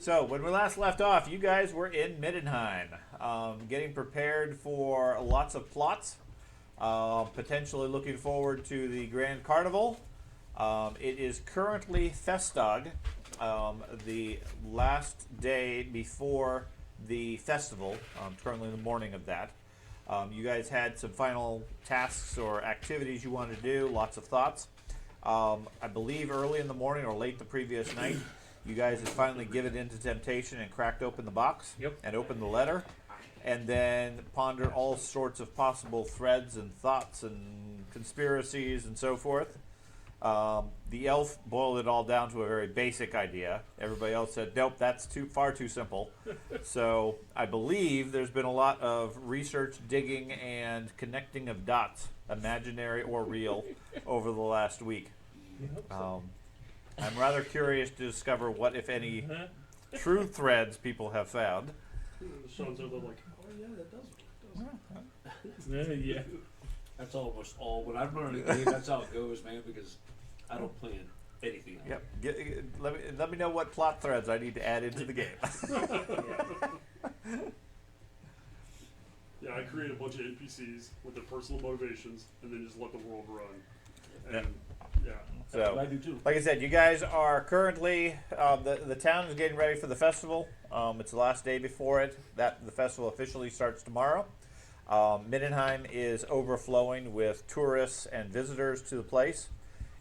So, when we last left off, you guys were in Middenheim, getting prepared for lots of plots, potentially looking forward to the Grand Carnival. It is currently Festdag, the last day before the festival, currently in the morning of that. You guys had some final tasks or activities you wanted to do, lots of thoughts. I believe early in the morning or late the previous night, you guys had finally given in to temptation and cracked open the box and opened the letter, and then pondered all sorts of possible threads and thoughts and conspiracies and so forth. The elf boiled it all down to a very basic idea. Everybody else said, nope, that's far too simple. So I believe there's been a lot of research, digging, and connecting of dots, imaginary or real, over the last week. I'm rather curious to discover what, if any, true threads people have found. Sean's over like, oh yeah, that does work. Yeah. That's almost all. When I'm running a game, that's how it goes, man, because I don't plan anything. Yep. Let me know what plot threads I need to add into the game. Yeah, I create a bunch of NPCs with their personal motivations and then just let the world run. And yeah. So, I do too. like I said, you guys are currently, the town is getting ready for the festival. It's the last day before it. The festival officially starts tomorrow. Middenheim is overflowing with tourists and visitors to the place.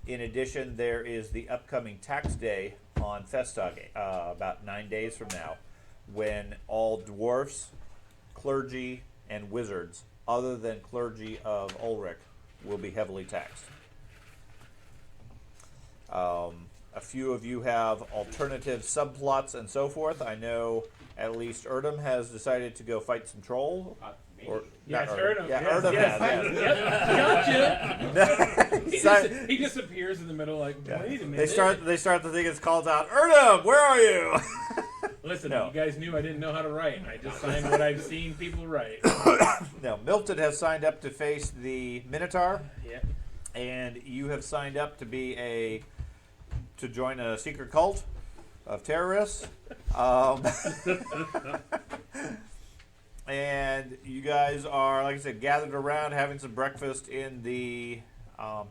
In addition, there is the upcoming tax day on Festdag, about 9 days from now, when all dwarfs, clergy, and wizards, other than clergy of Ulrich, will be heavily taxed. A few of you have alternative subplots and so forth. I know at least Erdem has decided to go fight some troll. Or Yes, not Erdem. Yeah, Yes, Erdem yes. has. He disappears in the middle, like, wait a minute. They start the thing that's called out. Erdem, where are you? Listen, No. you guys knew I didn't know how to write. I just signed what I've seen people write. No, Milton has signed up to face the Minotaur, Yeah. and you have signed up to join a secret cult of terrorists. And you guys are, like I said, gathered around having some breakfast in the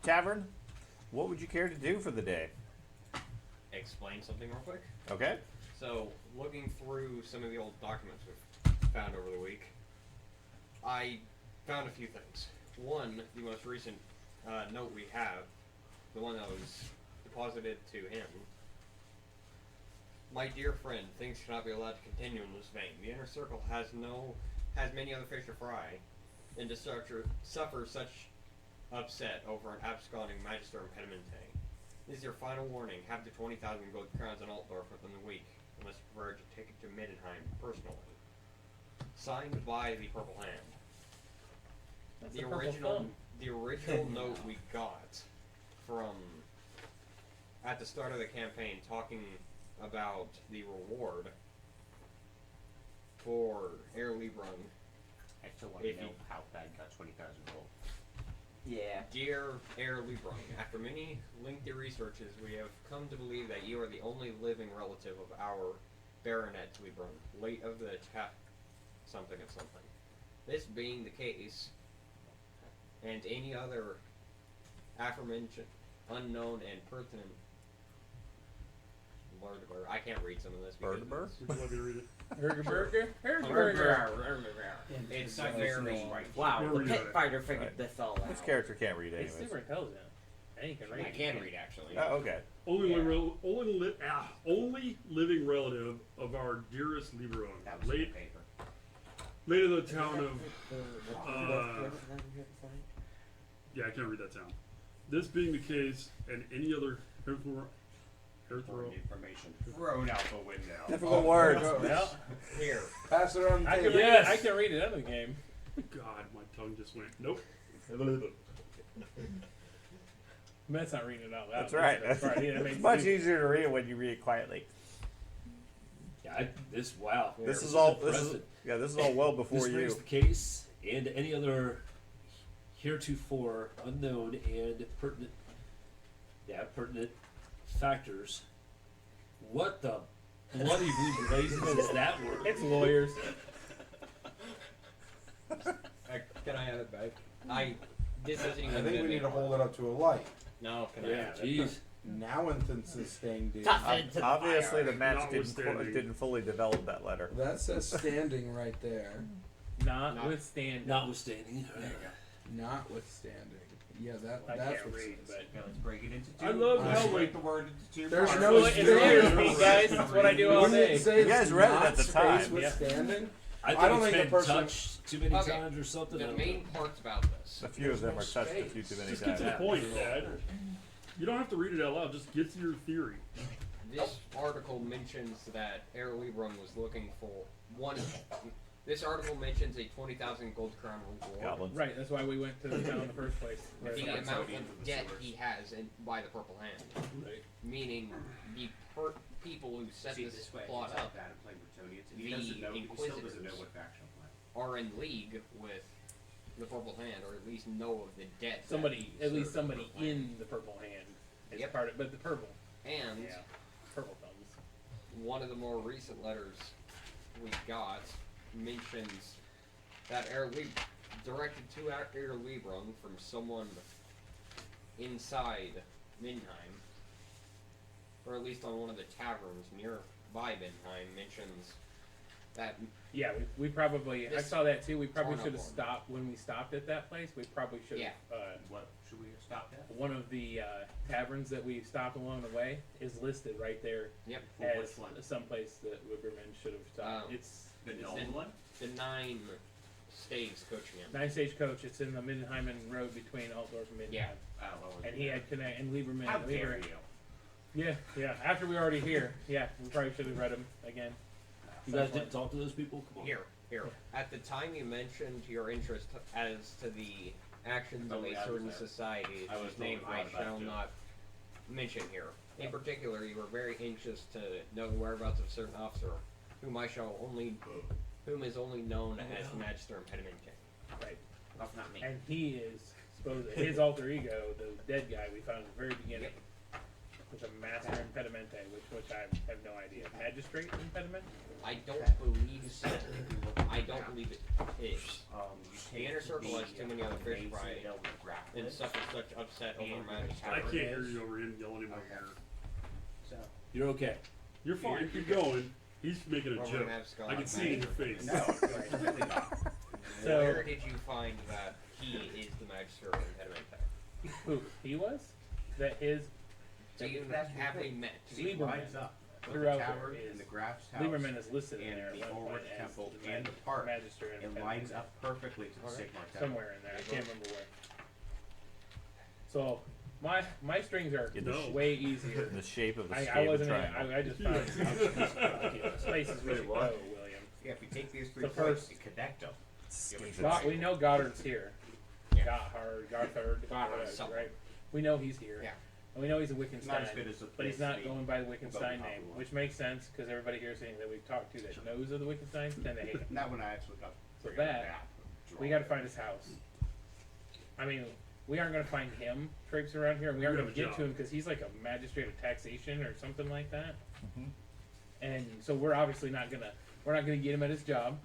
tavern. What would you care to do for the day? Explain something real quick. Okay. So, looking through some of the old documents we've found over the week, I found a few things. One, the most recent note we have, the one that was deposited to him. My dear friend, things cannot be allowed to continue in this vein. The inner circle has many other fish to fry, and to suffer such upset over an absconding magister impedimentae. This is your final warning. Have the 20,000 gold crowns in Altdorf within the week, unless you prefer to take it to Middenheim personally. Signed by the Purple Hand. That's The the purple original thumb. the original note we got from at the start of the campaign talking about the reward for Air Librun. I still want to know how bad got 20,000 gold. Yeah. Dear Air Librun, after many lengthy researches, we have come to believe that you are the only living relative of our Baronet Librun, late of the something of something. This being the case, and any other aforementioned unknown and pertinent Borgar. I can't read some of this. Borgar? Would you let me read it? It's very Wow, We'll the read pit it. fighter figured this all out. This character can't read He's anyways. super intelligent. And he can read. I can read actually. Oh, okay. Only, Yeah. only living relative of our dearest Librun. That was Late, the paper. late of the town of, yeah, I can't read that town. This being the case, and any other Important information thrown out the window. Difficult words. Well, Here. Pass it on the I can table. read Yes. it. I can read it out of the game. God, my tongue just went, nope. Matt's not reading it out loud. That's right. That's right. Yeah, that makes It's much sense. easier to read it when you read it quietly. Yeah, wow. This is impressive. all well before This brings you. the case and any other heretofore unknown and pertinent factors. What the Bloody blue blazes is that word? It's lawyers. Can I have it back? This isn't even I think we good need to anymore. hold it up to a light. No, can I Yeah, have it? jeez. Now instances staying dead. Obviously, the match Notwithstanding. didn't fully develop that letter. That says standing right there. Notwithstanding. Notwithstanding. Notwithstanding. Yeah, I that's can't what read, it says. but Okay, let's break it into two. I love Let's how break the word into two There's parts. no Well, it's lawyers space. speak, guys. That's what I do all Wouldn't day. it say You guys it's read it not at the space time. with Yeah. standing? I think I don't it's think the been person- touched too many Okay. times or something. I The don't main know. parts about this. A few of them are touched a few too many Just get to the times. point, Dad. You don't have to read it out loud. Just get to your theory. This article mentions that Air Librem was looking for one. This article mentions a 20,000 gold crown reward. Goblins. Right, that's why we went to the town in the first place. The Right. amount of debt he has by the Purple Hand, Right. meaning the people who set See, this this way, plot he's up bad at playing Bretonians, and the he doesn't know, he still doesn't know Inquisitors. what faction I'm playing. are in league with the Purple Hand, or at least know of the debt. that Somebody, he at least served the somebody Purple Hand. in the Purple Hand is Yep. part of, but the purple. And Yeah. Purple thumbs. one of the more recent letters we got mentions that directed to Air Librem from someone inside Middenheim, or at least on one of the taverns nearby Middenheim, mentions that Yeah, we probably, I This saw that too. We probably torn up should have one. stopped, when we stopped at that place, we probably should have, What should we have stopped at? one of the taverns that we stopped along the way is listed right there yep, For as which one? someplace that Wiberman should have stopped. It's The It's old in- one? the 9 staves coaching him. 9 Stagecoach. It's in the Middenheimen Road between Altdorf and Middenheim. Yeah. I don't know. And he had connect, and Lieberman. How dare Lieber, you? yeah. After we were already here, yeah, we probably should have read them again. You guys didn't talk to those people? Come on. Here. At the time you mentioned your interest as to the actions of Oh, a yeah, I was certain there. society, I was whose name told I about it, shall too. not mention here. In particular, you were very anxious to know the whereabouts of a certain officer, whom is only known as Magister Impedimenta. Right. That's not me. And he is supposed his alter ego, the dead guy we found at the very beginning, was a master impedimenta, which I have no idea. Magistrate impediment? I don't believe so. I don't believe it is. The inner circle has too many other fish fry and suffered such upset over I Magister. can't hear you over him yelling in my ear. So, You're okay. You're fine. Keep going. He's making a Over joke. Abscon I can see it in your face. no, it's really not. So Where did you find that he is the Magister Impedimenta? who he was? That his Do you have we met? See, it lines up. With the throughout tavern there is and the Graf's house. Lieberman is listed in and there the at one Ulrich point as Temple the and the park. Magister It impediment. lines up perfectly to the Okay. Sigmar Temple. Somewhere in there. I can't remember where. So my strings are In No. way easier. In the shape of the I scaly wasn't. triangle. I just found places we should go, William. Yeah, if you take these three The points first- and connect them. We know Goddard's here. Yeah. Gothard, Goddard, something. right? We know he's here. Yeah. And we know he's a Not as Wittgenstein, good as the but he's not going by the But Wittgenstein we name, probably which makes sense because everybody here saying that we've talked to that knows of the Wittgensteins tend to hate him. Not when I actually got. So figured that, it out. We got to find his house. I mean, we aren't going to find him traipsing around here, and we aren't You going have to a get to job. him because he's like a magistrate of taxation or something like that. Mhm. And so we're obviously not gonna get him at his job.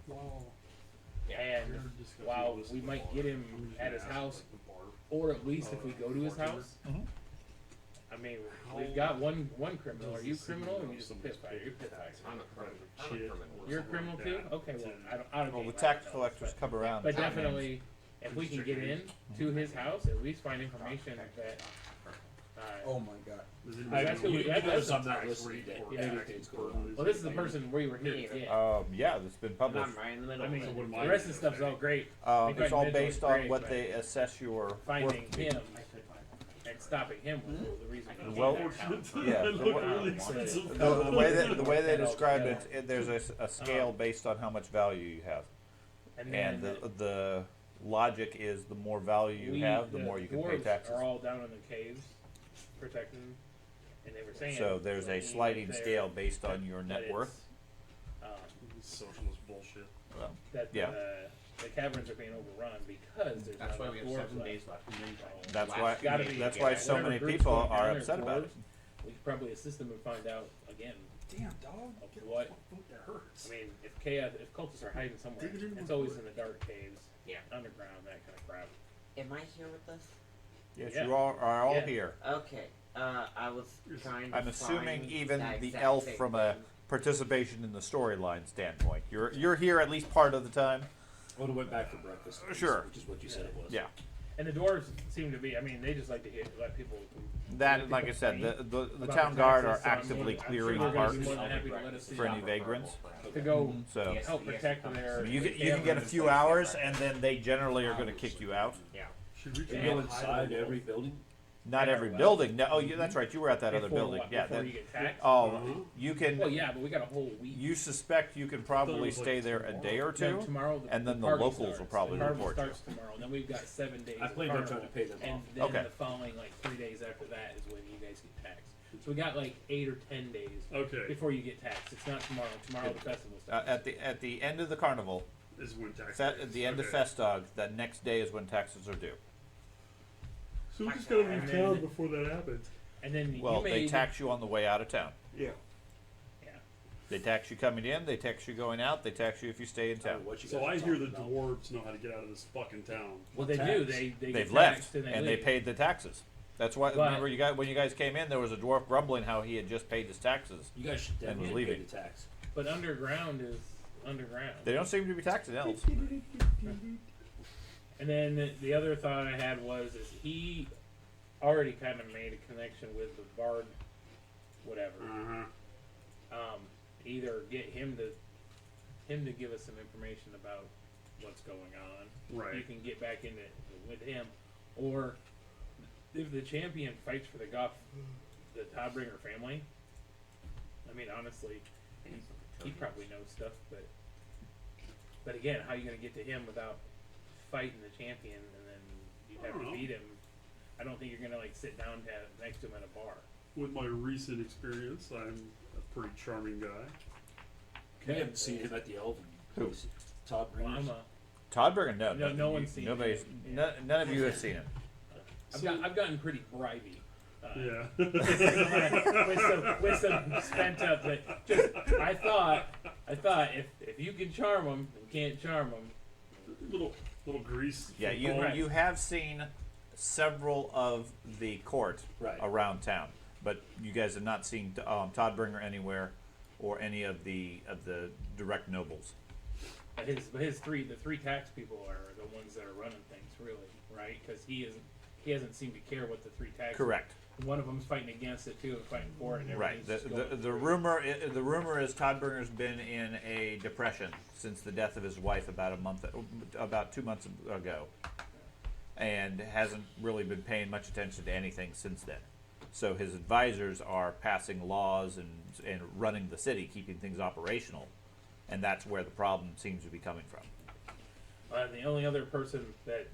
And while we might get him at his house, or at least if we go to his house, Mhm. I mean, we've got one criminal. Are you criminal or are you just a pit fighter? You're a pit fighter. I'm a criminal. You're a criminal too? Okay, well, I don't Well, know. the tax collectors come around. But and take names. definitely, if we can get in to his house, at least find information that. Oh my god. That's who we- that's Notice the I'm not tax listening rate to for Yeah. tax burden Well, this is the person we were here to get. Yeah, it's been published. right in the middle. I mean, So what am the I rest of gonna the stuff's say? all great. It's Because all individual based is on great, what but they assess your worth finding to be. him and stopping him was the reason. we Well, did that. yeah, I the look wa- really expensive. The way they And all describe it, together. there's a scale based on how much value you have, And and then the logic is the more value you have, the more you can pay dwarves taxes. are all down in the caves, protecting, and they were saying. So there's a that sliding there- scale based on your that net it's, worth. Socialist bullshit. Well, That Yeah. the caverns are being overrun because there's That's not why we enough have dwarves 7 left. days left. And then That's last why. few Gotta days be- to That's get why out. so Whatever many group's people going down are there, upset about it. dwarves, we could probably assist them and find out again. Damn, dog. Of Get what? off my foot, that hurts. I mean, if cultists are hiding somewhere, Dig it in it's with always the in the dark caves, Yeah. underground, that kind of crap. Am I here with us? Yes, Yeah. you are all Yeah. here. Okay. I was trying to I'm assuming find even that the exact elf same from a thing. participation in the storyline standpoint. You're here at least part of the time. Would have went back for breakfast. Sure. Which is what you said it was. Yeah. And the dwarves seem to be, I mean, they just like to let people. That, let like I people said, complain the about town the guard taxes, are so I'm actively sure clearing they're gonna be parks more than happy to let us for any see vagrants. to go So help protect their. you can get a few hours, and then they generally are going to kick you out. Yeah. Should we Can you go inside every building? Not every building. No, oh, yeah, that's right. You were at that other before building. what, Yeah. before you get taxed? Oh, you can. Well, yeah, but we got a whole week. You suspect you can probably stay there a day or No, two, tomorrow, and then the party locals will starts. probably the carnival report you. starts tomorrow. Then we've got 7 days. I of plan on trying carnival, to pay them and off. then Okay. the following 3 days after that is when you guys get taxed. So we got 8 or 10 days Okay. before you get taxed. It's not tomorrow. Tomorrow the festival starts. At the end of the carnival, Is when tax at the end of Festog, that next day is when taxes are due. So we just gotta And leave then- town before that happens. And then Well, you they made, tax you on the way out of town. Yeah. Yeah. They tax you coming in. They tax you going out. They tax you if you stay in town. What you So guys I are hear the talking about. dwarves know how to get out of this fucking town. Well, they tax? do. They They've get left taxed and and they they leave. paid the taxes. That's why. But- Remember, when you guys came in, there was a dwarf grumbling how he had just paid his taxes. You guys should And was definitely pay leaving. the tax. But underground is underground. They don't seem to be taxing elves. And then the other thought I had was is he already kind of made a connection with the bard, whatever. Either get him to give us some information about what's going on. Right. You can get back into with him, or if the champion fights for the Toddbringer family. I mean, honestly, he probably knows stuff, but again, how are you gonna get to him without fighting the champion, and then you I have don't to know. beat him? I don't think you're gonna sit down next to him at a bar. With my recent experience, I'm a pretty charming guy. We haven't seen him at the Elven. Who? Todd Well, Bringers. Toddberger, No one's seen him. Nobody's. Yeah. None of you have seen him. I've gotten pretty bribey. Yeah. with some spent up. But just I thought if you can charm them and can't charm them, little grease. Yeah, you Right. you have seen several of the court Right. around town, but you guys have not seen Toddbringer anywhere, or any of the direct nobles. the three tax people are the ones that are running things, really, right? Because he hasn't seemed to care what the three tax. Correct. One of them's fighting against it too, and fighting for it. And Right. everything's just going The rumor is Toddbringer's been in a depression since the death of his wife about 2 months ago, and hasn't really been paying much attention to anything since then. So his advisors are passing laws and running the city, keeping things operational, and that's where the problem seems to be coming from. The only other person that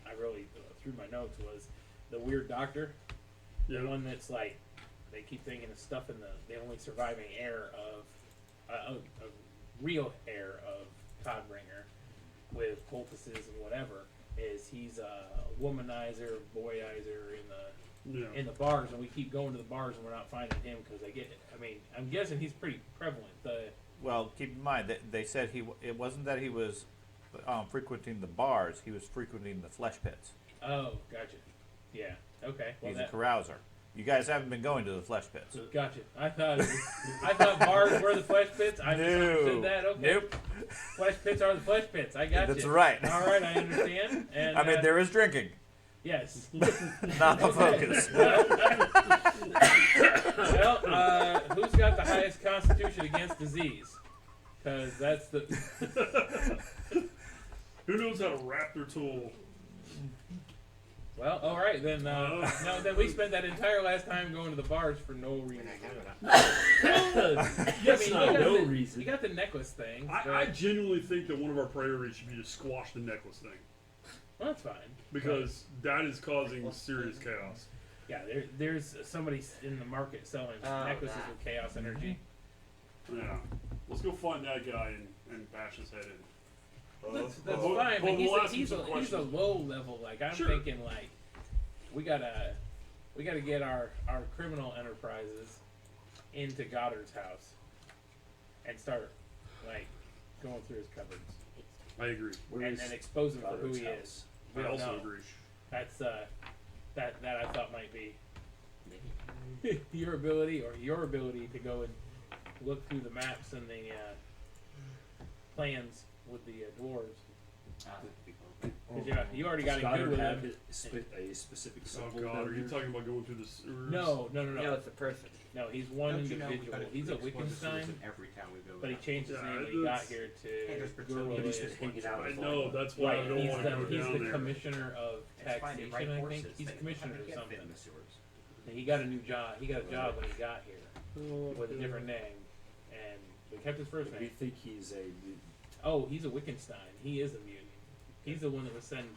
I really threw my notes was the weird doctor. Yeah. The one that's like, they keep thinking of stuff in the only surviving heir of, a real heir of Toddbringer with poultices and whatever, is he's a womanizer, boyizer in the bars, and we keep going to the bars and we're not finding him because I'm guessing he's pretty prevalent. Well, keep in mind that they said it wasn't that he was frequenting the bars; he was frequenting the flesh pits. Oh, gotcha. Yeah. Okay. Well, He's a carouser. You guys haven't been going to the flesh pits. Gotcha. I thought bars were the flesh pits. I misunderstood that. Okay. Nope. Flesh pits are the flesh pits. I got That's you. right. All right, I understand. And I mean, there is drinking, yes. not the focus. Well, who's got the highest constitution against disease? Because that's the. Who knows how to wrap their tool? Well, all right then. No, then we spent that entire last time going to the bars for no reason. That's not no reason. You got the necklace thing. I genuinely think that one of our priorities should be to squash the necklace thing. Well, that's fine. Because that is causing serious chaos. Yeah, there's somebody in the market selling necklaces with chaos energy. Yeah. Let's go find that guy and bash his head in. That's Well, fine, but we'll ask him he's some a questions. low level. Like I'm Sure. thinking, like we gotta get our criminal enterprises into Goddard's house and start like going through his cupboards I agree. and then expose him for who he is. We I don't also know. agree. That's that I thought might be your ability to go and look through the maps and the plans with the dwarves. Because you already got it good with him. a specific Oh symbol God, down are you there? talking about going through the sewers? No, No, it's a person. No, he's one Don't you know individual. we've got He's a explode the sewers Wittgenstein, in every town we go but he to? changed his Yeah, name when he got that's- here Hey, there's to fertility Guru. He's been hanging out I with know, all that's why I Right, don't he's want to go the down there. commissioner of It's finding taxation, right I think. horses. He's They commissioner never or get fit something. in the sewers. And he got a new job. He got a job when he got here with a different name, and we kept his first We name. think he's a mutant. Oh, he's a Wittgenstein. He is a mutant. He's the one that was sending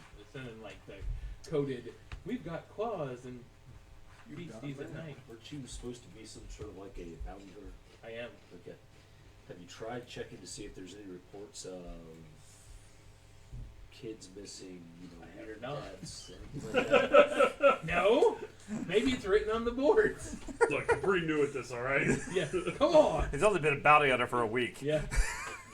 like the coded. We've got claws and beasties at night. Aren't you supposed to be some sort of like a bounty hunter? I am. Okay. Have you tried checking to see if there's any reports of kids missing, I have not. deaths, anything like that? No. Maybe it's written on the boards. Look, I'm pretty new at this, alright? Yeah. Come on. He's only been a bounty hunter for a week. Yeah.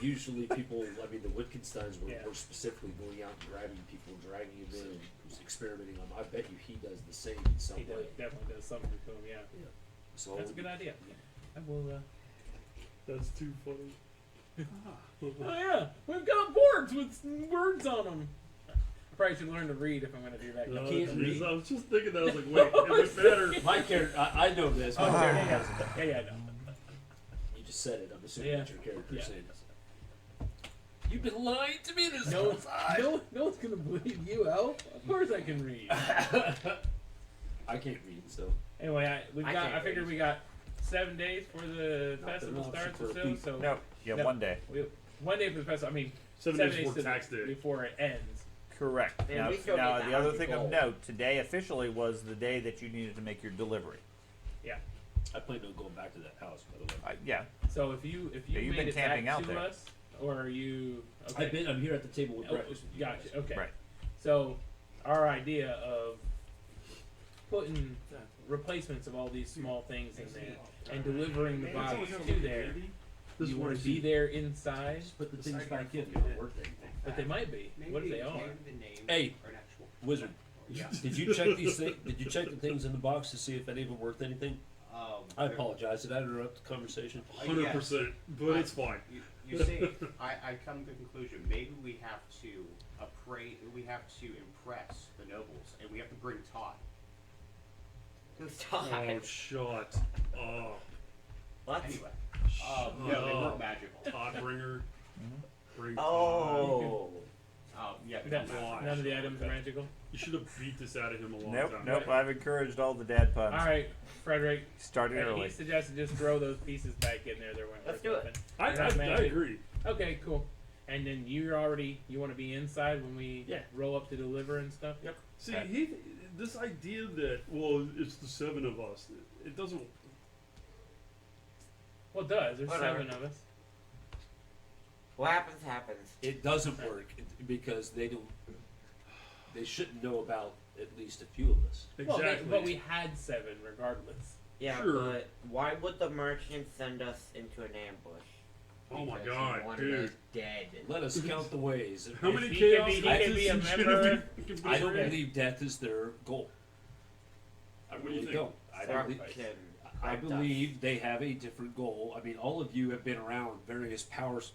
Usually people, I mean the Wittgensteins were, Yeah. were specifically going out and grabbing people, dragging them in, and experimenting on them. I bet you he does the same in some He does, way. definitely does something to him. Yeah. So That's a good idea. I will. That's too funny. Oh yeah, we've got boards with words on them. I probably should learn to read if I'm going to do that. No, can't geez, read. I was just thinking that. I was like, wait, is it better? my character, I know this. My character Yeah, doesn't. yeah, no. You just said it. I'm assuming Yeah. that's your character Yeah. saying this. You've been lying to me this No, whole time. no one's going to believe you, Elf. Of course I can read. I can't read, so Anyway, I figured read. we got 7 days for the Not festival enough starts for or so. people. So No, yeah, No. 1 day. 1 day for the festival. I mean, 7 days before to tax day. before it ends. Correct. And Now, we still now need the the other 100 thing of gold. note, today officially was the day that you needed to make your delivery. Yeah. I plan on going back to that house, by the way. Yeah. So if you Yeah, you've made been it camping back out to there. us, or are you? Okay. I'm here at the table with Oh, breakfast with you gotcha. guys. Okay. Right. So our idea of putting replacements of all these small things in there and delivering the bodies to there. This You is want what to be there inside, Just put the things back in. They don't work anything. but they might be. What if they are? Hey, Wizard, did you check these things? Did you check the things in the box to see if any of them worth anything? I apologize. Did I interrupt the conversation? 100%, but it's fine. You see, I come to the conclusion, maybe we have to impress the nobles, and we have to bring Todd. Who's Oh, Todd? shut up. What? Anyway, no, they weren't magical. Todd Bringer. Bring Oh. Yeah, None Why? of the items are magical. You should have beat this out of him a long Nope, time. nope. I've encouraged all the dad puns. All right, Frederick. Starting He early. suggested just throw those pieces back in there. There weren't Let's worth do it. nothing. I Not magic. agree. Okay, cool. And then you want to be inside when we Yeah. roll up to deliver and stuff. Yep. See, Okay. this idea that, well, it's the 7 of us, it doesn't. Well, it does. There's Whatever. 7 of us. What happens, happens. It doesn't work because they don't. They shouldn't know about at least a few of us. Well, Exactly. but we had 7 regardless. Yeah, Sure. but why would the merchant send us into an ambush? Oh my Because God, he wanted dude. us dead. Let us count the ways. How many He chaos can be a axes should member. have been- I don't Okay. believe death is their goal. I What do you really think? don't. I don't believe. Corruption. I believe they have a different goal. I mean, all of you have been around various powers,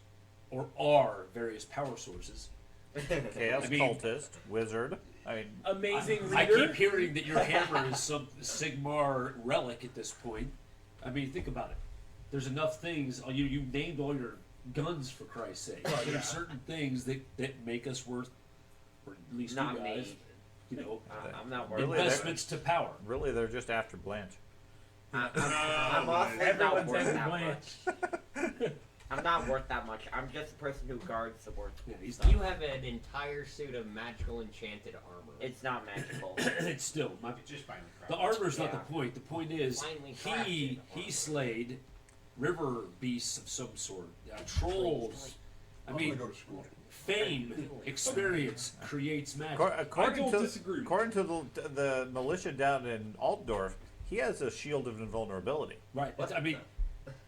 or are various power sources. Chaos I mean- cultist, wizard. I mean, Amazing I reader. keep hearing that your hammer is some Sigmar relic at this point. I mean, think about it. There's enough things. You named all your guns for Christ's sake. Well, yeah. There's certain things that make us worth, or at least Not you guys, me. you know, I'm not worried. Really, investments to power. really, they're just after Blanche. I'm also not Everyone's worth having that Blanche. much. I'm not worth that much. I'm just a person who guards the worth. Yeah, he's You not. have an entire suit of magical enchanted armor. It's not magical. It's still Just finally the crafted. armor's not Yeah. the point. The point is Finally he crafted slayed river beasts of some sort, trolls. I mean, fame, experience creates magic. According I to don't disagree. according to the militia down in Altdorf, he has a shield of invulnerability. Right. I mean,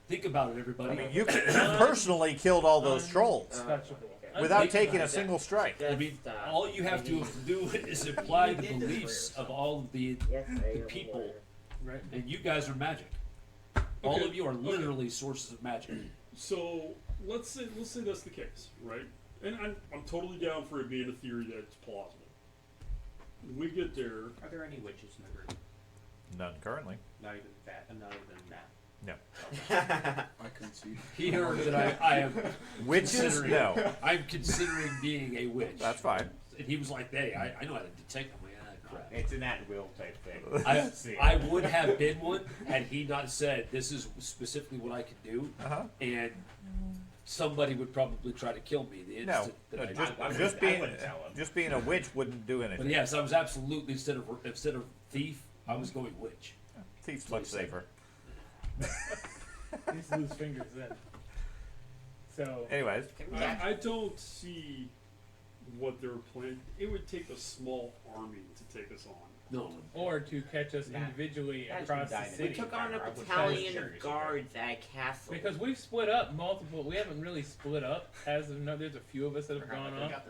Think about it, everybody. I mean, you personally killed all those trolls Untouchable. without taking a single strike. I mean, all you have to do is apply the beliefs of all of the people, Right. and you guys are magic. All of you are literally sources of magic. So let's say that's the case, right? And I'm totally down for it being a theory that's plausible. When we get there, Are there any witches in the group? None currently. Not even that. Not even that. No. I can see. He heard that I am Witches? considering- No. I'm considering being a witch. That's fine. And he was like, "Hey, I know how to detect them." I'm like, "Ah, crap." It's an at-will type thing. See. I would have been one had he not said this is specifically what I can do, Uh-huh. and somebody would probably try to kill me the No. instant that I Just, did. I just wouldn't being tell him. just being a witch wouldn't do But anything. yes, I was absolutely instead of thief, I was going witch. Thief's much safer. Just lose fingers then. So Anyways, I don't see what they're planning. It would take a small army to take us on. No, or to catch us individually That's across the dynamite. We city. took on a I would battalion say of sure. guards at a castle. Because we've split up multiple. We haven't really split up as of no. There's a few of us that have gone off.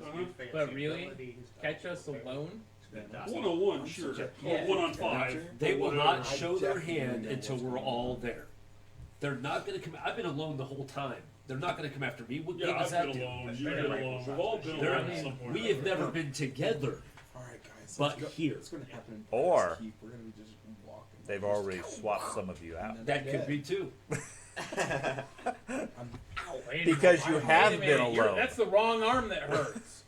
But really, catch us alone. 1-on-1, sure. Yeah. Or 1-on-5. they or will whatever. not show their definitely hand know until what's we're going all on. there. They're not going to come. I've been alone the whole time. They're not going to come after me. What Yeah, good does I've that been do? alone. You've been alone. We've all been There- alone at some point. we have never been together. All right, guys. But let's go. here. It's gonna happen. In Or Pirates Keep. We're gonna be just walking. they've already swapped some of you out. And then That could be too. Because you have been alone. That's the wrong arm that hurts.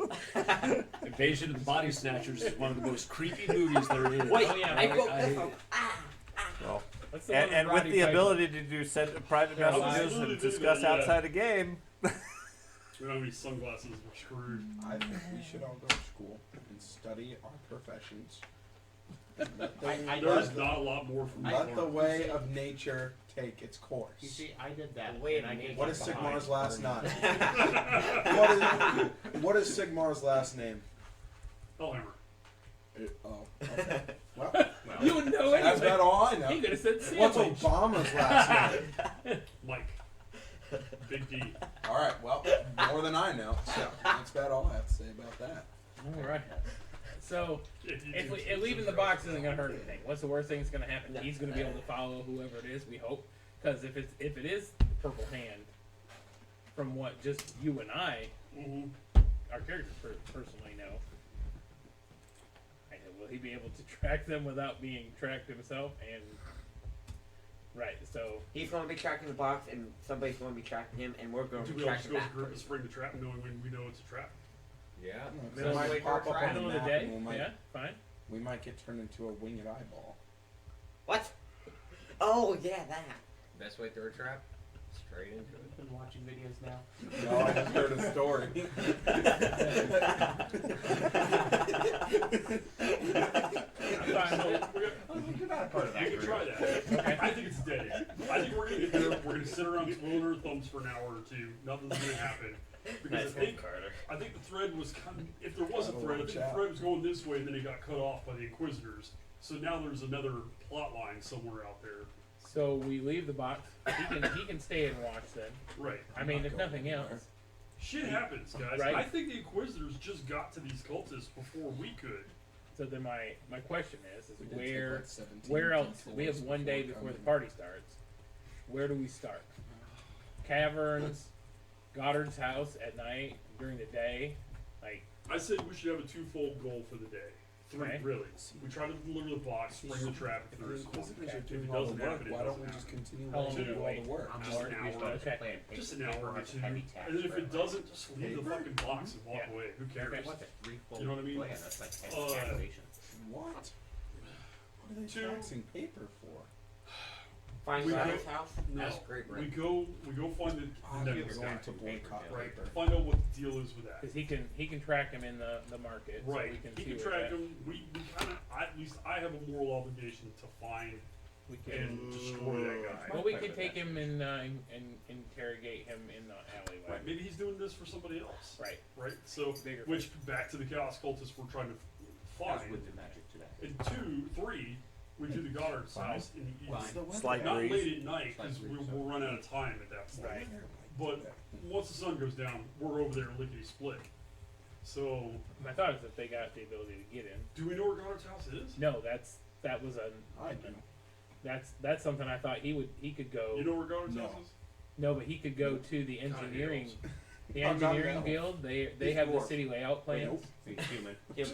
Invasion of the Body Snatchers is one of the most creepy movies there is. Wait, Oh, yeah, I I- broke I this hate one. it. Well, That's the one and with Roddy the Piper. ability to do send private Yeah, messages absolutely and do discuss that, yeah. outside a game. We don't have any sunglasses. We're screwed. I think we should all go to school and study our professions. Let the, There's not a lot more from let the way of nature take its course. You see, I did that. Wait and I a minute. gave What up is behind Sigmar's last burning. name? What is Sigmar's last name? Hellhammer. Oh, okay. Well, You would know that's anyway. about all I He know. could have said What's sandwich. Obama's last name? Mike. Big D. All right, well, more than I know. So that's about all I have to say about that. All right. So if leaving the box isn't gonna hurt anything, what's the worst thing that's gonna happen? He's gonna be able to follow whoever it is. We hope, because if it is Purple Hand, from what just you and I, Mhm. our characters personally know, will he be able to track them without being tracked himself? And right, so He's going to be tracking the box, and somebody's going to be tracking him, and we're going Do to we be all just tracking go as a back. group and spring the trap knowing when we know it's a trap? Yeah. It Middle might way pop for a up on middle the of the map day, and yeah, fine. we might get turned into a winged eyeball. What? Oh, yeah, that. Best way through a trap? Straight into it. I've been watching videos now. No, I just heard a story. You're not a part of that You can group. try that. I think it's dead. I think we're gonna get there. We're gonna sit around twiddling our thumbs for an hour or two. Nothing's gonna happen. Because I think the thread was kind of, if there was a thread, I think the thread was going this way, and then it got cut off by the Inquisitors. So now there's another plot line somewhere out there. So we leave the box. He can stay and watch then. Right. I mean, not if going nothing anywhere. else. Shit happens, guys. Right. I think the Inquisitors just got to these cultists before we could. So then my question is We did take, where like, 17 where else? pencils We have one day before the coming. party starts. Where do we start? Caverns, Goddard's house at night, during the day, like I said we should have a twofold goal for the day. Three, Okay. really. We try to deliver the box, spring the trap if If the there's one. Inquisitors are If doing it all the doesn't work, happen, it why don't doesn't we just happen. continue How long letting do them do you all wait? the work? I'm Just just an gonna use hour. those Okay. playing paper Just an hour or with two. heavy tax And then if for it doesn't, just leave the Paper? fucking box and walk Yeah. away. Who cares? What's a three-fold You know what I mean? plan? That's like 10 calculations. What? What are they Two. taxing paper for? Find We Goddard's go- house. No. That's great, We right? go find the I'm next going guy. to boycott Right. paper. Find out what the deal is with that. because he can track him in the market. Right. So we can He see can where track that- him. We kind of, at least I have a moral obligation to find We can. and destroy that guy. Well, we could take him and interrogate him in the alleyway. Right. Maybe he's doing this for somebody else. Right. Right. So, Bigger which back to the chaos cultists we're trying to I was find. with the magic today. And 2, 3, we do the Goddard's house in the evening. Slight Not breeze. late at night, because we'll run out of time at that point. Right. But once the sun goes down, we're over there lickety split. So, My thought is that they got the ability to get in. do we know where Goddard's house is? No, that was I do. that's something I thought he could go. You know where Goddard's No. house is? No, but he could go to the engineering. The Oh, God, engineering no. guild, they He's have the dwarf. city layout plans. He's human. No.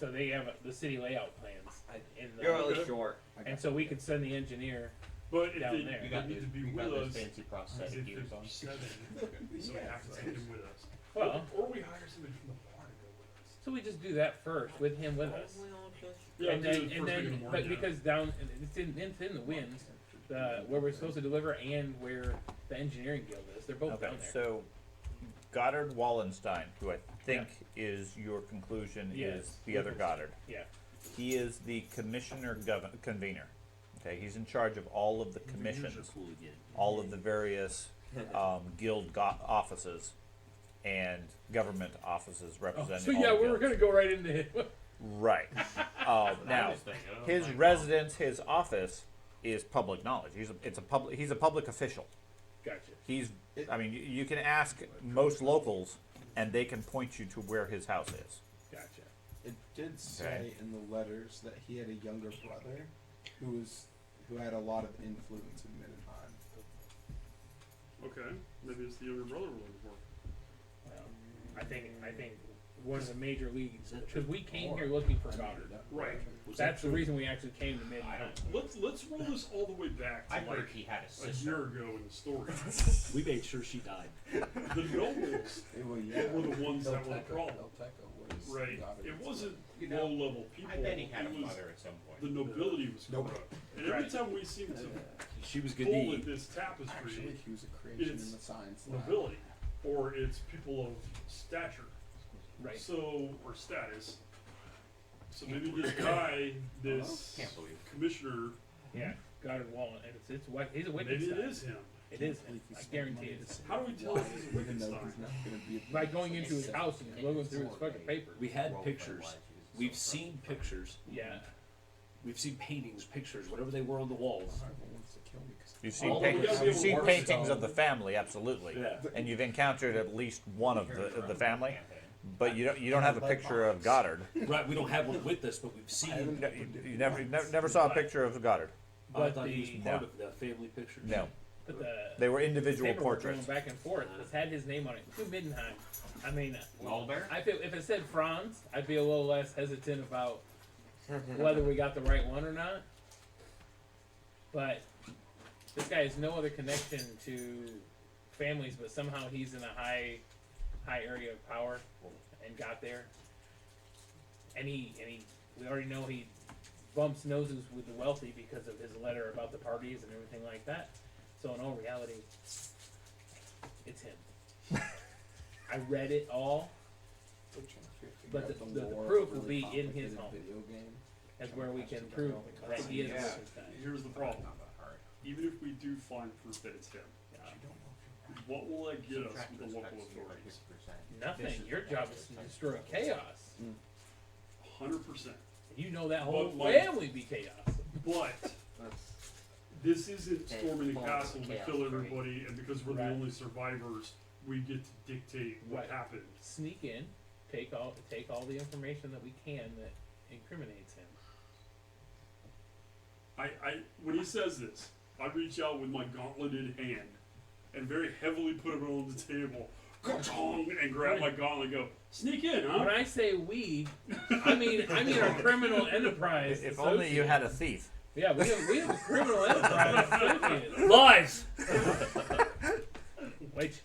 So they have the city layout plans in You're the, really short. and so we could send the engineer. But if Down they, there. they You got need to be you with got those us, fancy prosthetic he's ears on. 57, so we have to take him with us. Well, Or we hire somebody from the bar to go with us. so we just do that first with him with us, Yeah, and do it then first thing in the morning, but yeah. because down it's in the winds, where we're supposed to deliver and where the engineering guild is, they're both Okay, down there. so Goddard Wallenstein, who I think is your conclusion, Yes. is the other Goddard. Yeah. He is the commissioner convener. Okay, he's in charge of all of the commissions, Conveners are cool again. all of the various guild offices and government offices Oh, representing so all yeah, the we were guilds. gonna go right into it. Right. Now, was thinking, oh his my God. residence, his office is public knowledge. He's a public official. Gotcha. I mean, you can ask most locals, and they can point you to where his house is. Gotcha. It did say in the letters that he had a younger brother who had a lot of influence in Middenheim. Okay, maybe it's the younger brother we're looking for. Well, I think one of the major leagues, Is that because we came here looking for Goddard. Right. Was That's that the true? reason we actually came to I Midnight. don't. Let's roll this all the way back I to heard like he had a a year sister. ago in the story. We made sure she died. The nobles Well, yeah. were the ones that were the problem. was Right. Goddard's It wasn't You know, low-level people. I bet he had a it was mother at some the point. nobility was Nope. corrupt. And every Right. time we seem to She was good to pull at eat. this tapestry, Actually, he was a creation It's in the science lab. nobility, or it's people of stature. Right. So, or status. So maybe this guy, this Can't believe it. commissioner, Yeah. Goddard Wallen, and it's what he's a maybe Wittgenstein. it is him. It is him. I guarantee it is him. How do we tell if he's a Even though Wittgenstein? he's not going to be a By going into his house and looking through his fucking papers. We had pictures. We've seen pictures. Yeah. We've seen paintings, pictures, whatever they were on the walls. You've seen, All the way paintings, down to you've the seen work paintings stone. of the family, absolutely, Yeah. and you've encountered at least one of the family, but you don't have a picture of Goddard. Right, we don't have one with us, but we've seen. No, you never saw a picture of Goddard. I But thought he was the part No. of the family pictures. No, but the they were individual paperwork portraits. going back and forth. It's had his name on it. To Middenheim. I mean, Lawlbear? I feel if it said Franz, I'd be a little less hesitant about whether we got the right one or not. But this guy has no other connection to families, but somehow he's in a high area of power and got there. And we already know he bumps noses with the wealthy because of his letter about the parties and everything like that. So in all reality, it's him. I read it all. But the proof will be in his home. Video game. As where we can prove that he is Wittgenstein. Here's the problem. Even if we do find proof that it's him, what will that get us with the local authorities? Nothing. Your job is to destroy chaos. 100%. You know that whole But my- family be chaos. But this isn't storming the castle to kill everybody, and because we're the Right. only survivors, we get to dictate what Right. happened. Sneak in, take all the information that we can that incriminates him. When he says this, I reach out with my gauntleted hand and very heavily put it on the table, and grab my gauntlet and go, sneak in, When huh? I say we, I mean our criminal enterprise. If only you had a thief. Yeah, we have a criminal enterprise associated. Lies! Which,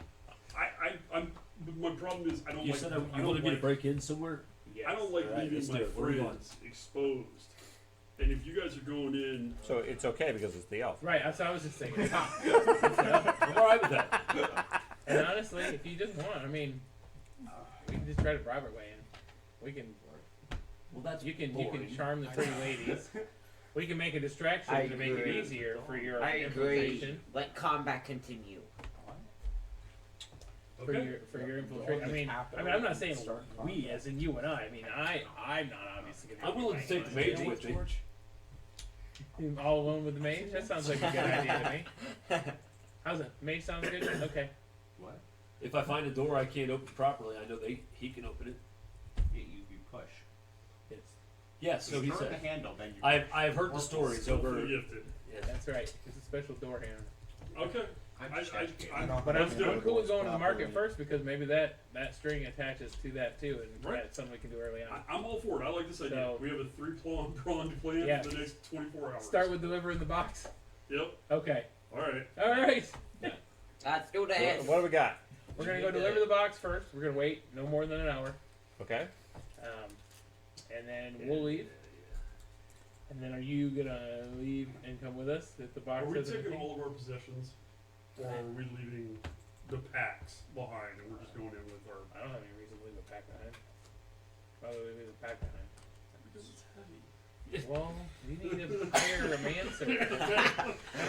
But my problem is I don't You like. said I you don't wanted me to like- break in somewhere? yes. I don't like Alright, leaving let's my do it. Where are you friends exposed. And if you guys are going in, So it's okay because it's the elf. Right, that's what I was just thinking. I'm alright with that. And honestly, if you just want, I mean, we can just try to bribe our way in. We can, Well, that's you can boring. charm the pretty ladies. We can make a distraction I to make it agree. easier for your I agree. infiltration. Let combat continue. For your infiltration. I mean, I'm not saying we, as in you and I. I mean, I'm not obviously going to. I'm willing to take the mage with me. All alone with the mage? That sounds like a good idea to me. How's it? Mage sounds good? Okay. What? If I find a door I can't open properly, I know he can open it. You push. It's, Yes, so You he turn said. the handle, then you. I've heard the stories over. Gifted. Yeah. that's right. It's a special door handle. Okay. I'm I- just I- educated. I- But I'm Let's do it. cool with going to the market first because maybe that string attaches to that too, and Right. that's something we can do early on. I'm all for it. I like this idea. So- We have a three-pronged plan Yeah. for the next 24 hours. Start with delivering the box. Yep. Okay. All right. All right. Let's do this. What do we got? We're gonna go deliver the box first. We're gonna wait no more than an hour, Okay. and then we'll leave. And then are you gonna leave and come with us if the box Are we doesn't taking contain- all of our possessions, or are we leaving the packs behind and we're just going in with our? I don't have any reason to leave a pack behind. Why would we leave a pack behind? Because it's heavy. Well, you need to hire a manservant.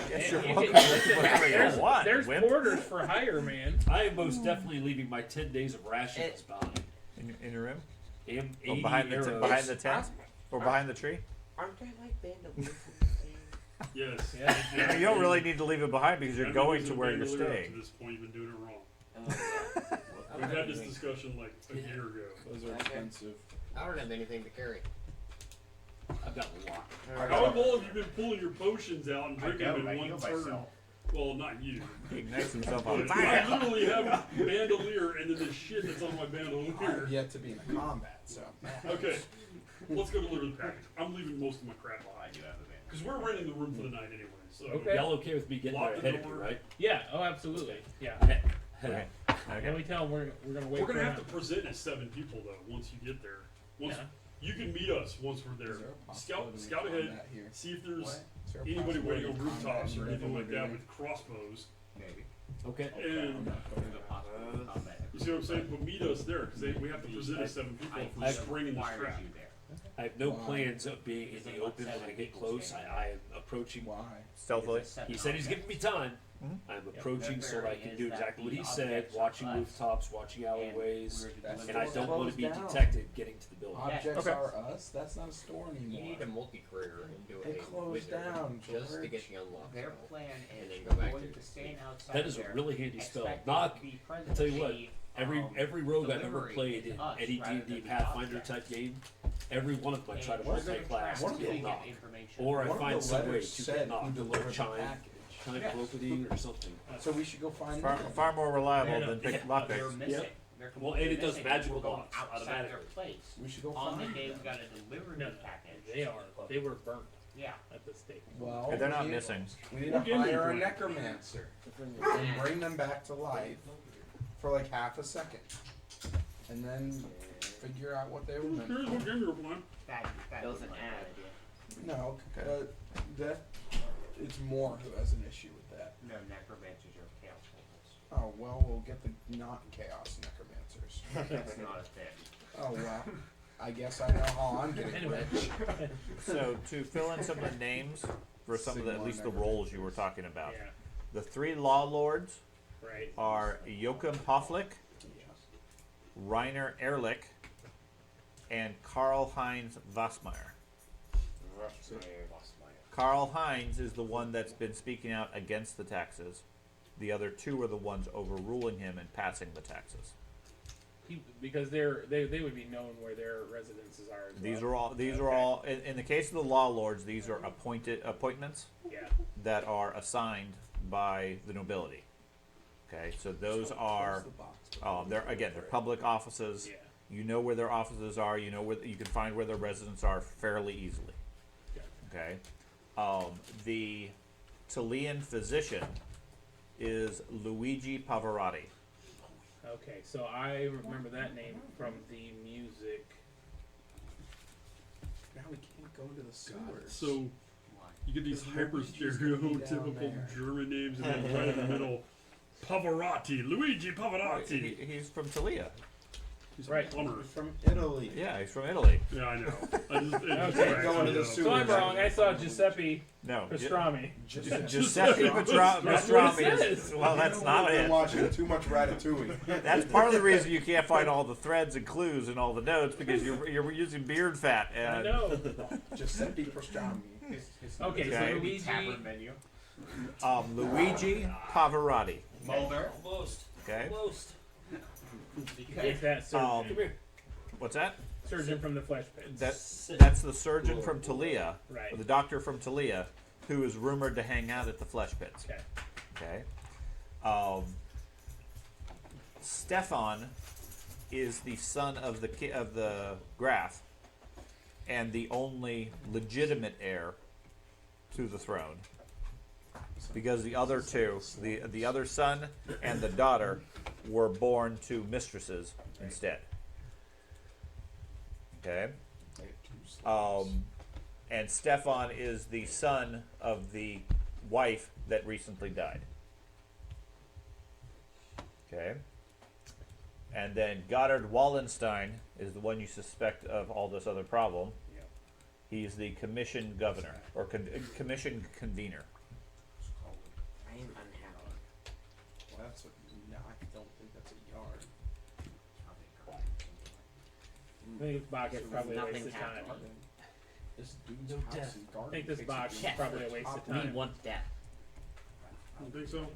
Guess you're You welcome can- to listen, whatever you there's want, there's wimp. quarters for hire, man. I am most definitely leaving my 10 days of rations behind. In your room? And Oh, 80 behind arrows. the tent? Or behind the tree? Aren't there like bandoliers in this game? Yes. Yeah. You don't really need to leave it behind because you're I've been going using to where you're bandolier up staying. To this point, you've been doing it wrong. Oh, We've had this discussion like a year ago. Those are expensive. I don't have anything to carry. I've got a lot. How long have you been pulling your potions out and I drinking don't, them I in heal one turn? myself. Well, not you. He ignites himself But on I fire. literally have bandolier and then the shit that's on my I've bandolier. yet to be in a combat, so. Okay, let's go deliver the package. I'm leaving most of my crap I behind do have a van. because we're renting the room for the night anyway. So Okay. Y'all okay with me getting Lock there the ahead of you, door. right? Yeah. Oh, absolutely. Yeah. Head Okay. out. And we tell them we're gonna wait. we're gonna for have an to present as 7 people though. Once you get there, once Yeah. you can meet us once we're there. Is there a Scout possibility of ahead. combat here? See if there's What? Is there a anybody waiting on possibility of rooftops or combat anything in like that whatever with crossbows. Maybe. Okay. And There's a possibility of combat. you see what I'm saying? But meet us there because we have to present as 7 people if we're I've- bringing this requires crap. you there. I have no Wow. plans of being in the open when I get close. I am approaching. Why? Stealthily. He said he's giving me time. Mhm. I'm approaching so I can do exactly what he said, watching rooftops, watching alleyways, and I don't want to be detected getting to the building. Objects Okay. are us? That's not a store You anymore. need a multi-career and do They a closed wizard down, just to George. get you unlocked. Their so. plan And is then go back going to to stand outside That is a there, really handy spell. expecting Knock. to be I present tell you what, the, every rogue I've ever delivery played in to us any rather D&D than the Pathfinder object. type game, every one of them I try to And we're multi-class gonna to track get the knocked. information. Or I One find of the some way letters to said get who knocked, delivered or the chime package. blanketing or something. So we should go find Far, them. far more reliable Yeah, than pick yeah. But they're lockpicks. missing. Yeah. They're Well, and it does completely magical missing. We're going blocks outside their automatically. place. We should go On the find day we them. gotta deliver No, the package. they were burnt Yeah. at the stake. Well, Okay, they're not we need- missing. We need What to game are you hire a playing? necromancer and bring them back to life for like half a second, and then figure out what they were I'm meant curious for. what game you're playing. That That was was an my ad. idea. No, that it's more who has an issue with that. No, necromancers are chaos holders. Oh well, we'll get the not chaos necromancers. That's not a thing. Oh well, I guess I know how I'm getting Anyway. rich. So to fill in some of the names for some of the, at least the roles you were talking about. Yeah. The 3 law lords Right. are Joachim Hofflick, Rainer Ehrlich, and Karl Heinz Wassmeyer. Karl Heinz is the one that's been speaking out against the taxes. The other 2 are the ones overruling him and passing the taxes. Because they would be known where their residences are. As These well. are all. These are Okay. all. In the case of the law lords, these are appointments Yeah. that are assigned by the nobility. Okay, so those are. They're public offices. Yeah. You know where their offices are. You know where you can find where their residents are fairly easily. Okay, the Chilean physician is Luigi Pavarotti. Okay, so I remember that name from the music. Now we can't go to the sewers. So you get these Because hyper Luigi's gonna be down stereotypical there. German names and then right in the middle, Pavarotti, Luigi Pavarotti. He's from Talia. He's Right. a plumber. From Italy. Yeah, he's from Italy. Yeah, I know. I just, Okay. Going to the So I'm sewer. wrong. I saw Giuseppe No, Pastrami. Giuseppe That's Pastrami what it is. says. Well, that's not I've been it. watching too much Ratatouille. That's part of the reason you can't find all the threads and clues and all the notes because you're using beard fat. I And know. Giuseppe Pastrami. Okay, Okay. so Luigi. Tavern menu. Luigi Pavarotti. Mulder. Almost. Okay. Almost. Is that surgeon? Come here. What's that? Surgeon from the flesh pits. That's the surgeon from Talia, Right. or the doctor from Talia, who is rumored to hang out at the flesh pits. Okay. Okay. Stefan is the son of the Graf, and the only legitimate heir to the throne. Because the other two, the other son and the daughter, were born to mistresses instead. Okay. And Stefan is the son of the wife that recently died. Okay. And then Goddard Wallenstein is the one you suspect of all this other problem. Yep. He's the commission governor, or commission convener. I am unhappy. Well, that's no, I don't think that's a yard. I think this box is probably a Nothing waste of time. happened. This dude's No house death. and I garden think this takes box is up probably a waste of We time. want death. You think so?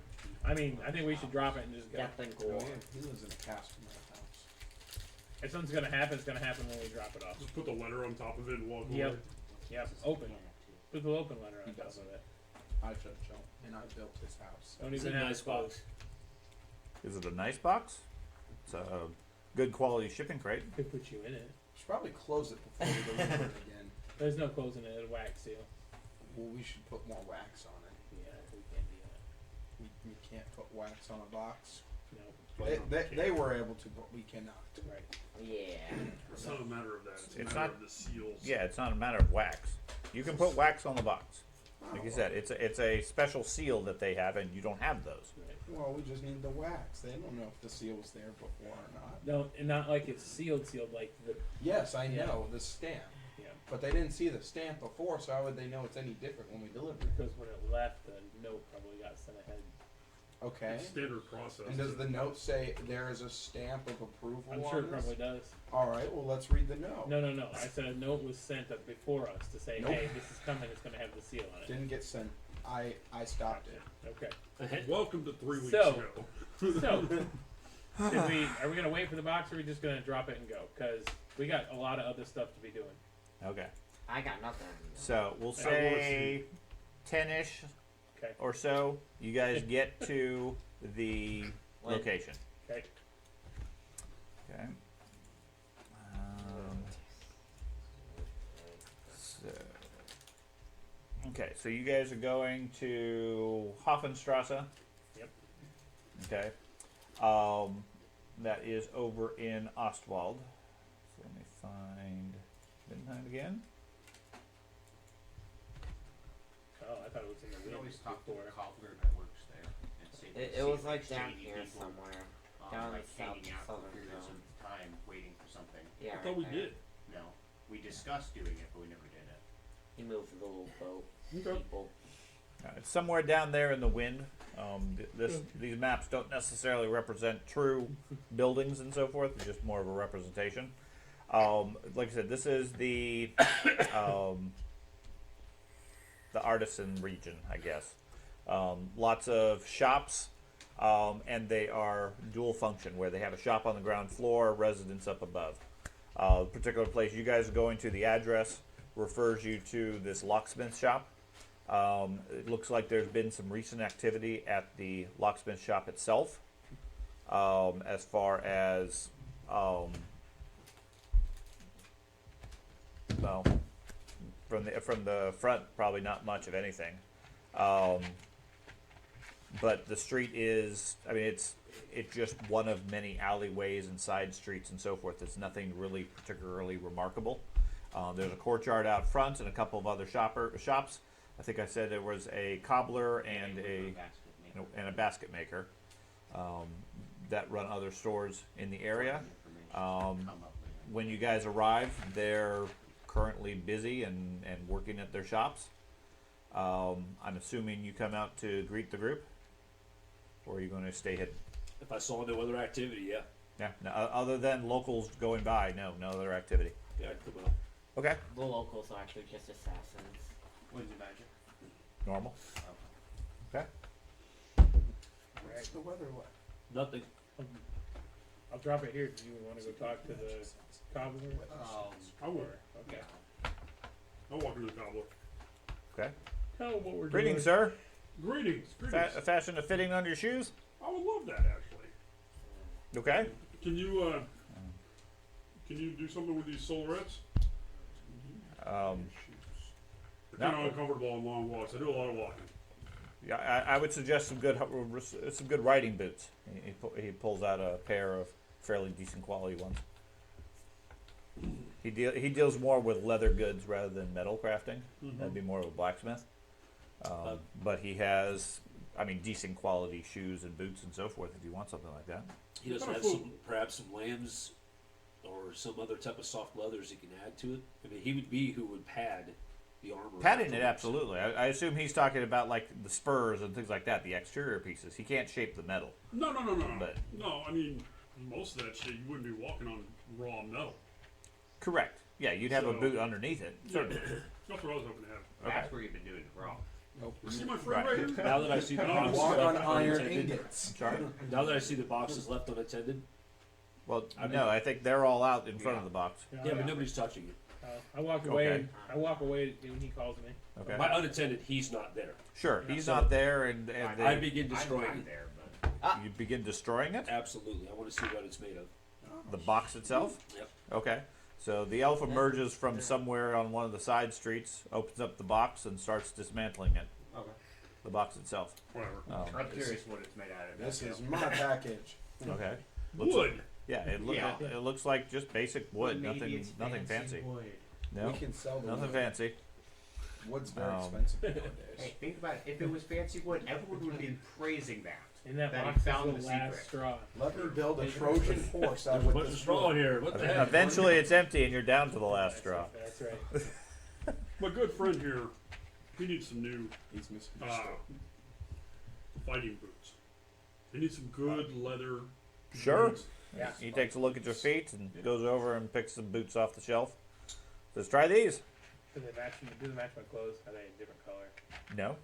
I mean, I think we should drop it and just go. Death and Oh, gore. yeah, he lives in a cast in that house. If something's gonna happen, it's gonna happen when we drop it off. Just put the letter on top of it and walk Yep. away. Yep. Open. Put the open letter on He top doesn't. of it. I should jump, and I built his house. Don't It's even a have nice a box. box. Is it a nice box? It's a good quality shipping crate. Could put you in it. Should probably close it before we deliver it again. There's no closing it. It's a wax seal. Well, we should put more wax on it. Yeah, we can't do that. We can't put wax on a box. No. They were able to, but we cannot. Right. Yeah. It's not a matter of that. It's a It's matter not- of the seals. Yeah, it's not a matter of wax. You can put wax on the box. Like you said, it's a special seal that they have, and you don't have those. Right. Well, we just need the wax. They don't know if the seal was there before or not. No, and not like it's sealed like the. Yes, I Yeah. know the stamp, Yeah. but they didn't see the stamp before, so how would they know it's any different when we deliver it? Because when it left, the note probably got sent ahead. Okay. It's standard process. And does the note say there is a stamp of approval I'm on sure it this? probably does. All right. Well, let's read the note. No. I said a note was sent up before us to say, Nope. hey, this is coming. It's going to have the seal on it. Didn't get sent. I stopped it. Okay. Welcome to 3 weeks So- ago. So, are we going to wait for the box, or are we just going to drop it and go? Because we got a lot of other stuff to be doing. Okay. I got nothing. So we'll I wanna say 10-ish Okay. or so. You guys get to the When? location. Okay. Okay. So. Okay, so you guys are going to Hoffenstrasse. Yep. Okay. That is over in Ostwald. So let me find Midnight again. Oh, I thought it was in the We wind always talk to before. a cobbler that works there. And see It was if like there's down shady here people, somewhere. Down like south hanging out for southern periods zone. of time waiting for something. Yeah. I thought we right there. did. No, we discussed doing it, but we never did it. He moved the little boat. Okay. People. It's somewhere down there in the wind. These maps don't necessarily represent true buildings and so forth. They're just more of a representation. Like I said, this is the artisan region, I guess. Lots of shops, and they are dual function, where they have a shop on the ground floor, residence up above. The particular place you guys are going to, the address refers you to this locksmith shop. It looks like there's been some recent activity at the locksmith shop itself, as far as well, from the front, probably not much of anything. But the street is, I mean, it's just one of many alleyways and side streets and so forth. It's nothing really particularly remarkable. There's a courtyard out front and a couple of other shops. I think I said there was a cobbler and a basket maker that run other stores in the area. Come up with When you guys arrive, they're currently busy and working at their shops. I'm assuming you come out to greet the group, or are you going to stay hidden? If I saw no other activity, yeah. Yeah. No, other than locals going by, no other activity. Yeah, I'd come out. Okay. The locals are actually just assassins. When's your magic? Normal. Okay. What's the weather like? Nothing. I'll drop it here. Do you want to go talk to the cobbler? I would. Okay. I'll walk into the cobbler. Okay. Tell him what we're Greetings, doing. sir. Greetings. Greetings. Fashion a fitting on your shoes. I would love that actually. Okay. Can you do something with these solarettes? They're kind of uncomfortable on long walks. I do a lot of walking. Yeah, I would suggest some good riding boots. He pulls out a pair of fairly decent quality ones. He deals more with leather goods rather than metal crafting. That'd be more of a blacksmith. But he has, decent quality shoes and boots and so forth. If you want something like that. He doesn't have perhaps some lambs or some other type of soft leathers he can add to it. I mean, he would be who would pad the armor. Padding it, absolutely. I assume he's talking about like the spurs and things like that, the exterior pieces. He can't shape the metal. No. But- No, I mean, most of that shit, you wouldn't be walking on raw metal. Correct. Yeah, you'd have a So- boot underneath it. Certainly. That's what I was hoping to have. That's where you've been doing it wrong. You see my friend right, here? Now that I see the No, boxes Walk on left iron unattended, ingots. Sorry. now that I see the boxes left unattended, Well, I mean- no, I think they're all out in front of the box. yeah, but nobody's touching it. I walk away. Okay. I walk away when he calls me. Okay. By unattended, he's not there. Sure, he's So- not there, and I they, begin destroying I'm it. there, but you begin destroying it. Absolutely, I want to see what it's made of. The box itself. Yep. Okay. So the elf emerges from somewhere on one of the side streets, opens up the box, and starts dismantling it. okay. The box itself. Whatever. I'm curious what it's made out of. This That's is my package. Okay. Looks Wood. Like, yeah, Yeah. it looks like just basic wood. Maybe it's Nothing fancy. wood. No, We can sell the nothing wood. fancy. Wood's very Um, expensive nowadays. Hey, think about it. If it was fancy wood, everyone would be praising that. In that That he box found is the the last secret. straw. Let me build a Trojan horse out There's a with bunch of this straw wood. here. What the heck? Eventually, it's empty, and you're down to the last straw. That's right. My good friend here, he needs some new He's misunderstood. fighting boots. He needs some good leather. Sure. boots. Yeah. He takes a look at your feet and goes over and picks some boots off the shelf. Says, "Try these." Do they match my clothes? Are they a different color? No,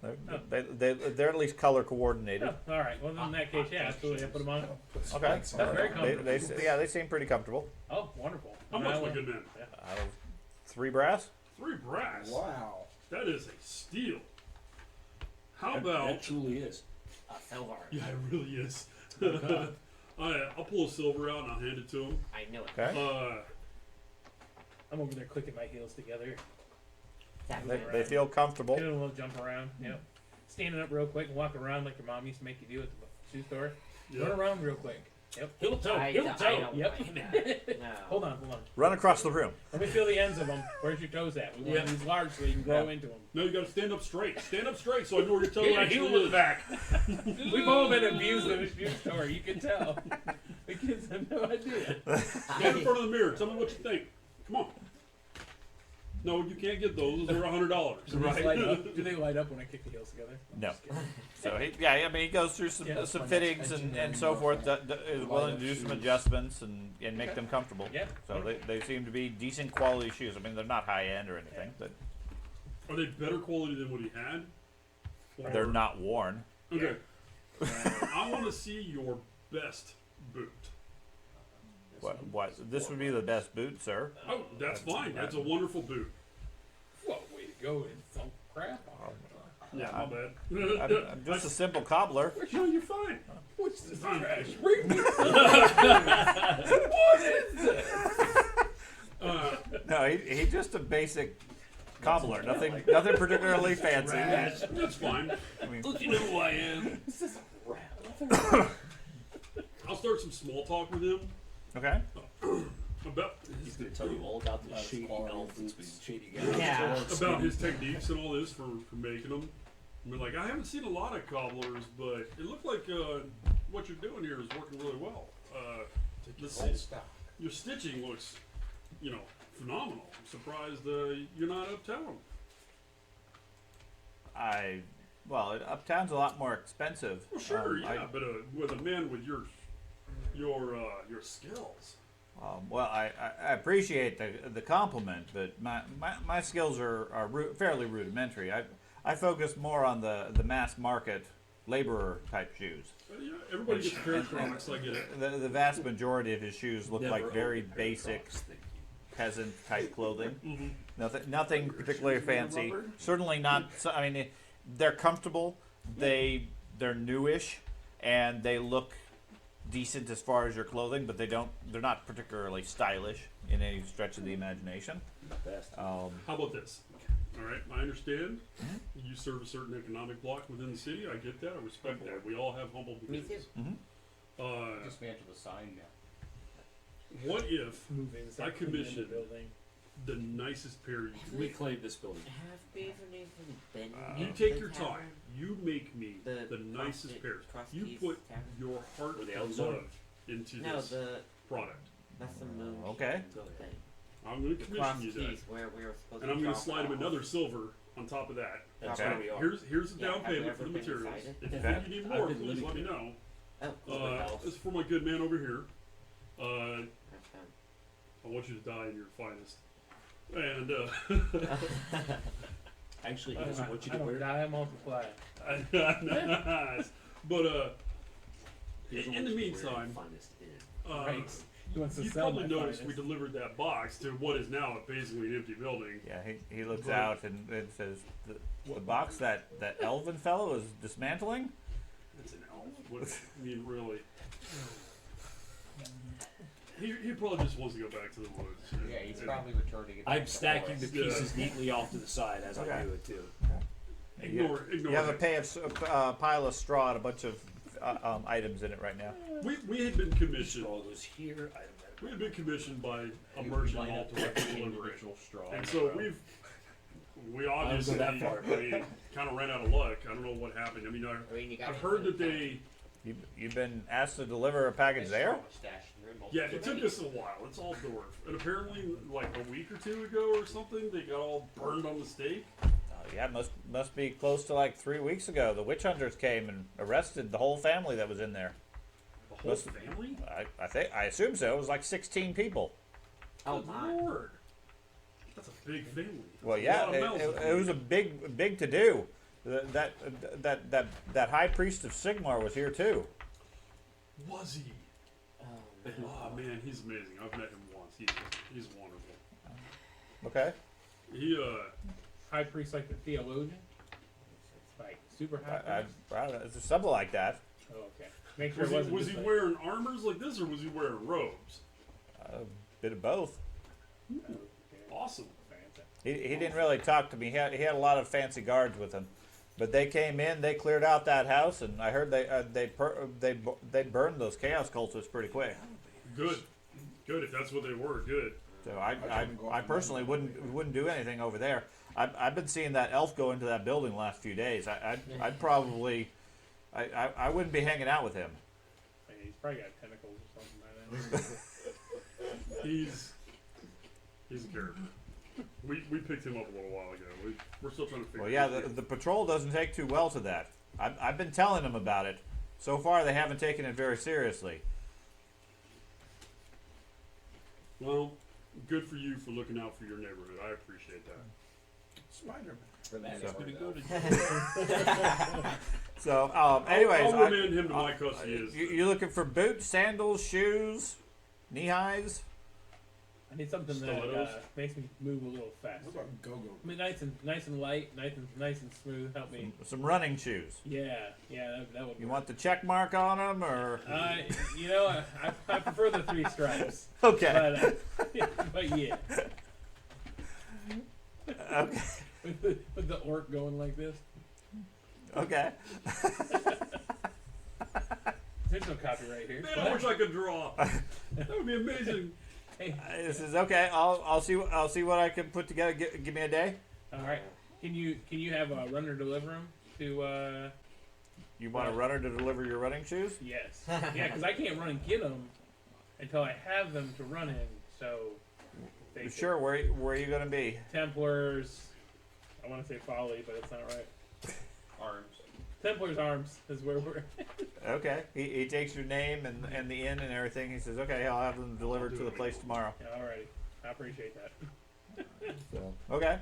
they're at least color coordinated. Oh, all right. Well, then in that case, yeah, absolutely. I put them on. Put Okay. spikes on That's it. very They seem pretty comfortable. Oh, wonderful. How much, my good man? Out of 3 brass. 3 brass. Wow. That is a steal. How That about? truly is. Silver. Yeah, it really is. I'll pull a silver out and I'll hand it to him. I knew it. Okay. I'm over there clicking my heels together. They feel comfortable. Doing a little jump around. Yep. Standing up real quick and walking around like your mom used to make you do at the shoe store. Yeah. Run around real quick. Yep. Heel toe, I heel don't toe. Yep. like that. No. Hold on. Run across the room. Let me feel the ends of them. Where's your toes at? We want these large so you can grow into them. No, you got to stand up straight. Stand up straight so I know where your toe Heel actually to the is. back. We've all been abused in a shoe store. You can tell. The kids have no idea. Stand in front of the mirror. Tell me what you think. Come on. No, you can't get those. Those are $100. Do they light up? Do they light up when I kick the heels together? No. So he goes through some Yeah, some fittings and so forth. That is willing to do some adjustments and make them comfortable. Yeah. So they seem to be decent quality shoes. I mean, they're not high end or anything, but Are they better quality than what he had? Or- they're not worn. Okay. I want to see your best boot. What? This would be the best boot, sir. Oh, that's fine. That's a wonderful boot. Whoa, way to go and thump crap on it. Yeah, my bad. I'm just a simple cobbler. No, you're fine. What's this Fine. trash? Bring me No, he's just a basic cobbler. Nothing particularly fancy. That's fine. I mean, Don't you know who I am? I'll start some small talk with him okay. about He's going to tell you all about the shady elf that's been shady guys. Yeah. about his techniques and all this for making them. I mean, like, I haven't seen a lot of cobblers, but it looked like what you're doing here is working really well. Let's see. Old stock. Your stitching looks, phenomenal. I'm surprised you're not uptown. Well, uptown's a lot more expensive. Well, sure, but with a man with your skills. Well, I appreciate the compliment, but my skills are fairly rudimentary. I focus more on the mass market laborer type shoes. Yeah, everybody gets prepared products. I get it. The vast majority of his shoes look Never like very owned a pair of basic Crocs, thank you. peasant type clothing. Mm-hmm. Nothing particularly fancy. Certainly not. I mean, they're comfortable. They're newish, and they look decent as far as your clothing, but they're not particularly stylish in any stretch of the imagination. How about this? All right, I understand you serve a certain economic block within the city. I get that. I respect that. We all have humble Me beginnings. too. Dismantle the sign now. What if Move in, I start cleaning the commissioned building. the nicest pair you can? Reclaim this building. Have we even been? You in take the your tavern? time. You make me the nicest pairs. You put your heart Where the and elves are? love into No, this product. that's the moon. Okay. Thing. I'm going to Cross commission you that, keys where we were supposed and I'm to going to drop slide him off. another silver on top of that. That's Okay. where we are. Here's the Yeah, down have you payment for ever the been materials. inside If Okay. you need I've more, been please living let me here. know. Oh, This is for my good man over here. okay. I want you to die in your finest. And Actually, I he doesn't want you to don't wear. die, I multiply. nice. But He doesn't in want the you to wear meantime, your finest in. Right. He wants to you sell probably my noticed we finest. delivered that box to what is now basically an empty building. Yeah, he looks But- out and it says the box that elven fellow is dismantling. That's an elf. What, I mean, really. He probably just wants to go back to the woods. Yeah, he's And- probably returning it. I'm stacking the Yeah. pieces neatly off to the side as I Okay. do it too. Ignore You have a him. pile of straw and a bunch of items in it right now. We had been commissioned. Straw goes here. Item We had been commissioned by a merchant Line hall up to deliver it. individual straw. And so we obviously that far. kind of ran out of luck. I don't know what happened. I mean, I've heard that they. You've been asked to deliver a package there. Yeah, it took us a while. It's all dwarf. And apparently, like a week or two ago or something, they got all burned on the stake. Yeah, must be close to like 3 weeks ago. The witch hunters came and arrested the whole family that was in there. The whole Must- family? I assume so. It was like 16 people. Oh Good my. Lord. That's a big family. That's Well, a yeah, lot of mouths to it was feed. a big to do. That high priest of Sigmar was here too. Was he? Oh, Oh man, he's amazing. I've met him once. He's wonderful. Okay. He High priest like the theologian? Like super high priest? It's something like that. Oh, okay. Make sure it wasn't was just he like, wearing armors like this or was he wearing robes? A bit of both. okay, Awesome. fantastic. He didn't really talk to me. He had a lot of fancy guards with him, but they came in. They cleared out that house, and I heard they burned those chaos cultists pretty quick. Good. Good. If that's what they were, good. So I personally wouldn't do anything over there. I've been seeing that elf go into that building the last few days. I'd probably I wouldn't be hanging out with him. Hey, he's probably got tentacles or something like that. He's a character. We picked him up a little while ago. We're still trying to figure. Well, yeah, this out. the patrol doesn't take too well to that. I've been telling them about it. So far, they haven't taken it very seriously. Well, good for you for looking out for your neighborhood. I appreciate that. Spider-Man. For that, So- it's Gonna gonna go to So, anyways, I'll remand him to my custody. you're looking for boots, sandals, shoes, knee highs. I need something that Stilettos? makes me move a little faster. What about Go-Go? I mean, nice and light, nice and smooth. Help me. Some running shoes. Yeah, that would. You work. want the check mark on them, or You know, I prefer the 3 stripes. okay? But yeah, Okay. with the orc going like this. Okay. There's no copyright here. Man, I wish I could draw. That would be amazing. Hey, This is okay. I'll see what I can put together. Give me a day. all right. Can you have a runner deliver them to? You want a runner to deliver your running shoes? Yes. Yeah, because I can't run and get them. until I have them to run in. So they Sure. Where are you going to be? Templars. I want to say Folly, but it's not right. Arms. Templars Arms is where we're. Okay. He takes your name and the inn and everything. He says, okay, I'll have them delivered to the place tomorrow. Yeah, alrighty. I appreciate that. So, okay.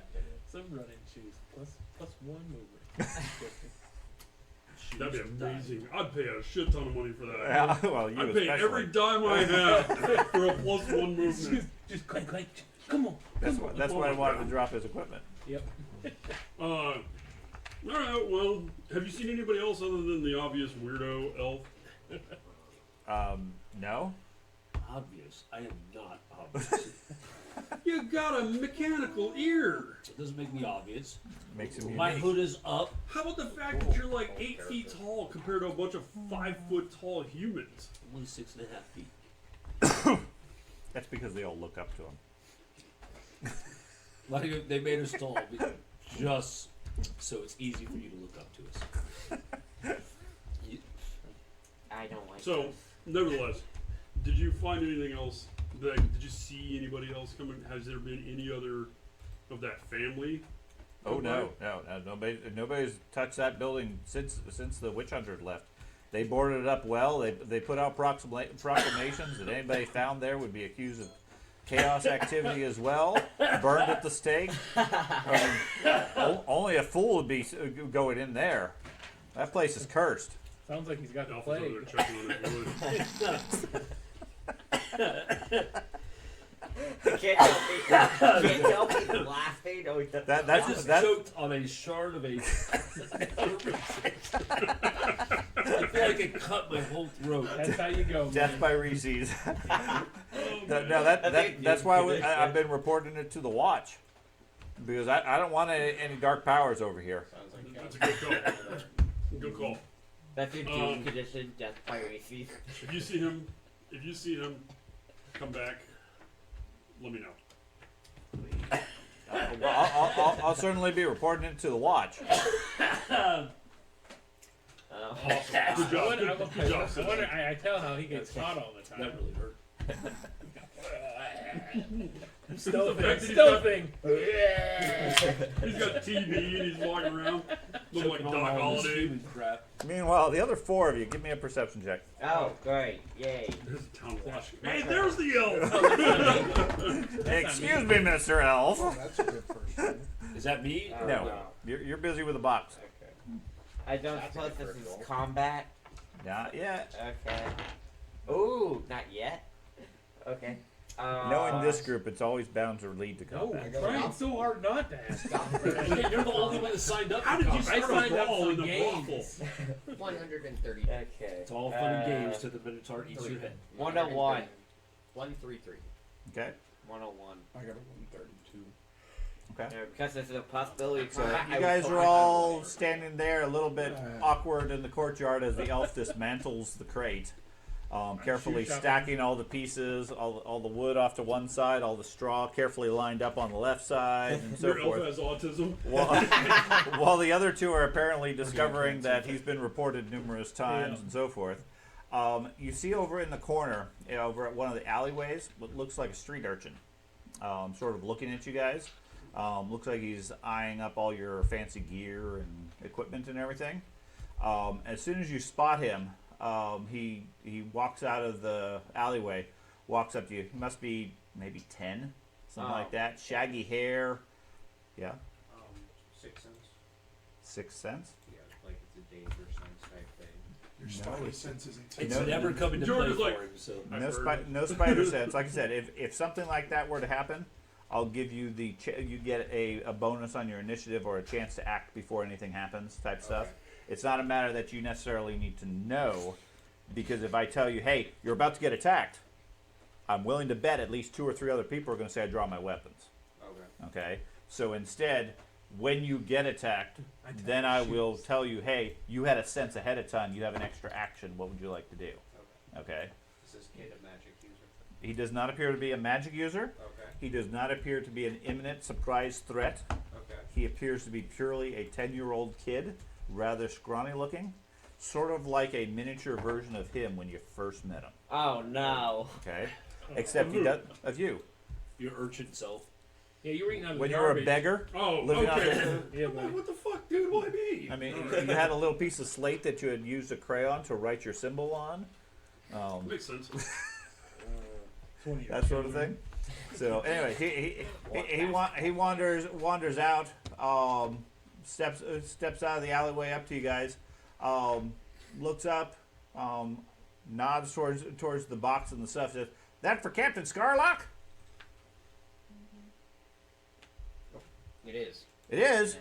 Some running shoes plus one movement. That'd be amazing. I'd pay a shit ton of money for that. Yeah, well, you I'd pay especially. every dime I have for a +1 movement. Just clank. Come on. That's why I wanted to drop his equipment. Yep. All right. Well, have you seen anybody else other than the obvious weirdo elf? No. Obvious. I am not obvious. You got a mechanical ear. It doesn't make me obvious. Makes him My unique. hood is up. How about the fact that you're like 8 feet tall compared to a bunch of 5 foot tall humans? Only 6.5 feet. That's because they all look up to him. Like they made us tall just so it's easy for you to look up to us. I don't like So, this. nevertheless, did you find anything else? Did you see anybody else coming? Has there been any other of that family? Oh no, nobody's touched that building since the witch hunter left. They boarded it up well. They put out proclamations that anybody found there would be accused of chaos activity as well. Burned at the stake. Only a fool would be going in there. That place is cursed. Sounds like he's got the Alpha's over plague. there checking on his wood. Can't tell me laughing. Oh, That's I just that. choked on a shard of a. I feel like it cut my whole throat. That's how you go, Death man. by Reese's. That's why I've been reporting it to the watch, because I don't want any dark powers over here. Sounds like That's a good call. Good call. That's your doom condition, death by Reese's. If you see him, come back. Let me know. Well, I'll certainly be reporting it to the watch. Awesome. Good job. Good job. I wonder. I tell how he gets caught all the time. That really hurt. Stealthing. He's got TV and he's walking around looking like Choking on Doc all this Holliday. human crap. Meanwhile, the other four of you, give me a perception check. Oh, great. Yay. There's a town watch. Hey, there's the elf. Excuse me, Mr. Elf. Oh, that's a good first one. Is that me? No, you're busy with a box. I don't suppose this is combat. Not yet. Okay. Ooh, not yet. Okay. Knowing this group, it's always bound to lead to No, combat. I'm trying so hard not to ask. You're the only one that signed up. How for did you combat. start a signed up brawl for in the brothel? games. 130. Okay. It's all fun and games till the Minotaur eats your head. 101. 133. Okay. 101. I got a 132. Okay. Because there's a possibility of So combat, I you would guys go are on all one. standing there, a little bit awkward in the courtyard as the elf dismantles the crate, carefully Shoe shopping. stacking all the pieces, all the wood off to one side, all the straw carefully lined up on the left side, and so Your elf forth. has autism. While the other two are apparently discovering that he's been reported numerous times and so forth. You see over in the corner, over at one of the alleyways, what looks like a street urchin, sort of looking at you guys. Looks like he's eyeing up all your fancy gear and equipment and everything. As soon as you spot him, he walks out of the alleyway, walks up to you. He must be maybe 10, something like that. Shaggy hair. Yeah, 6 cents. 6 cents. Yeah, like it's a danger sense type thing. Your spidey sense isn't It's No, never coming to George play is like- for him, so. I've heard. No spider sense. Like I said, if something like that were to happen, I'll give you you get a bonus on your initiative or a chance to act before anything happens type stuff. Okay. It's not a matter that you necessarily need to know, because if I tell you, hey, you're about to get attacked, I'm willing to bet at least 2 or 3 other people are going to say I draw my weapons. Okay. Okay? So instead, when you get attacked, then I will tell you, hey, you had a sense ahead of time, you have an extra action, what would you like to do? Okay. Okay? Is this kid a magic user? He does not appear to be a magic user. Okay. He does not appear to be an imminent surprise threat. Okay. He appears to be purely a 10-year-old kid, rather scrawny looking. sort of like a miniature version of him when you first met him. Oh no. Okay, except he does of you. Your urchin self. Yeah, you were eating out of When the you were a garbage. beggar, Oh, living out okay. there. Yeah, I'm like, buddy. what the fuck, dude? Why me? I mean, you had a little piece of slate that you had used a crayon to write your symbol on. Makes sense. That sort of thing. So anyway, he wanders out, steps out of the alleyway up to you guys, looks up, nods towards the box and the stuff. Says, "That for Captain Scarlock?" It is. It is.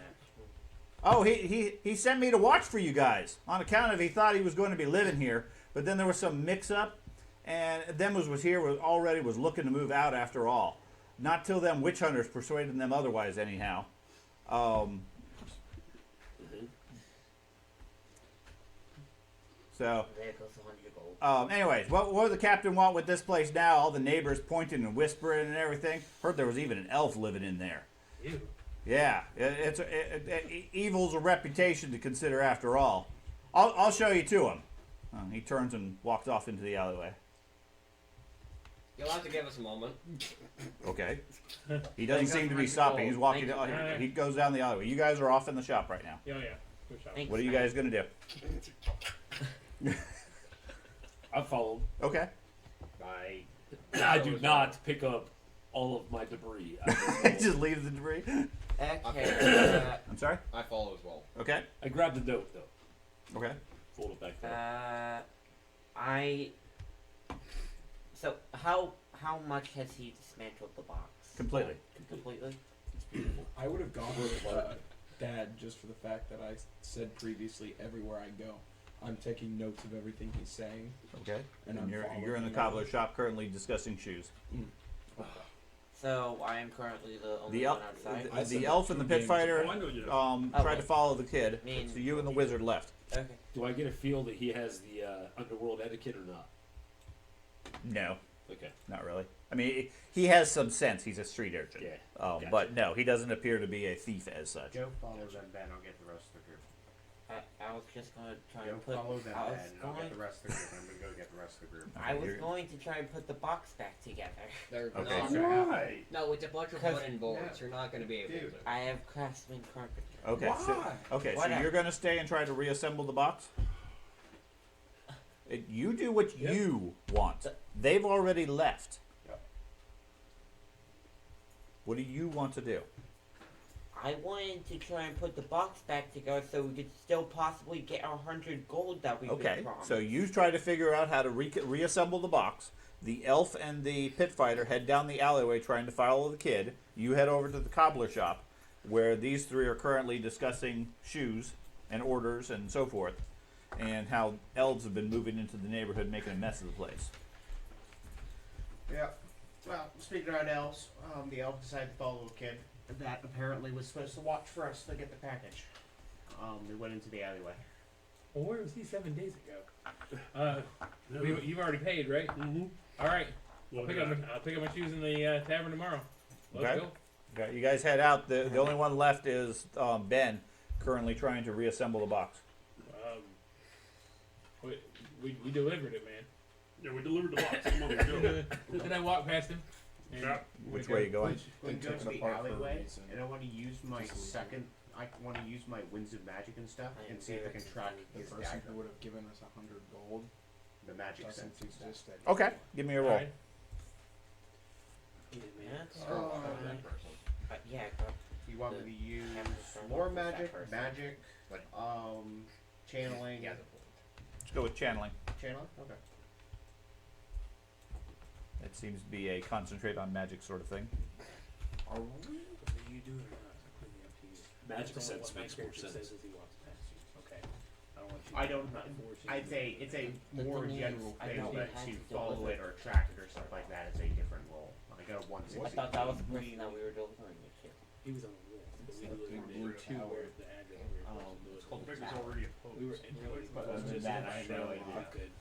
Oh, he sent me to watch for you guys on account of he thought he was going to be living here, but then there was some mix-up, and them was here was looking to move out after all. Not till them witch hunters persuaded them otherwise, anyhow. So, There goes 100 gold. anyways, what does the captain want with this place now? All the neighbors pointing and whispering and everything. Heard there was even an elf living in there. Ew. Yeah, evil's a reputation to consider after all. I'll show you to him. He turns and walks off into the alleyway. You'll have to give us a moment. Okay. He doesn't seem to be stopping. He's walking. He goes down the alleyway. You guys are off in the shop right now. Yeah, yeah. Good shot. Thanks, What are you man. guys gonna do? I follow him. Okay. I do not pick up all of my debris. Just leave the debris. Okay. I'm sorry. I follow as well. Okay. I grabbed the note though. Okay. Fold it back there. So how much has he dismantled the box? Completely. Completely. I would have gone with Dad just for the fact that I said previously, everywhere I go, I'm taking notes of everything he's saying. Okay. And And I'm you're following in the him. cobbler shop currently discussing shoes. So I am currently the only The one elf, outside. I the said elf that and the 2 pit games fighter Oh, I know you. tried to follow the kid. Me and- So you and the wizard left. Okay. Do I get a feel that he has the underworld etiquette or not? No, Okay. not really. I mean, he has some sense. He's a street urchin. Yeah. But Gotcha. no, he doesn't appear to be a thief as such. Joe follows them, Ben. I'll get the rest of the group. I was just gonna try Joe and put. follow them, I Ben. was I'll get going. the rest of the group. I'm gonna go get the rest of the group. I was You're- going to try and put the box back together. They're Okay. not So gonna why? No, it's a bunch of Because- wooden boards. You're not going to be able Dude. to. I have craftsman carpenter. Okay. So, Why? okay. So Whatever. you're gonna stay and try to reassemble the box. You do what Yep. you want. They've already left. Yep. What do you want to do? I wanted to try and put the box back together so we could still possibly get our 100 gold that we've Okay, been promised. so you try to figure out how to reassemble the box. The elf and the pit fighter head down the alleyway trying to follow the kid. You head over to the cobbler shop, where these three are currently discussing shoes and orders and so forth, and how elves have been moving into the neighborhood, making a mess of the place. Yeah. Well, speaking about elves, the elf decided to follow a kid that apparently was supposed to watch for us to get the package. They went into the alleyway. Well, where was he 7 days ago? You've already paid, right? Mm-hmm. All right. Well, I'll pick up my shoes in the tavern tomorrow. Let's Okay. go. Okay, you guys head out. The only one left is Ben, currently trying to reassemble the box. We delivered it, man. Yeah, we delivered the box a month ago. And I walked past him. and- Yeah. Which way are you going? When we They go took to it the apart for a alleyway, reason. and I want to use my Just so we second. I want to use my winds of magic and stuff, I am and see if I can very track The his person dagger. who would have given us 100 gold The magic doesn't sense. exist anymore. Okay, give me a roll. Alright. Yeah, man. That's Oh, all That right. person. Yeah, go. You want me to use Have to start more off with that magic, person. magic, channeling, Yeah, Let's go with channeling. channeling. Okay. It seems to be a concentrate on magic sort of thing. Are you doing it or not? It's completely up to you. Magic That's only sense what my makes more character sense. says is he walks past you. Okay. I don't want you. I don't. force you I'd to say do it. it's a The more thing is, general I thing, thought we but had to to follow deliver. it or track it or stuff like that is a different role. I got a 160. I thought that was the person that we were delivering it to. He was on the list, but we It's like delivered Blue it to Tower. where the address we were supposed to do it. called I think it's already a post. We were in really But it was other than just that, a I have show no if idea. we could,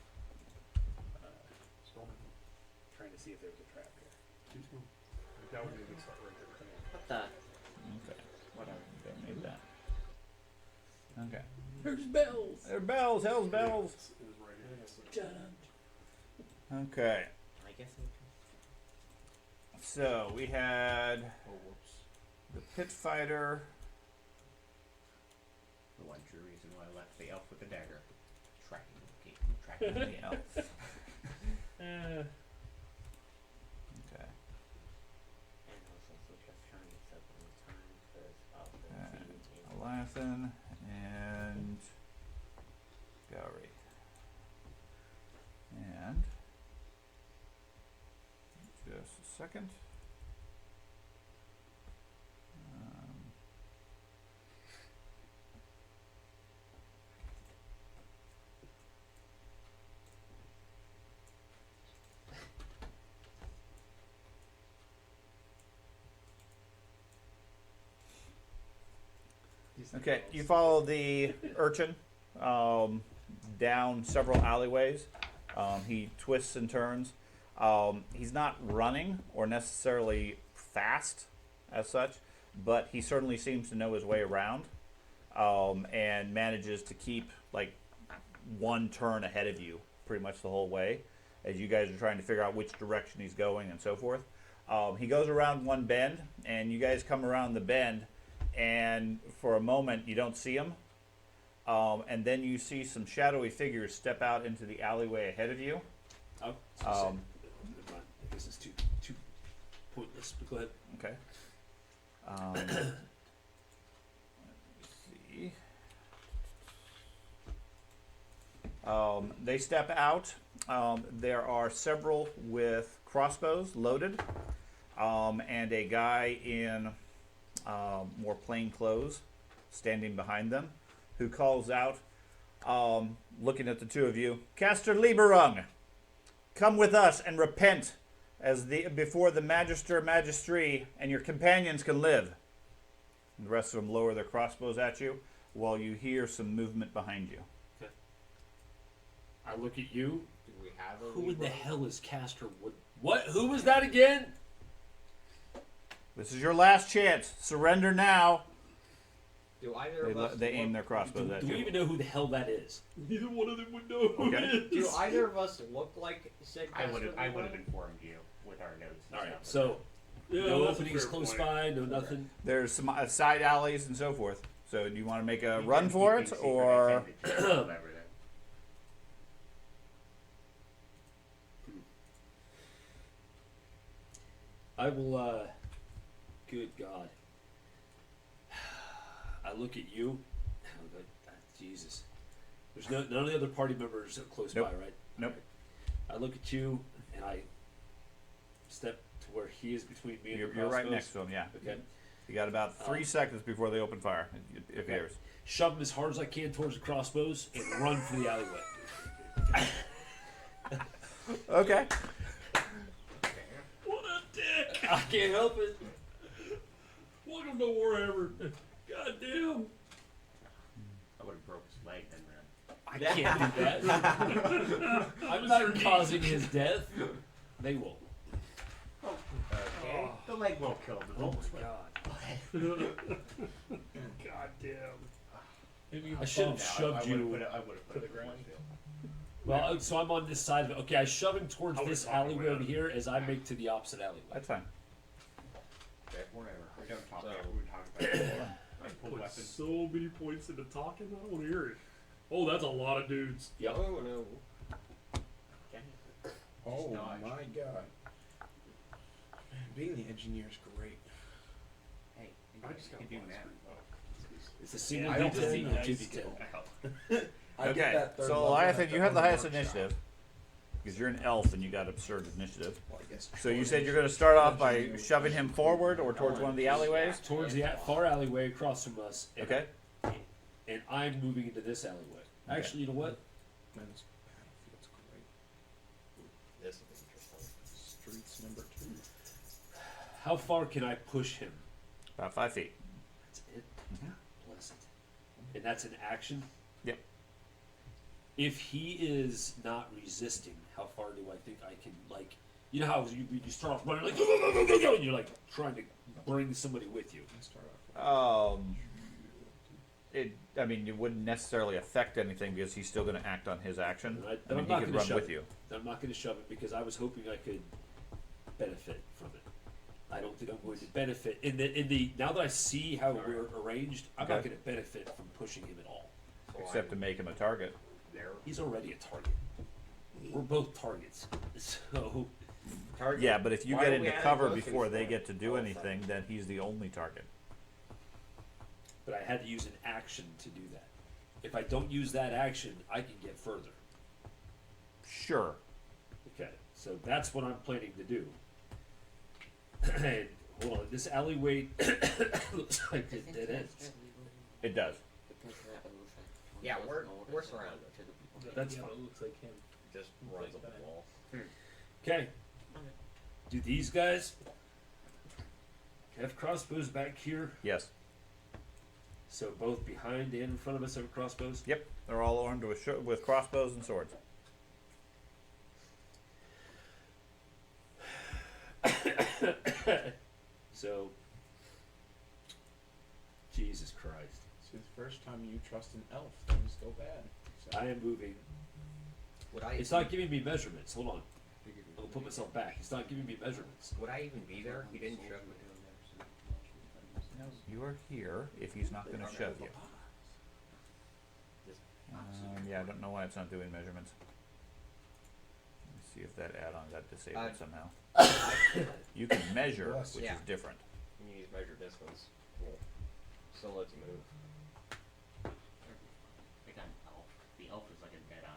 trying to see if there was a trap there. That would be a good start right there. What the? Okay, Whatever. don't need that. Okay. There's bells. There are bells. Hell's bells. It was right here. Okay. I guess So we had Oh, whoops. the pit fighter. The one true reason why I left the elf with the dagger. Tracking The elf. Okay. And I was also just trying to set the time because of the And season. Alathan and Gowrie. And just a second. Okay, you follow the urchin down several alleyways. He twists and turns. He's not running or necessarily fast as such, but he certainly seems to know his way around and manages to keep like one turn ahead of you pretty much the whole way as you guys are trying to figure out which direction he's going and so forth. He goes around one bend, and you guys come around the bend, and for a moment you don't see him, and then you see some shadowy figures step out into the alleyway ahead of you. Oh, never mind. I guess it's too pointless. But go ahead. Okay. Let me see. They step out. There are several with crossbows loaded, and a guy in more plain clothes standing behind them, who calls out, looking at the two of you, "Caster Lieberung, come with us and repent before the Magister Magistri and your companions can live." And the rest of them lower their crossbows at you while you hear some movement behind you. Okay. I look at you. Do we have a Who in the Libra? hell is Castor Wood? What? Who was that again? This is your last chance. Surrender now. Do either of us They aim look- their crossbows at Do we you. even know who the hell that is? Neither one of them would know who Okay. it Do is. either of us look like said I would Caster have Libra? informed you with our notes. And All right. stuff. So Yeah, no that's a openings fair close point. by. No nothing. There's some side alleys and so forth. So do you want to make a You run can for keep it, things secret, I or tend to do whatever then. I will. Good God. I look at you. Jesus. There's none of the other party members are close Nope. by, right? Nope. I look at you and I step to where he is between me and you're the right crossbows. next to him? Yeah. Okay. You got about 3 seconds before they open fire. It appears. Shove him as hard as I can towards the crossbows and run for the alleyway. Okay. What a dick! I can't help it. Welcome to Warhammer. Goddamn. I would have broke his leg then, man. I can't do that. I'm not causing his death. They will. Okay. The leg won't kill the Oh bolt. my God. Goddamn. I should have shoved you. I would have put it the ground. Well, so I'm on this side of it. Okay, I shove him towards I was this talking alleyway about over it. here as I make to the opposite alleyway. That's fine. Okay, whatever. We don't talk So- about it. We talk about it before. I pull Put weapons. so many points into talking. I don't want to hear it. Oh, that's a lot of dudes. Yep. Oh no. Oh Dodge. my god. Man, being the engineer is great. Hey, I just got you can do one that. screen. It's a single I don't D10 think or that's 2D10. I get Okay. that third So level, Eliathan, have you to have the own highest workshop. initiative because you're an elf and you got absurd initiative. Well, I guess So you said you're going to start off by shoving him forward or towards one of the alleyways. Towards the far alleyway across from us. And, Okay. And I'm moving into this alleyway. Actually, you know what? Man, this battlefield's great. This is interesting. Streets number 2. How far can I push him? About 5 feet. That's it. Bless it. And that's an action? Yep. If he is not resisting, how far do I think I can, like, you know how you start off running, like, go, go, go, go, go, go, and you're like trying to bring somebody with you. I start off with I mean, it wouldn't necessarily affect anything because he's still going to act on his action. And I mean, I'm he not could gonna run shove with it. you. I'm not going to shove it because I was hoping I could benefit from it. I don't think I'm going to benefit in the. Now that I see how we're arranged, I'm not Okay. going to benefit from pushing him at all. Except to make him a target. He's already a target. We're both targets, so Target. Yeah, but if you Why get are we into adding cover tokens before they for get it? to do All of a anything, then he's the only target. but I had to use an action to do that. If I don't use that action, I can get further. Sure. Okay, so that's what I'm planning to do. And hold on, this alleyway looks like I it think dead that's ends. fairly legal. It does. Because that it looks like Yeah, one we're person surrounded. to the people. That's yeah, fine. but it looks like him. Just runs up the wall. Okay. Okay. Do these guys have crossbows back here? Yes. So both behind and in front of us have crossbows? Yep. They're all armed with crossbows and swords. So, Jesus Christ. See, the first time you trust an elf, things go bad. So. I am moving. Would I? It's not giving me measurements. Hold on. I'll put myself back. It's not giving me measurements. Would I even be there? He didn't shove me. You are here if he's not going to shove you. Yeah, I don't know why it's not doing measurements. Let me see if that add-on got disabled somehow. You can measure, Bless. which Yeah. is different. You use measure distance. Cool. Still lets you move. They got an elf. The elf is like a dead eye.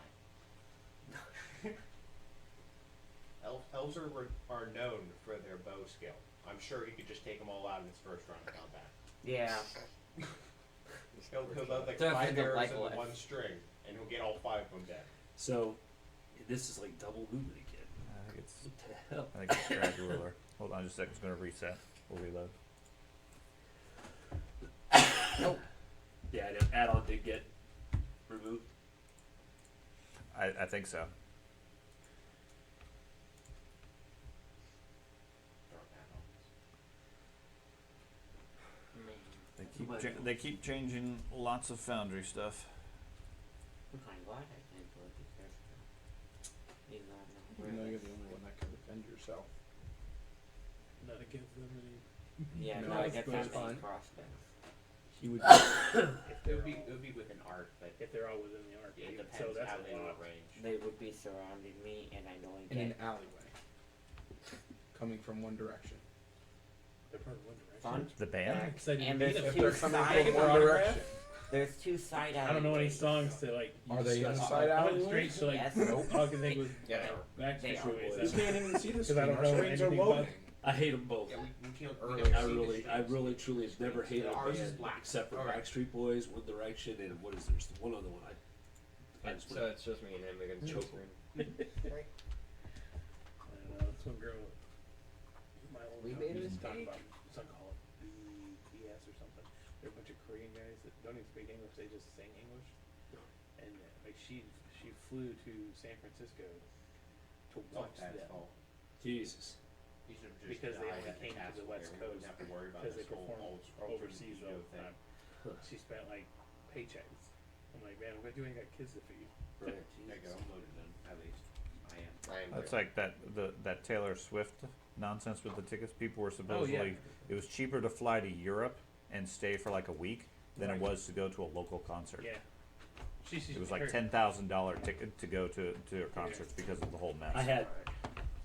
Elves are known for their bow skill. I'm sure he could just take them all out in his first round of combat. Yeah. He'll load like Don't 5 forget arrows Michael. into one string, and he'll get all 5 of them dead. So, this is like double movement again. I think it's, What the hell? I think it's drag ruler. Hold on just a second. It's going to reset. We'll reload. Yeah, the add-on did get removed. I think so. They keep changing lots of Foundry stuff. I'm kind of glad I can't do it because even though I'm not Even though aware you're of the this. only one that can defend yourself. Not against them any. Yeah, No, no, I it's get fine. that many crossbows. He would. It would be with an arc, but If they're all within the arc, it depends so that's how a they lot. will range. They would be surrounding me, and I know I In an get alleyway. Coming from one direction. They're part of One fun. Direction. The band? back, Excited and to meet there's them. If two they're coming side. from one direction. There's two side I don't know any alleyways. songs to like. Are they use. inside I went alleyways? straight to like. Yes. Nope. All I can think was Yeah, They Backstreet are Boys. boys. You can't even see this. Because I don't Our know screens are anything about loading. I hate them both. Yeah, we can't. I really, truly have never hated a Ours is band black. except for Okay. Backstreet Boys, One Direction, and what is there's one other one. I just So it's just me and him against Choke. Choker. I don't know. That's one girl. My old We company made a used to talk mistake. about something called BS or something. They're a bunch of Korean guys that don't even speak English. They just sing English. And like she flew to San Francisco to watch them Jesus. because they only came to the West Coast because they perform overseas all the time. She spent like paychecks. I'm like, man, what you ain't got kids to feed? Right. I am That's too. like that Taylor Swift nonsense with the tickets. People were supposedly Oh, yeah. it was cheaper to fly to Europe and stay for like a week than it was to go to a local concert. Yeah. She's It was like $10,000 ticket to go to her concerts because of the whole mess. I had,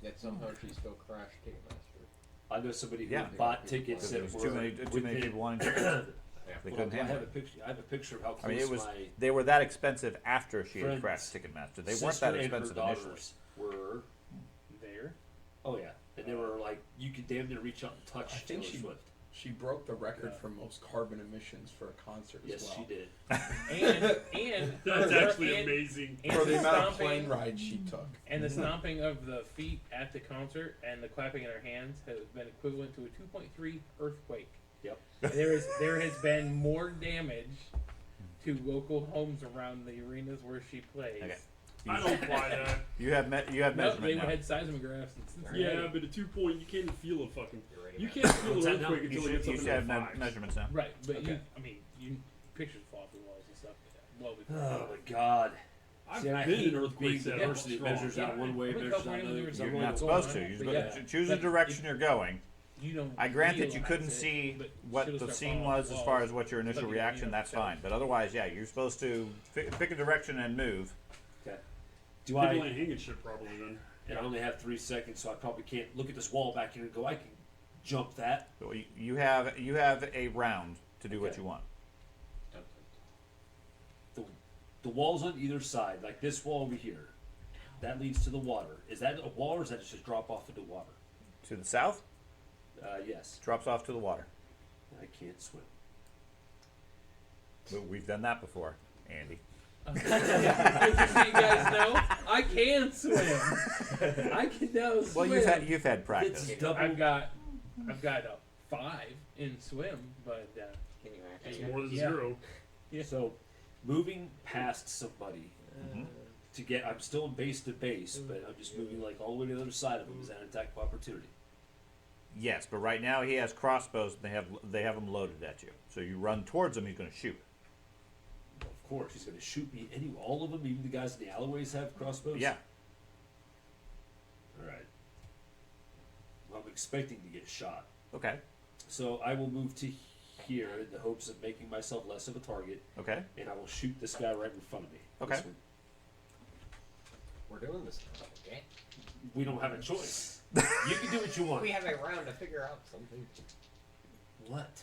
Yet somehow she still crashed Ticketmaster. I know somebody who Yeah. bought tickets Because that there was were too many within- people wanting tickets. They Well, couldn't I handle have a it. picture. I have a picture of how close I mean, it was my they were that expensive after she had friend's crashed Ticketmaster. They weren't sister that and her expensive initially. daughters were. there. Oh yeah, and they were like you could damn near reach out and touch I think Taylor Swift. She broke the record for most carbon emissions for a concert Yes, as well. she did. And That's her- actually and- amazing. And For the amount of stomping- plane rides she took. And the stomping of the feet at the concert and the clapping in their hands has been equivalent to a 2.3 earthquake. Yep. There has been more damage to local homes around the arenas where she plays. Okay. I don't buy that. You have you have No, measurement they now. had seismographs in Cincinnati. Yeah, but at 2 point, you can't feel a fucking. You're ready You now. can't feel What's an that now? earthquake until it You gets up should into have the fives. measurements now. Right, but Okay. pictures fall off the walls and stuff. Well, Oh my god. I've See, and I been hate in earthquakes being that the are person that strong. measures out one way, I'm in measures out California, another. there's You're something not going supposed to. on, You're but supposed yeah, to choose the but direction you're going. You don't I grant that you realize couldn't it, see but what shit'll the start scene falling off was the as far walls. as what your initial Let me reaction. know. That's fine. But otherwise, yeah, you're supposed to pick a direction and move. Okay. Do People I? ain't hanging shit probably then. And I only have 3 seconds, so I probably can't look at this wall back here and go, I can jump that. So you have a round to do what Okay. you want. The walls on either side, like this wall over here, that leads to the water. Is that a wall or is that just drop off into water? To the south, Yes. drops off to the water. I can't swim. We've done that before, Andy. Just so you guys know, I can swim. I can now swim. Well, you've had practice. It's double. I've got a 5 in swim, but Can you It's actually? more than Yeah. 0. So, moving past somebody Mhm. to get, I'm still in base to base, but I'm just moving like all the way to the other side of him. Is that an attack of opportunity? Yes, but right now he has crossbows. And they have them loaded at you. So you run towards him, he's going to shoot. Well, of course, he's going to shoot me. All of them, even the guys in the alleyways have crossbows? Yeah. Alright. Well, I'm expecting to get shot. Okay. So I will move to here in the hopes of making myself less of a target, Okay. and I will shoot this guy right in front of me. Okay. This one. We're doing this now, okay? We don't have a choice. You can do what you want. We have a round to figure out something. What?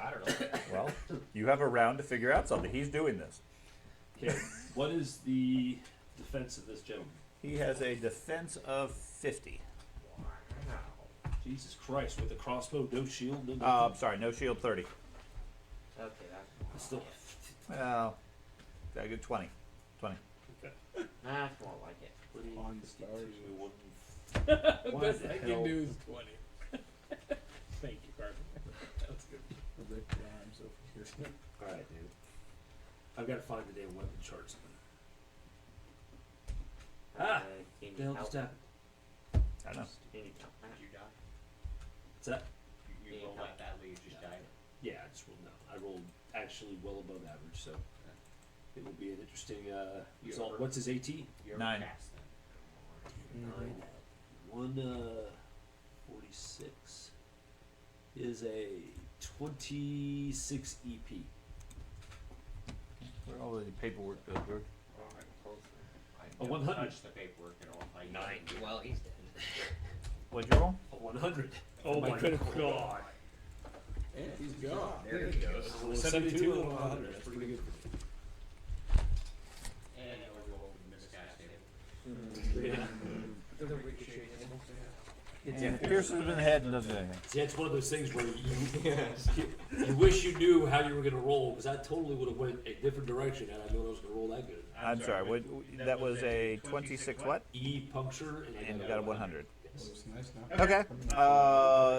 I don't know. Well, you have a round to figure out something. He's doing this. Okay, what is the defense of this gentleman? He has a defense of 50. Jesus Christ, with a crossbow, no shield, no nothing? Sorry, no shield 30. Okay, It's still, Well, I get 20. 20. that's more like it. 20, On the stars. 52, one- best the I hell? can do is 20. Thank you, Carter. That was good. Rick Grimes over here. Alright, dude. I've got to find the damn weapon charts. Ah! Can What the you hell help? just happened? I don't know. Can you help? Did you die? What's that? You rolled like that, you just died. Yeah, I just rolled no. I rolled actually well above average, so it will be an interesting result. What's his AT? You're 9. cast then. 146 is a 26 EP. Where all the paperwork goes, George? A 100. Touch the paperwork at all. 9. Well, he's dead. What'd you roll? A 100. Oh my critical god. And he's gone. There he goes. So a 72 and a 100. That's pretty good. And we'll go over to this guy's table. And pierces him in the head and doesn't do anything. See, that's one of those things where you wish you knew how you were going to roll, because I totally would have went a different direction had I known I was going to roll that good. I'm sorry, that was a 26 what? E puncture, And you got a 100. Yes. Looks nice now. Okay.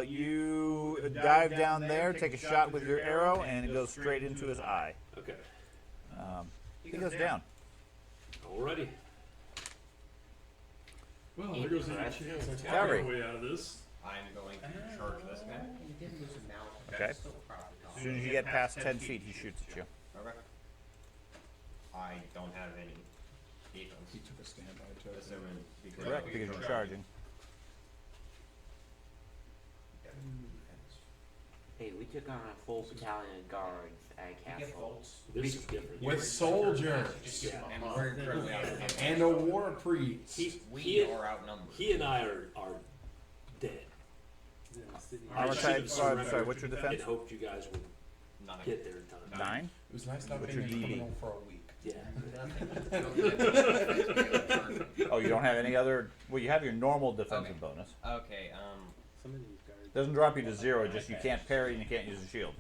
You dive down there, take a shot with your arrow, and it goes straight into his eye. Okay. He goes down. Alrighty. Well, there goes any chance I can Carry. get a way out of this. I'm going to charge this guy. You didn't lose him now. Okay. Still probably As soon as you get past 10 feet, he shoots at you. Okay. I don't have any defense. He took a standby token. Assuming because Correct, because you're charging. Hey, we took on a full battalion of guards at Castle. This is different. With soldiers Yeah. And we're incredibly outnumbered. and a war priest. We are outnumbered. He and I are dead. I Armor should type, have sorry, surrendered what's your and defense? hoped you guys would 9. get there in time. 9? It was nice not What's being your a DB? criminal for a week. Yeah. Oh, you don't have any other. Well, you have your normal defensive Okay. bonus. Okay, Some of these guards. Doesn't drop you to 0, just you can't parry and you can't use a shield.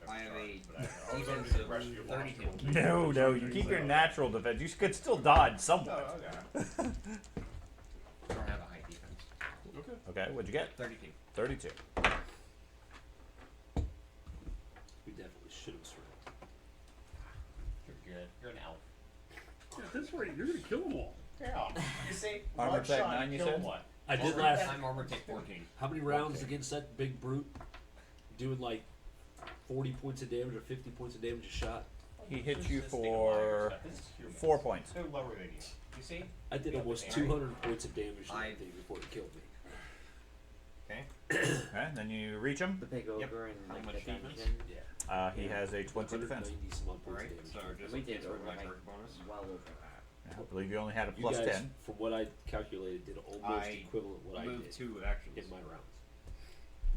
I have a defense of 32. No, you keep your natural defense. You could still dodge somewhat. I don't have a high defense. Okay, what'd you get? 32. 32. We definitely should have surrendered. You're good. You're an elf. Yeah, that's right. You're gonna kill them all. Yeah. You see? Armor type 9, you said? I did last. I'm armor take 14. How many rounds against that big brute? doing like 40 points of damage or 50 points of damage a shot. He hits you for 4 points. They're lower than you. You see? I did almost 200 points of damage to that thing before it killed me. Okay. Okay, then you reach him. The big ogre and How like much the defense? dungeon. Yeah. He has a 20 defense. 190 some odd points Alright, of damage. so just We did for over my like perk bonus. well over that. I believe you only had a You plus guys, 10. from what I calculated, did almost I equivalent what I Move did 2 actions. in my rounds.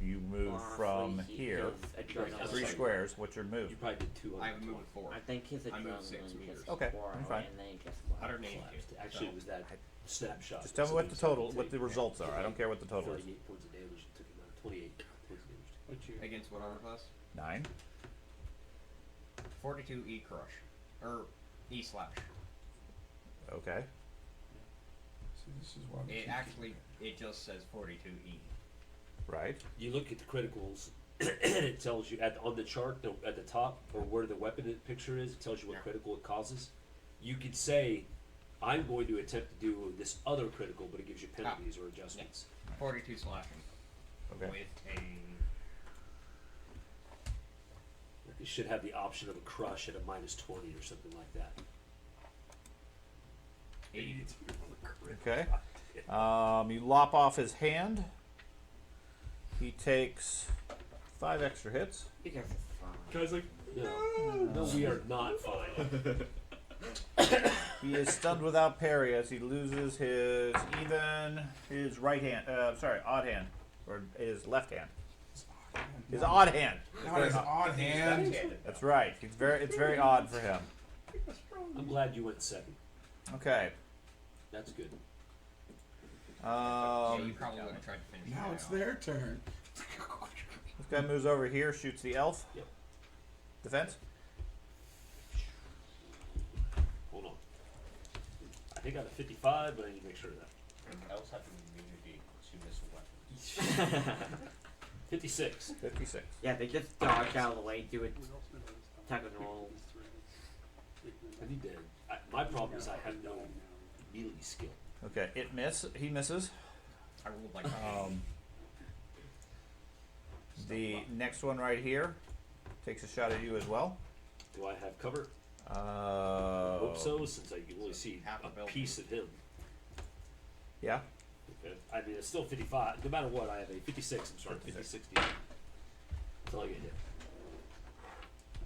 You move Honestly, from he here, is adrenaline. 3 squares. What's your move? You probably did 200. I have moved 4. I think his I moved adrenaline 6 meters. just Okay, wore I'm out fine. and then he just left. 182. Collapsed. Actually, it was that snapshot. Just tell me what the total, what the results are. I don't care what the total is. 38 points of damage and took him out. 28 points of damage. What you? Against what armor class? 9. 42 E crush. Or E slash. Okay. See, this is why It actually, it just says 42 E. Right. You look at the criticals, and it tells you on the chart at the top, or where the weapon picture is. It tells you what Yeah. critical it causes. You could say, "I'm going to attempt to do this other critical," but it gives you penalties or adjustments. 42 slashing. Okay. With a You should have the option of a crush at a -20 or something like that. 80. Okay. You lop off his hand. He takes 5 extra hits. You guys are fine. Guys, like, No, we are not fine. He is stunned without parry as he loses his right hand. Odd hand, or his left hand. His odd hand. Not his odd hand. That's right. It's very odd for him. I'm glad you went second. Okay. That's good. Yeah, you probably would have tried to finish Now that it's out. their turn. This guy moves over here, shoots the elf. Yep. Defense. Hold on. I think I have a 55, but I need to make sure of that. Elves have immunity to missile weapons. 56. 56. Yeah, they just dodge out of the way, do it tug and roll. I need to. My problem is I have no melee skill. Okay. He misses. I rolled like The next one right here takes a shot at you as well. Do I have cover? I Uh, hope so, since I can only see half a a building. piece of him. Yeah. Okay. I mean, it's still 55. No matter what, I have a 56. I'm sorry, 50, 60. Until I get hit.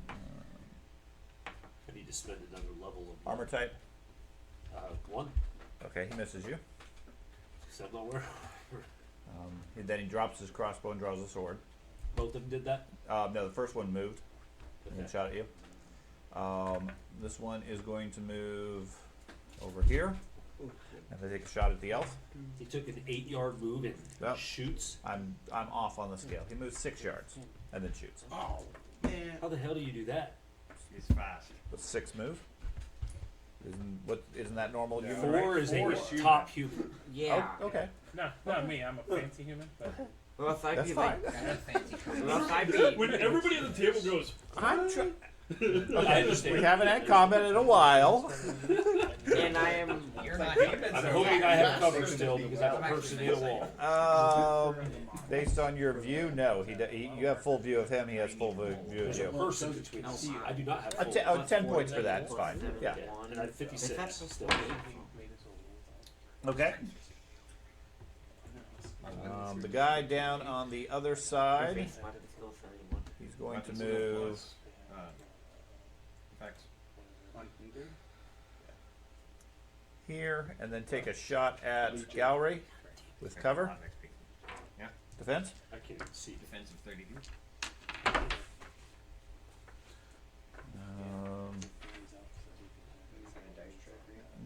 I need to spend another level of Armor type. 1. Okay, he misses you. So I'm not where. And then he drops his crossbow and draws a sword. Both of them did that? No, the first one moved and Okay. shot at you. This one is going to move over here. And they take a shot at the elf. He took an 8-yard move and Yep. shoots. I'm off on the scale. He moves 6 yards and then shoots. Oh, man. How the hell do you do that? He's fast. With 6 move. Isn't that normal? Yeah. Human 4 rate? is Four a is human. top human. Yeah. Oh, okay. No, not me. I'm a fancy human. But Or else I'd That's be fine. like, I have fancy or else I'd be. when everybody at the table goes, I'm trying. I understand. We haven't had combat in a while. And I am. You're not human. I'm so hoping yeah, I have you're cover supposed to still be because I have a well. person in a wall. Based on your view, no. You have full view of him. He has full view of There's a you. person between us. I do not have A full. 10 points for that. It's fine. Yeah. Yeah, and I have 56 Is that still. Okay. The guy down on the other side, he's going to move Effects. here and then take a shot at Gallery with cover. Yeah. Defense? I can't even see. Defensive 32.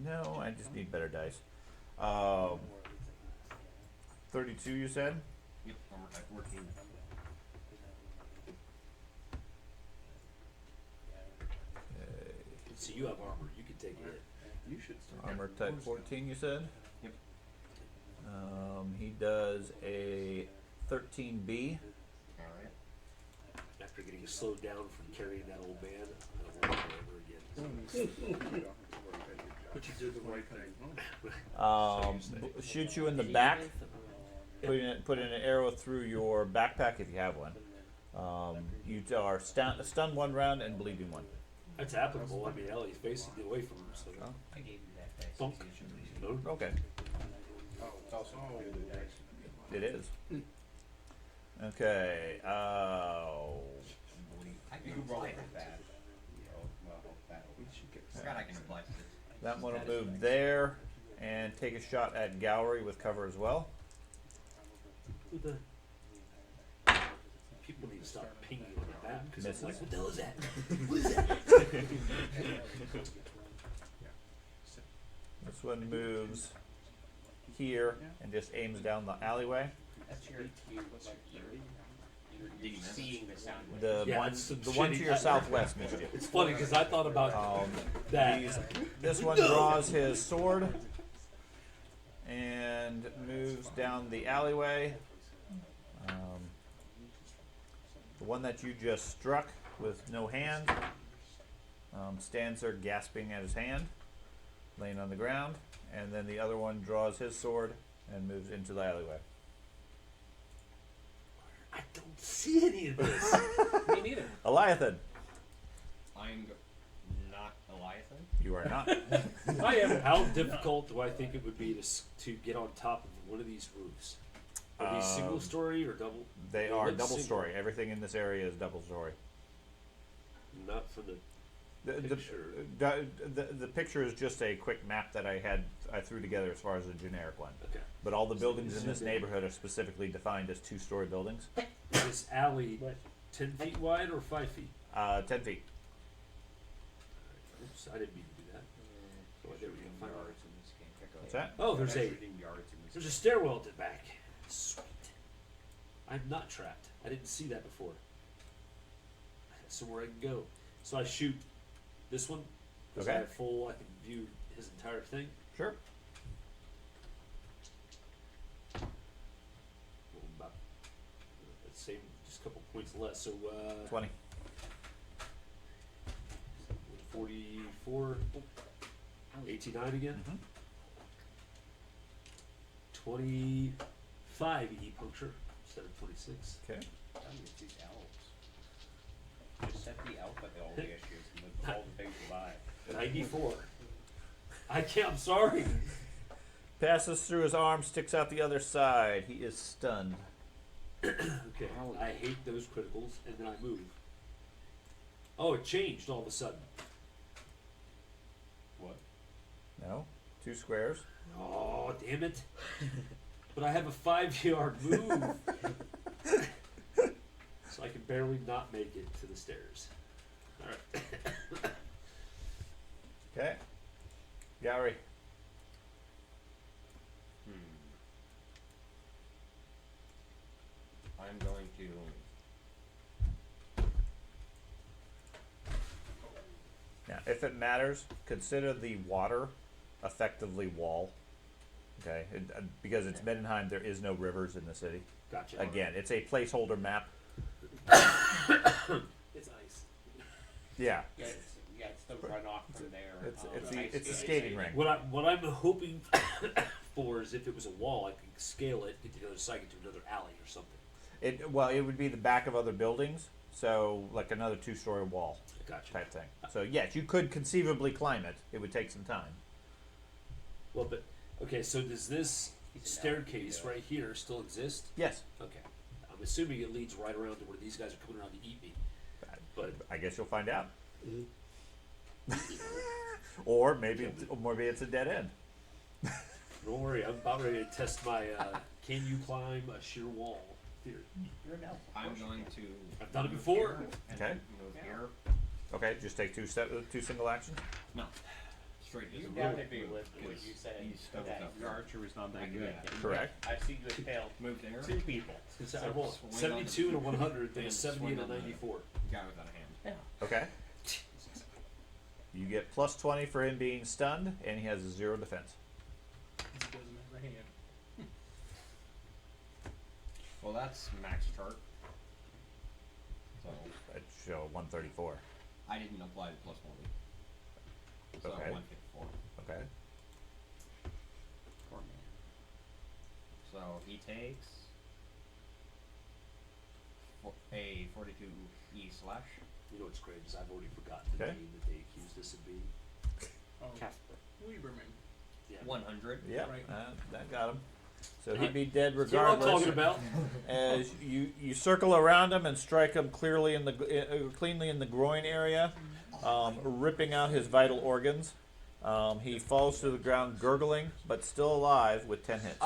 No, I just need better dice. 32, you said? Yep. Armor type 14. So you have armor. You can take it. You should start. Armor type 14, you said? Yep. He does a 13B. Alright. After getting slowed down from carrying that old man, I don't want to ever again. but you did the right thing. Shoots you in the back, putting an arrow through your backpack if you have one. You are stunned 1 round and bleeding 1. That's applicable. I mean, Ellie's facing away from him, so. I gave you that Bonk. No? Okay. It's also good dice. It is. Okay. You roll it bad. Well, bad. Forgot I can apply to this. That one will move there and take a shot at Gowry with cover as well. Who the? People need to stop pinging on the map because it's like, what the hell is that? What is that? This one moves here and just aims down the alleyway. That's your seeing the sound wave. The Yeah, one, it's some the one to shitty- your southwest missed you. It's funny because I thought about that. This one draws his sword and moves down the alleyway. The one that you just struck with no hand stands there gasping at his hand, laying on the ground, and then the other one draws his sword and moves into the alleyway. I don't see any of this. Me neither. Eliathan, I'm not Eliathan. you are not. I am. How difficult do I think it would be to get on top of one of these roofs? Are these single story or double? They Well, are what's double single? story. Everything in this area is double story. Not from the. The Picture. the picture is just a quick map that I threw together as far as a generic one. Okay. But all the buildings in this zoom in. neighborhood are specifically defined as 2-story buildings. Is this alley What? 10 feet wide or 5 feet? 10 feet. Oops, I didn't mean to do that. Oh, there we go. Fine. Yards in this game. What's that? Oh, there's a Yards in this there's a stairwell at the back. Sweet. I'm not trapped. I didn't see that before. I have somewhere I can go. So I shoot this one because I Okay. have full. I can view his entire thing. Sure. Well, about the same, just a couple points less. So 20. 44, 89 again. Mhm. 25 E puncture instead of 26. Okay. It's these elves. Just set the elf at all the issues and move all the things by. 94. I can't. I'm sorry. Passes through his arm, sticks out the other side. He is stunned. Okay. I hate those criticals, and then I move. Oh, it changed all of a sudden. What? No. 2 squares. Oh, damn it. But I have a 5-yard move. So I can barely not make it to the stairs. Alright. Okay. Gowry. I'm going to. Now, if it matters, consider the water effectively wall. Okay, because it's Middenheim, there is no rivers in the city. Gotcha. Again, it's a placeholder map. It's ice. Yeah, Yeah, it's the runoff from there. it's a skating rink. What I'm hoping for is if it was a wall, I could scale it, get to the other side, get to another alley or something. It would be the back of other buildings, so like another 2-story wall Gotcha. type thing. So yes, you could conceivably climb it. It would take some time. Well, but okay. So does this staircase right here still exist? Yes, Okay. I'm assuming it leads right around to where these guys are coming around to eat me. But I guess you'll find out. Or maybe it's a dead end. don't worry, I'm about ready to test my can you climb a sheer wall theory. You're an elf. I'm going to. I've done it move before. here and Okay. Move here. Okay, just take 2 single actions. No. Straight You as a definitely move, with what because you said. he's stuck that up Your there. archer was not that I good. Correct. I've seen you impale Move there. 2 people. Since I rolled swing on 72 and a the- 100, then a and 70 swing and a on the- 94. Guy without a hand. Okay. You get plus 20 for him being stunned, and he has a 0 defense. He doesn't have a hand. Well, that's max chart. So That show 134. I didn't apply the plus 40. So Okay. 154. Okay. Poor man. So he takes A 42E slash. You know what's great is I've already forgotten the Okay. name that they accused us of being. Oh, Casper. Weberman. Yeah. 100. Yep, Right. that got him. So he'd be dead See what I'm regardless. talking about? As you circle around him and strike him clearly cleanly in the groin area, ripping out his vital organs. He falls to the ground gurgling, but still alive with 10 hits.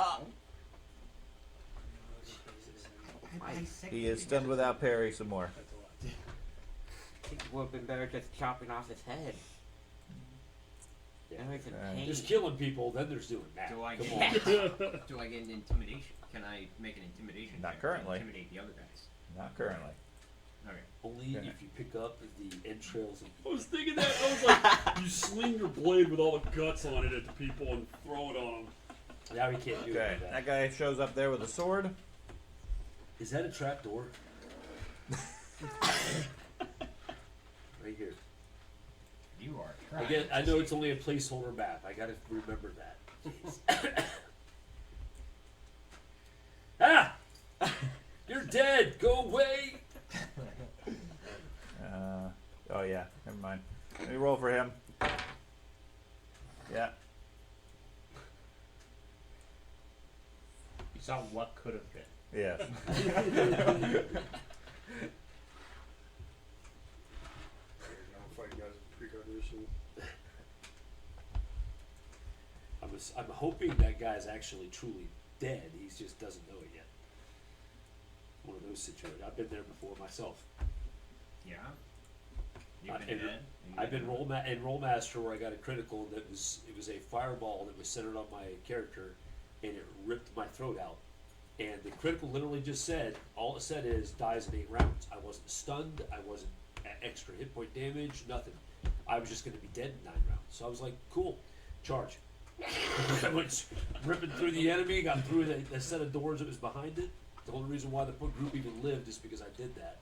He is stunned without parry some more. That's a lot. I think it would have been better just chopping off his head. Yeah. Now he's in Yeah. pain. There's killing people, then there's doing that. Do I Come get on. do I get an intimidation? Can I make an intimidation Not check currently. to intimidate the other guys? Not currently. Okay. Only Okay. if you pick up the entrails and I was thinking that. I was like, you sling your blade with all the guts on it at the people and throw it on them. now he can't do Okay, that. that guy shows up there with a sword. Is that a trap door? Right here. You are Again, I know it's only a placeholder map. I gotta remember that. Jeez. Ah! You're dead! Go away! Oh yeah, never mind. Let me roll for him. Yeah. You saw what could have been. Yes. I'm hoping that guy's actually truly dead. He just doesn't know it yet. One of those situations. I've been there before myself. Yeah. You've been and dead. I've been in Rolemaster where I got a critical that it was a fireball that was centered on my character, and it ripped my throat out. And the critical literally just said, all it said is dies in 8 rounds. I wasn't stunned. I wasn't extra hit point damage. Nothing. I was just going to be dead in 9 rounds. So I was like, cool, charge. I went ripping through the enemy, got through the set of doors that was behind it. The only reason why the group even lived is because I did that.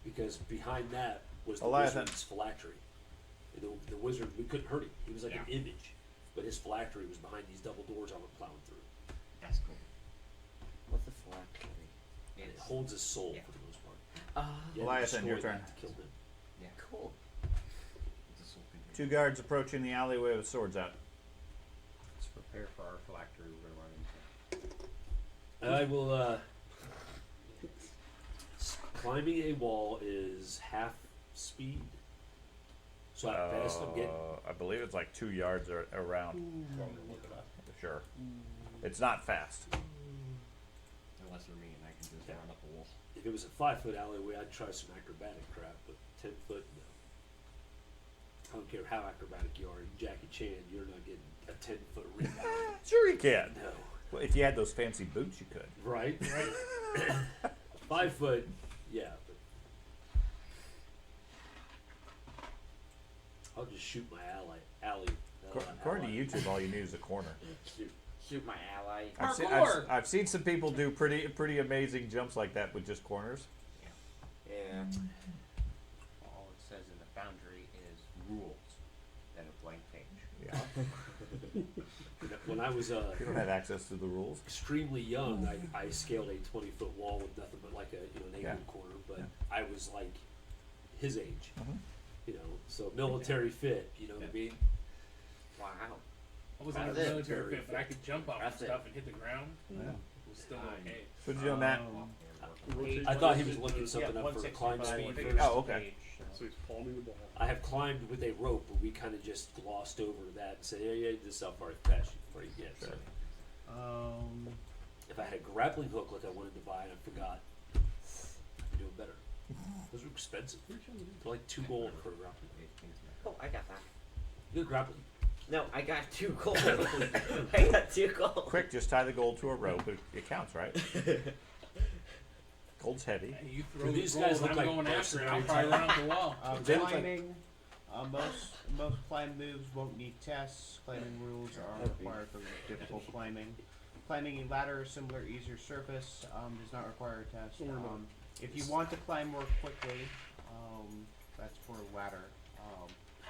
Because behind that was the Leviathan. wizard's phylactery. And the wizard, we couldn't hurt him. He was like an image. But his phylactery was behind these double doors I was plowing through. That's cool. What's a phylactery? And it holds his soul for the most part. You had to Leviathan, your destroy turn. that to kill him. Cool. It's a soul container. 2 guards approaching the alleyway with swords out. Let's prepare for our phylactery we're going to run into. I will, climbing a wall is half speed. So at best I'm getting, I believe it's like 2 yards around. Look it up. Sure. It's not fast. Unless they're me and I can just run up the wall. if it was a 5-foot alleyway, I'd try some acrobatic crap, but 10 foot, no. I don't care how acrobatic you are, Jackie Chan, you're not getting a 10-foot rebound. Sure you can. No. Well, if you had those fancy boots, you could. Right? 5 foot, yeah. But I'll just shoot my alley. According to YouTube, all you need is a corner. Shoot my ally. I've seen some people do pretty amazing jumps like that with just corners. Yeah. All it says in the Foundry is rules, then a blank page. Yeah. When I was You don't have access to the rules. extremely young, I scaled a 20-foot wall with nothing but like an 8-foot Yeah. corner, but Yeah. I was like his age, Mhm. you know, so military fit, you know what I mean? Wow. I wasn't in That's the it. military fit, but I could jump off That's and it. stuff and hit the ground. Yeah. It was still okay. What did you do on that? I thought he was looking something up for climb 165. speed first. Oh, okay. So he's palming the ball. I have climbed with a rope, but we kind of just glossed over that and said, yeah, this is how far you pass before you get. So if I had a grappling hook like I wanted to buy and I forgot, I'd be doing better. Those are expensive. They're like 2 gold for a grappling hook. Oh, I got that. Good grappling. No, I got 2 gold. I got 2 gold. Quick, just tie the gold to a rope. It counts, right? Gold's heavy. Hey, you Do throw these the guys gold, look I'm like going after it. I'll mercenary probably run up the wall. They look like- Climbing, most climb moves won't need tests. Climbing rules are required for difficult climbing. Climbing a ladder or similar easier surface does not require a test. If you want to climb more quickly, that's for a ladder.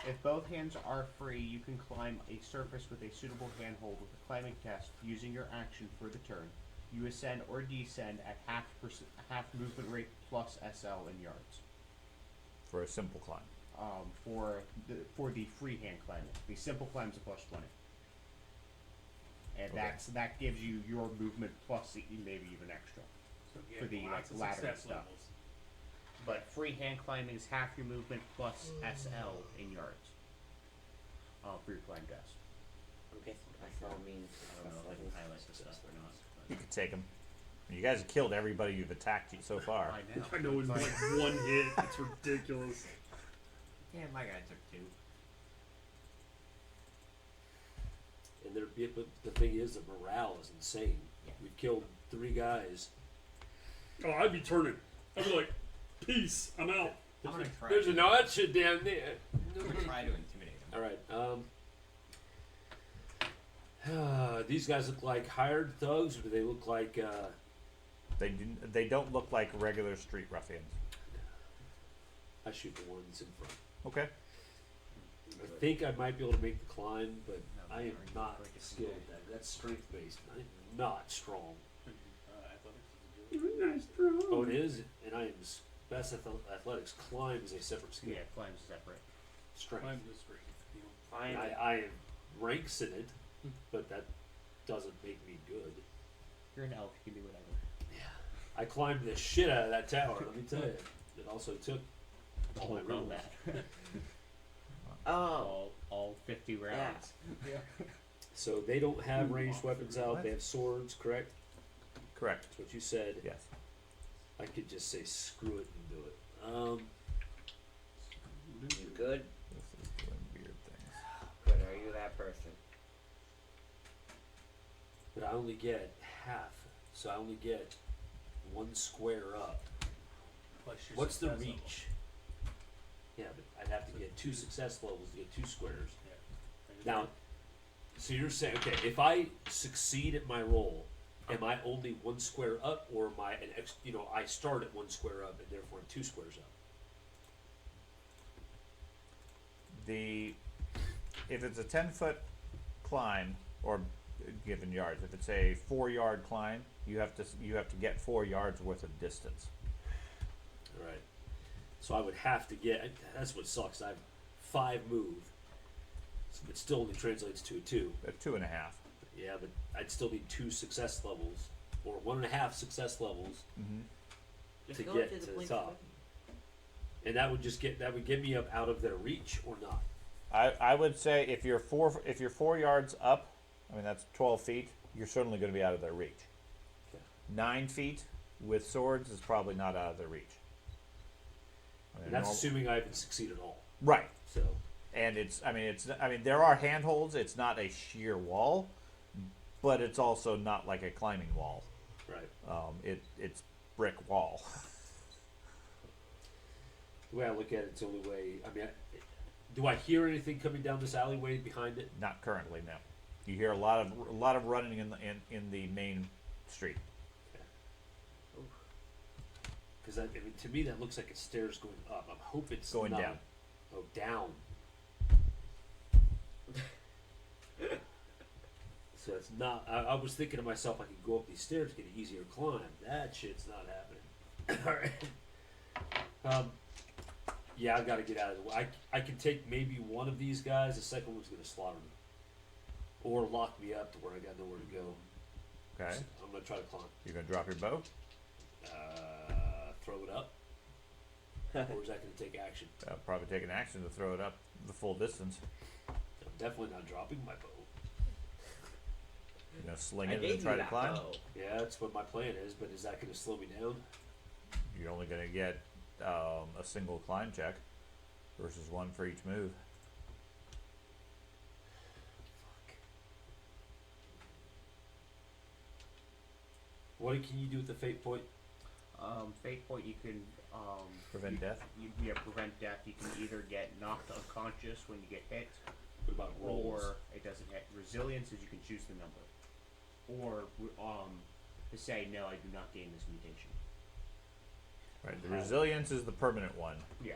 If both hands are free, you can climb a surface with a suitable handhold with a climbing test using your action for the turn. You ascend or descend at half movement rate plus SL in yards. For a simple climb. For the freehand climbing, the simple climb's a +20, and Okay. that gives you your movement plus maybe even extra. So For the, lots like, of ladder success and stuff. levels. But freehand climbing is half your movement plus SL in yards. For your climb test. I'm guessing SL means I don't know if I can highlight this stuff or not. You could take them. You guys have killed everybody you've attacked so far. I know. I know in like one hit, it's ridiculous. Yeah, my guy took 2. And but the thing is, the morale is insane. Yeah. We've killed 3 guys. Oh, I'd be turning. I'd be like, peace, I'm out. I'm gonna try. There's an archer down there. I'm gonna try to intimidate him. All right. These guys look like hired thugs, or do they look like? They don't look like regular street ruffians. I shoot the ones in front. Okay. I think I might be able to make the climb, but I am not skilled at that. That's strength based. I am not strong. Nice throw. Oh, it is, and I am best athletics. Climb is a separate skill. Yeah, climb's separate. Strength. Climb the strength. And I have ranks in it, but that doesn't make me good. You're an elf, you can do whatever. I climbed the shit out of that tower. Let me tell you. It also took all my rolls. Oh. All 50 rounds. So they don't have ranged weapons out. They have swords, correct? Correct. That's what you said. Yes. I could just say screw it and do it. You good? This is doing weird things. Good. Are you that person? But I only get half. So I only get 1 square up. Plus your What's the success level. reach? Yeah, but I'd have to get 2 success levels to get 2 squares. Yeah. Now, so you're saying, okay, if I succeed at my roll, am I only 1 square up, or am I I start at 1 square up and therefore I'm 2 squares up? If it's a 10-foot climb, or given yards, if it's a 4-yard climb, you have to get 4 yards worth of distance. All right. So I would have to get. That's what sucks. I have 5 move. So it still only translates to a 2. 2.5. Yeah, but I'd still need 2 success levels, or 1.5 success levels Mm-hmm. Just to go get to the to the blink top. And that would get me up out of their reach or not. I would say if you're 4 yards up, I mean that's 12 feet. You're certainly going to be out of their reach. Okay. 9 feet with swords is probably not out of their reach. I mean, And that's assuming I haven't succeeded at all. right. So And there are handholds. It's not a sheer wall, but it's also not like a climbing wall. right. It's brick wall. The way I look at it, it's the only way. I mean, do I hear anything coming down this alleyway behind it? Not currently, no. You hear a lot of running in the main street. Because I mean, to me, that looks like it's stairs going up. I'm hoping it's Going not. down. Oh, down. So it's not. I was thinking to myself, I could go up these stairs, get an easier climb. That shit's not happening. All right. Yeah, I've got to get out of the way. I can take maybe one of these guys. The second one's going to slaughter me, or lock me up to where I got nowhere to go. Okay. So I'm going to try to climb. You're gonna drop your bow. Throw it up. Or is that going to take action? Probably take an action to throw it up the full distance. I'm definitely not dropping my bow. You're gonna sling I it and gave then try you to that climb. bow. Yeah, that's what my plan is. But is that going to slow me down? You're only gonna get a single climb check versus 1 for each move. What can you do with the fate point? Fate point, you can Prevent death. prevent death. You can either get knocked unconscious when you get hit, What about rolls? or it doesn't hit. Resilience is you can choose the number, or to say no, I do not gain this mutation. Right. The resilience is the permanent one. Yeah.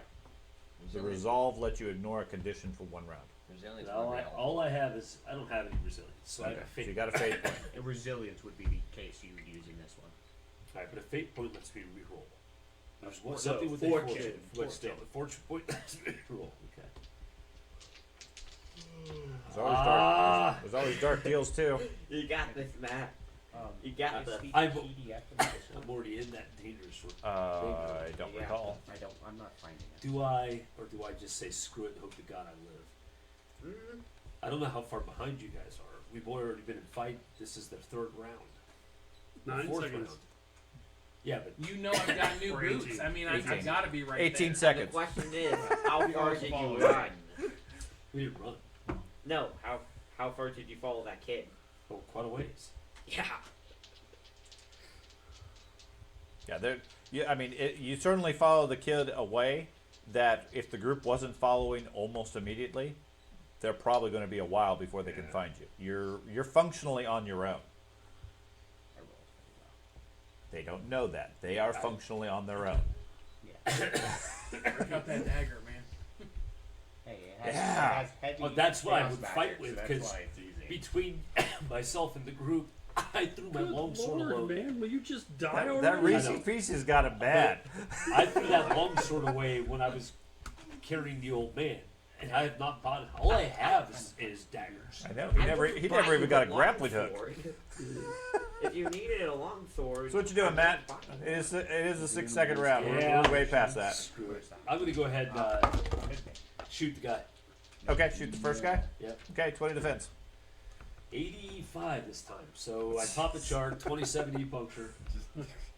The resolve lets you ignore a condition for 1 round. Resilience. All I have is I don't have any resilience, so I have a So fate. you got a fate point. And resilience would be the case you would use in this one. Alright, but a fate point lets me reroll. There's No, something with fortune. a fortune, but still, a fortune point lets me reroll. Okay. There's always dark deals too. You got this, Matt. You got this. I'm already in that dangerous. I don't Yeah, recall. I'm not finding it. Do I just say screw it and hope to God I live? I don't know how far behind you guys are. We've already been in fight. This is the third round. 9 Fourth seconds. round. Yeah, but You know I've got new Or boots. 18. I mean, I 18. gotta be right 18 there. The seconds. question is, how far did you follow run? we didn't run. No, how far did you follow that kid? Oh, quite a ways. Yeah. Yeah, I mean, you certainly follow the kid away. That if the group wasn't following almost immediately, they're probably going to be a while before they can find you. You're functionally on your own. I rolled pretty well. They don't know that. They are functionally on their own. Break out that dagger, man. Hey, it Yeah. has heavy Well, that's what I chaos would magic, fight so with, that's 'cause why it's easy. Between myself and the group, I threw my Good long sword Lord, alone. man, will you just die already? That Reese I know. Pieces got it bad. I threw that long sword away when I was carrying the old man, and I have not bought it. All I have is daggers. I know. He never even got a grappling hook. If you needed a long sword. So what you doing, Matt? It is a 6-second round. We're way past that. Screw it. I'm gonna go ahead and shoot the guy. Okay, shoot the first guy. Yep. Okay, 20 defense. 85 this time. So I top the chart, 2070 puncture.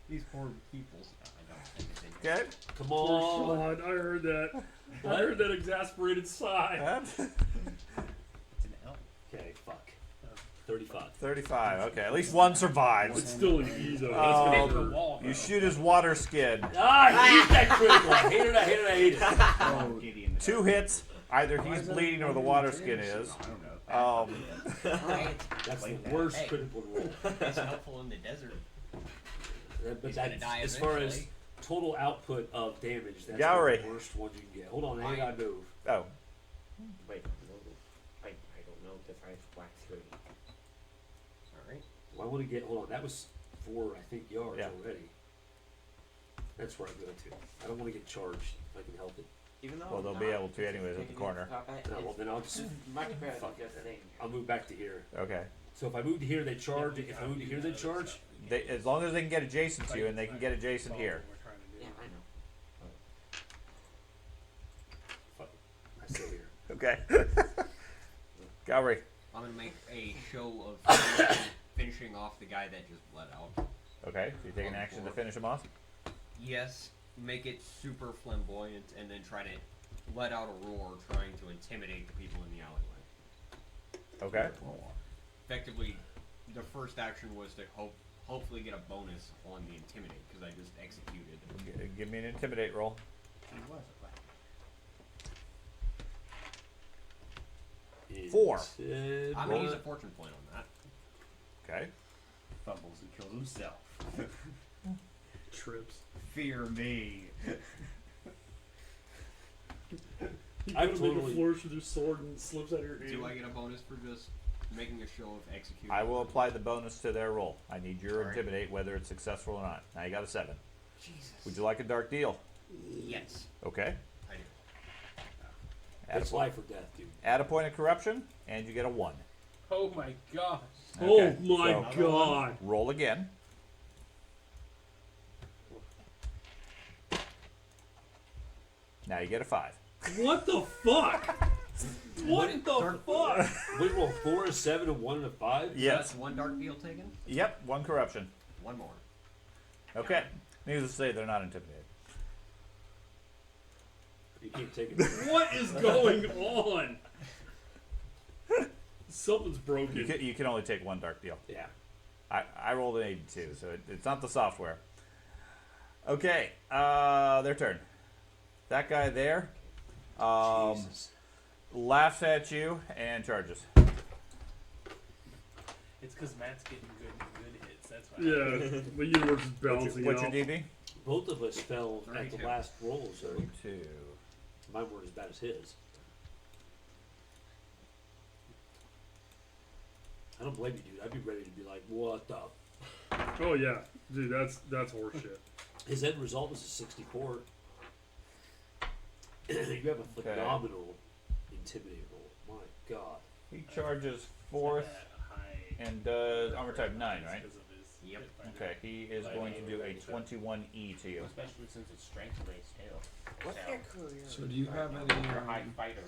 These poor people. I don't think it's in here. Okay. Come Poor on. Sean, I heard that. I heard that exasperated sigh. It's an L. Okay, fuck. 35. 35. Okay, at least one survives. It's still an E though. Oh, That's gonna The hurt. wall, You though. shoot his water skin. Ah, I hate that critical. I hate it, I hate it, I hate it. Oh, Giddy in the 2 hits. Either he's bleeding or the water skin is. I don't know. That's the Like that. worst Hey. critical roll. It's helpful in the desert. But He's gonna that's, die as far as eventually. total output of damage, that's Gallery. the worst one you can get. Hold on, I gotta move. Oh, Wait, no, I don't know if I have black screen. Alright. Well, I want to get, hold on, that was 4, I think, yards Yeah. already. That's where I'm going to. I don't want to get charged if I can help it. Even though well, they'll be able to anyways at the corner. No, well, then I'll just, Much better fuck than it. just saying. I'll move back to here. Okay. So if I move to here, they charge. If I move to here, they charge. As long as they can get adjacent to you, and they can get adjacent here. Yeah, I know. Fuck it. I stay here. Okay. Gallery. I'm gonna make a show of finishing off the guy that just bled out. Okay, so you take an action to finish him off. Yes, make it super flamboyant and then try to let out a roar trying to intimidate the people in the alleyway. Okay. Effectively, the first action was to hopefully get a bonus on the intimidate because I just executed. Give me an intimidate roll. He was a black. Four. I'm gonna use a fortune point on that. Okay. Fumbles and kills himself. Trips. Fear me. You I gotta make totally- a flourish with your sword and it slips out of your hand. Do I get a bonus for just making a show of executing? I will apply the bonus to their roll. I need your Alright. intimidate, whether it's successful or not. Now you got a 7. Jesus. Would you like a dark deal? Yes, Okay. I do. Add a, It's point, life or death, dude. add a point of corruption, and you get a 1. Oh my gosh. Okay, Oh my so god. roll again. Now you get a 5. What the fuck? What the fuck? We roll 4, a 7, a 1, and a 5. Yes. That's one dark deal taken. Yep. 1 corruption. One more. Okay. Needless to say, they're not intimidated. You can't take it. What is going on? Something's broken. You can only take 1 dark deal. Yeah. I rolled an 82, so it's not the software. Okay, their turn. That guy there Jesus. laughs at you and charges. It's because Matt's getting good hits. That's why. Yeah, the universe is balancing What's out. your DB? Both of us fell at the 32. last roll, so 2. mine weren't as bad as his. I don't blame you, dude. I'd be ready to be like, what the? Oh yeah, dude, that's horseshit. His end result was a 64. You have a phenomenal intimidator roll. My God. He charges fourth High and does armor type 9, right? because of his Yep. hit point. Okay, he is going to do a 21E to you. Especially since it's strength based too. What's So, your career? So do you have any you're a high fighter.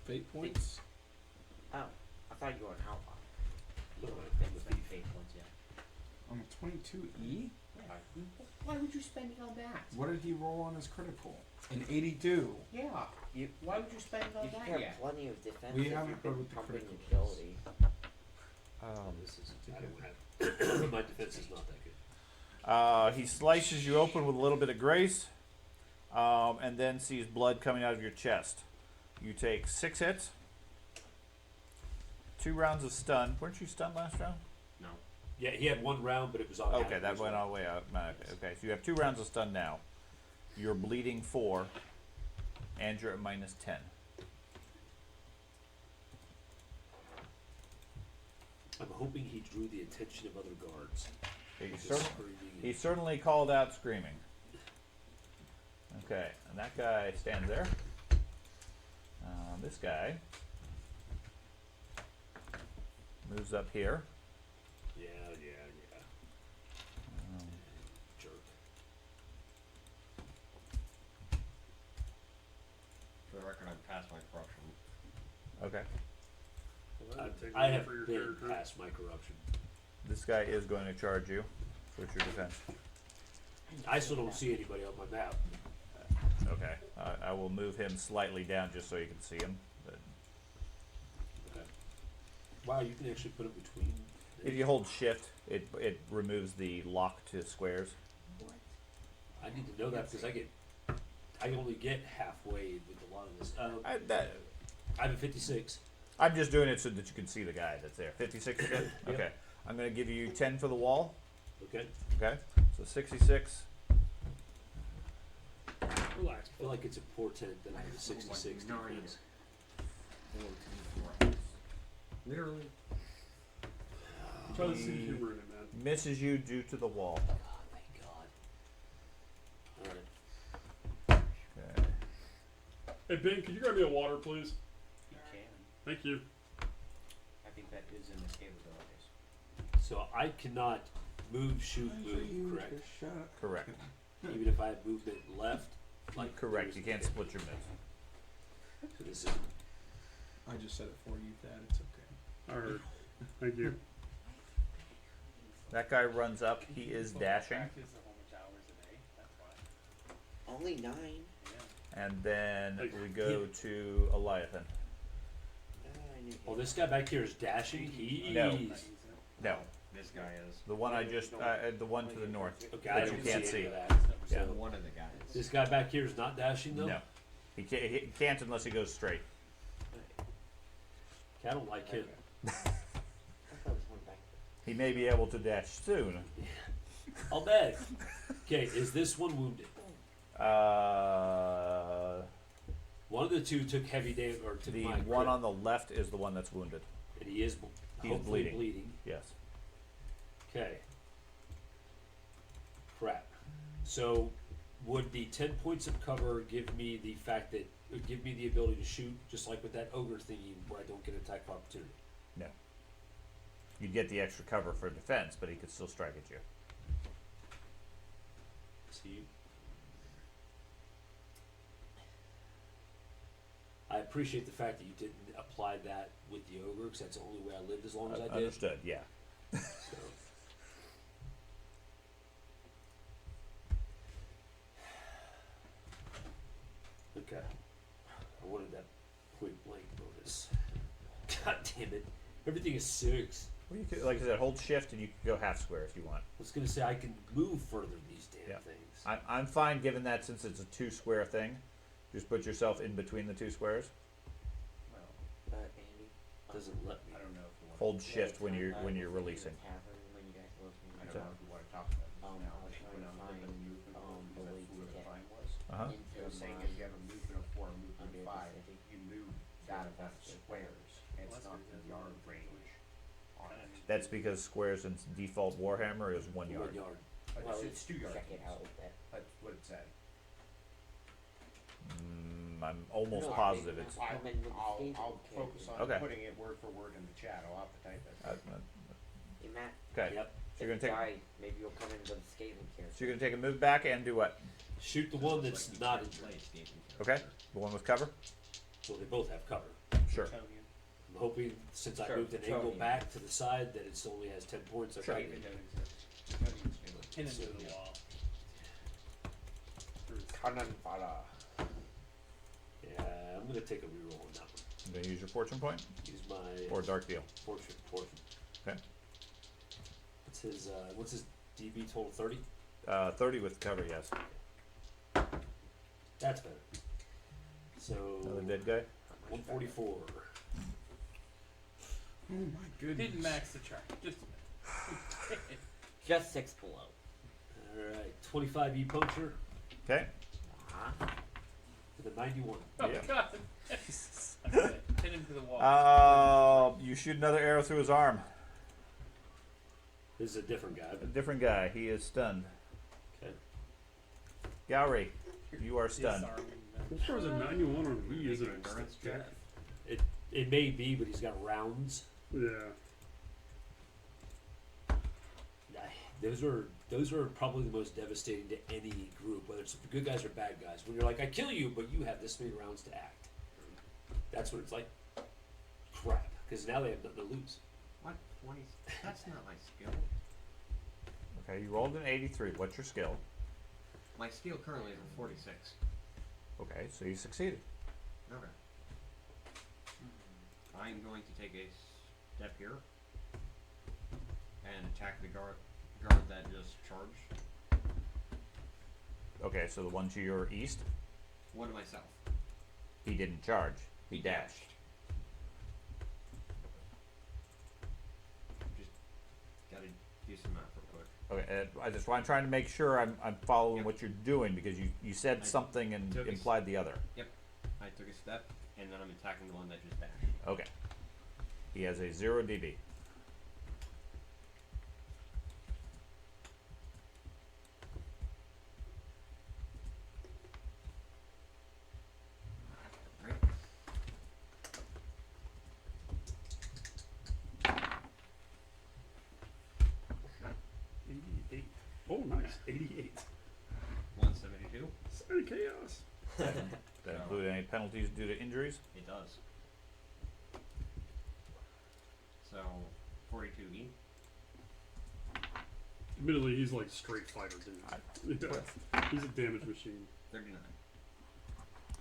fate points? Oh, I thought you were an outlaw. Fate points, yeah. On a 22E? Yeah. Why would you spend it on that? What did he roll on his critical? An 82. Yeah. Why would you spend it on You that have yet? plenty of defense We if haven't you've been heard what the pumping critical is. agility. This is, I don't have, my defense is not that good. He slices you open with a little bit of grace, and then sees blood coming out of your chest. You take 6 hits, 2 rounds of stun. Weren't you stunned last round? No. Yeah, he had 1 round, but it was automatic. Okay, that went all the way out. Okay, so you have 2 rounds of stun now. You're bleeding 4, and you're at -10. I'm hoping he drew the attention of other guards. He certainly called out screaming. Okay, and that guy stands there. This guy moves up here. Yeah. Um, Jerk. For the record, I'm past my corruption. okay, Take I one have for your been character. past my corruption. this guy is going to charge you. So what's your defense? I still don't see anybody on my map. Okay, I will move him slightly down just so you can see him. But Okay. Wow, you can actually put it between. if you hold shift, it removes the lock to squares. I need to know that because I only get halfway with a lot of this. I have a 56. I'm just doing it so that you can see the guy that's there. 56 again? Yep. Okay. I'm going to give you 10 for the wall. Okay. Okay. So 66. Relax. I feel like it's a portent that I have a 66 defense. Literally. Try to see humor in it, man. Misses you due to the wall. God, thank God. Alright. Okay. Hey Ben, could you grab me a water, please? You can. Thank you. I think that is in his capabilities. So I cannot move, shoot, move, correct? Correct. Even if I have movement left? Like Correct. You can't split your miss. So this is I just said it for you, Thad. It's okay. I heard. Thank you. That guy runs up. He is dashing. Practice a whole bunch of hours a day. That's why. Only 9. Yeah. And then we go to Eliathan. Oh, this guy back here is dashing. He's No. No. This guy is. The one I just, the one to the north. Okay, I That you don't can't see see. any of that. Yeah. So One of the guys. this guy back here is not dashing though. No. He can't unless he goes straight. Okay, I don't like him. I thought it was one back. He may be able to dash soon. I'll bet. Okay, is this one wounded? One of the two took heavy damage or took The my one crit, on the left is the one that's wounded. and he is He's hopefully bleeding. bleeding. Yes. Okay. Crap. So, would the 10 points of cover give me the fact that would give me the ability to shoot, just like with that ogre thingy, where I don't get an attack of opportunity? No. You'd get the extra cover for defense, but he could still strike at you. See. I appreciate the fact that you didn't apply that with the ogre, because that's the only way I lived as long as I did. Understood. Yeah. So. Okay. I wanted that point blank bonus. God damn it. Everything is 6. Well, you could, like I said, hold shift and you can go half square if you want. I was gonna say I can move further than these damn Yeah. things. I'm fine given that since it's a 2 square thing. Just put yourself in between the 2 squares. Well, Andy. Doesn't let me. I don't know if you want. Hold shift when you're releasing. When you guys were looking I at don't know if you want to talk about this I now. was But trying when to I'm looking at find, movement, the because way that's to what the get fine was. Uh-huh. into It was saying my if you have a movement of 4 and movement under of 5, the city. you move that of squares. It's not the yard range on That's because squares in default Warhammer is 1 yard. 1 yard. Well, It's 2 yards. check it out. That's what it said. I'm almost No, positive I- it's. I- Comment with the I'll statement, focus on Okay. putting it word for word in the chat. I'll have to type it. Hey Matt, Okay. Yep. So you're gonna take. die. Maybe you'll come in with a scaling character. So you're gonna take a move back and do what? Shoot the one that's Like, you not can't injured. play escaping Okay. character. The one with cover. So they both have cover. Sure. Tonian. I'm hoping since I Sure, moved an angle Tony. back to the side that it only has 10 points. Sure. Okay. It don't exist. Tonian's new. Pin into the wall. Kananfala. Yeah, I'm gonna take a reroll on that one. I'm gonna use your fortune point Use my or dark deal. fortune. Okay. What's his DB total? 30. 30 with cover. Yes. That's better. So Another dead guy. 144. Oh my goodness. Didn't max the chart. Just a minute. Just 6 below. All right, 25 E puncture Okay. to the 91. Oh Yeah. god. Okay, pin him to the wall. You shoot another arrow through his arm. This is a different guy. A But different guy. He is stunned. okay. Gowry, you are stunned. Disarming them. As far as a 91 on me, is it Endurance a check. It may be, but he's got rounds. Yeah. Those are probably the most devastating to any group, whether it's good guys or bad guys. When you're like, I kill you, but you have this many rounds to act. That's what it's like. Crap, because now they have nothing to lose. What? 20? That's not my skill. Okay, you rolled an 83. What's your skill? My skill currently is a 46. Okay, so you succeeded. Okay. I'm going to take a step here and attack the guard that just charged. Okay, so the one to your east, One to myself. he didn't charge. He dashed. Just gotta do some math real quick. Okay, I'm trying to make sure I'm following Yep. what you're doing because you said I something and took a implied the other. I took a step and then I'm attacking the one that just dashed. Okay. He has a 0 DB. Right? Oh, nice. 88. 172. Sorry, chaos. That include any penalties due to injuries? It does. So, 42E. Admittedly, he's like Street Fighter, dude. Yeah. He's a damage machine. 39.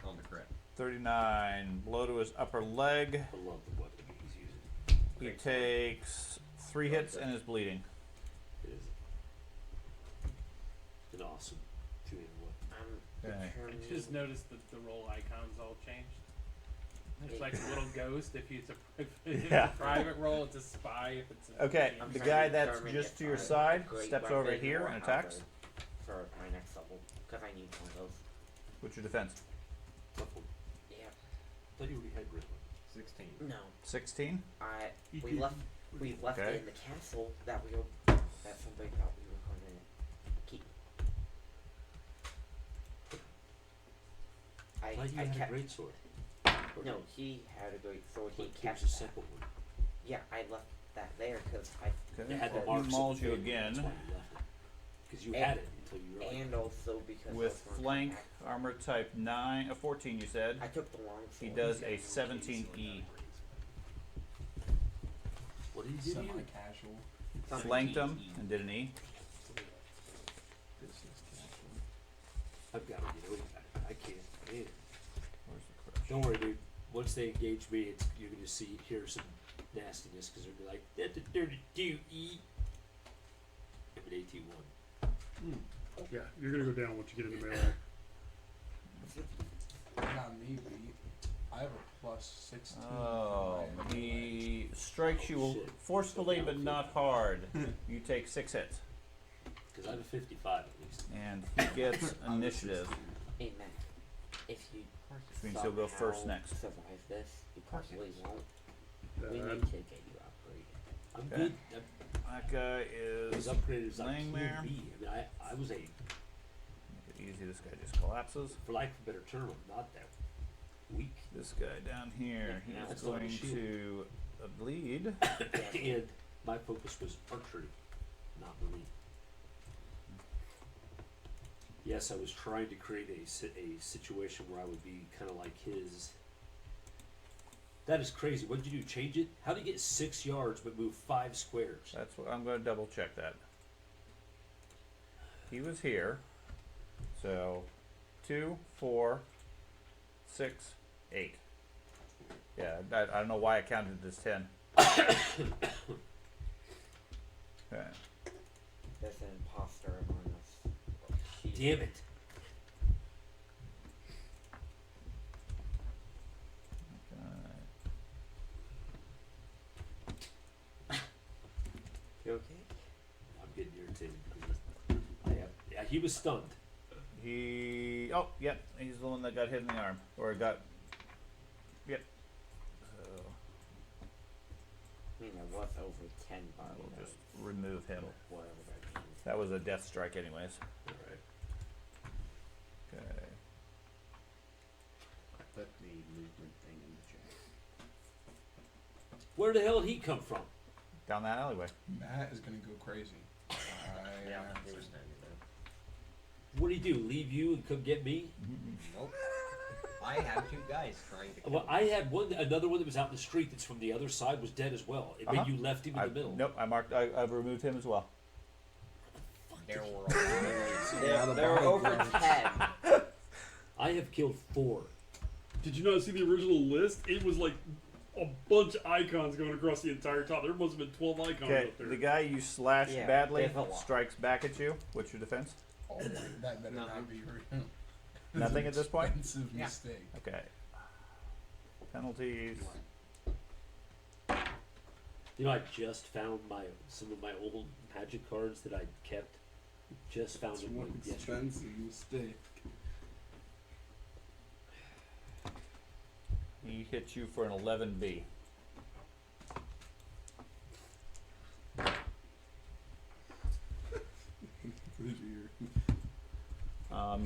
On the crit. 39. Blow to his upper leg. I love the weapon he's using. He Great. takes 3 hits and is bleeding. It is an awesome two-handed weapon. Okay. I just noticed that the roll icons all changed. It's like a little ghost. If it's Yeah. a private roll, it's a spy. If it's a Okay, I'm the trying guy to that's determine just if to your I side have a great steps over weapon here or and have attacks. a- For my next level, because I need one of those. What's your defense? Tough one. Yeah. I thought you already had grit. 16. No. 16? We left Okay. it in the castle that that somebody thought we were going to keep. I thought you I had a kept. great sword. No, he had a great sword. He But kept here's a that. simple one. Yeah, I left that there because Okay. It had the He marks. mauls you That's why again you left it. Because you And- had it until you were like, and also because with I was flank back. armor type 14 you said. I took the long He sword. does a 17E. what did he do to you? Semi-casual. Flanked him and did an E. Business casual. I've got to get over that. I can't. Man. Where's the crush? Don't worry, dude. Once they engage me, you're going to hear some nastiness because they're gonna be like, that's a dirty do-e. I'm an AT1. Yeah, you're gonna go down once you get into melee. Not me beat. I have a plus 16. Oh, for my he strikes you Shit. forcefully but not hard. You take 6 hits. Because I have a 55 at least. And he gets initiative. Hey, Matt, if you Which means he'll go first somehow next. survive this, you course he probably is. won't. We need Bad. to get you upgraded. I'm Okay. good. That guy His is upgrade is like laying there. QB. I mean, I was a, Make it easy. This guy just collapses. for lack of a better term, I'm not that weak. This guy down here, Yeah, he's that's not a going shield. to bleed. And my focus was archery, not marine. Yes, I was trying to create a situation where I would be kind of like his. That is crazy. What did you do? Change it? How did you get 6 yards but move 5 squares? That's what I'm going to double check that. He was here. So 2, 4, 6, 8. Yeah, I don't know why I counted it as 10. Okay. There's an imposter among us. Damn it. You okay? I'm getting irritated because yeah, he was stunned. Oh, yep, he's the one that got hit in the arm. Or got. Yep. So I mean, it was over 10 I body. will just remove him. Whatever that means. That was a death strike, anyways. Alright. Okay. I put the movement thing in the chat. Where the hell did he come from? Down that alleyway. Matt is gonna go crazy. Yeah, he was standing there. What did he do? Leave you and come get me? Nope. I have 2 guys trying to kill Well, him. I had another one that was out in the street that's from the other side was dead as well. It Uh-huh. mean you left him in the middle. Nope, I've removed him as well. There were There were over 10. I have killed 4. Did you not see the original list? It was like a bunch of icons going across the entire top. There must have been 12 icons Okay, up there. the guy you slashed Yeah, badly there's a lot. strikes back at you. What's your defense? Oh, that better Nothing. not be Nothing at this point? Expensive Yeah. mistake. Okay. Penalties. You know, I just found some of my old magic cards that I kept. Just found It's them one yesterday. expensive mistake. He hits you for an 11B.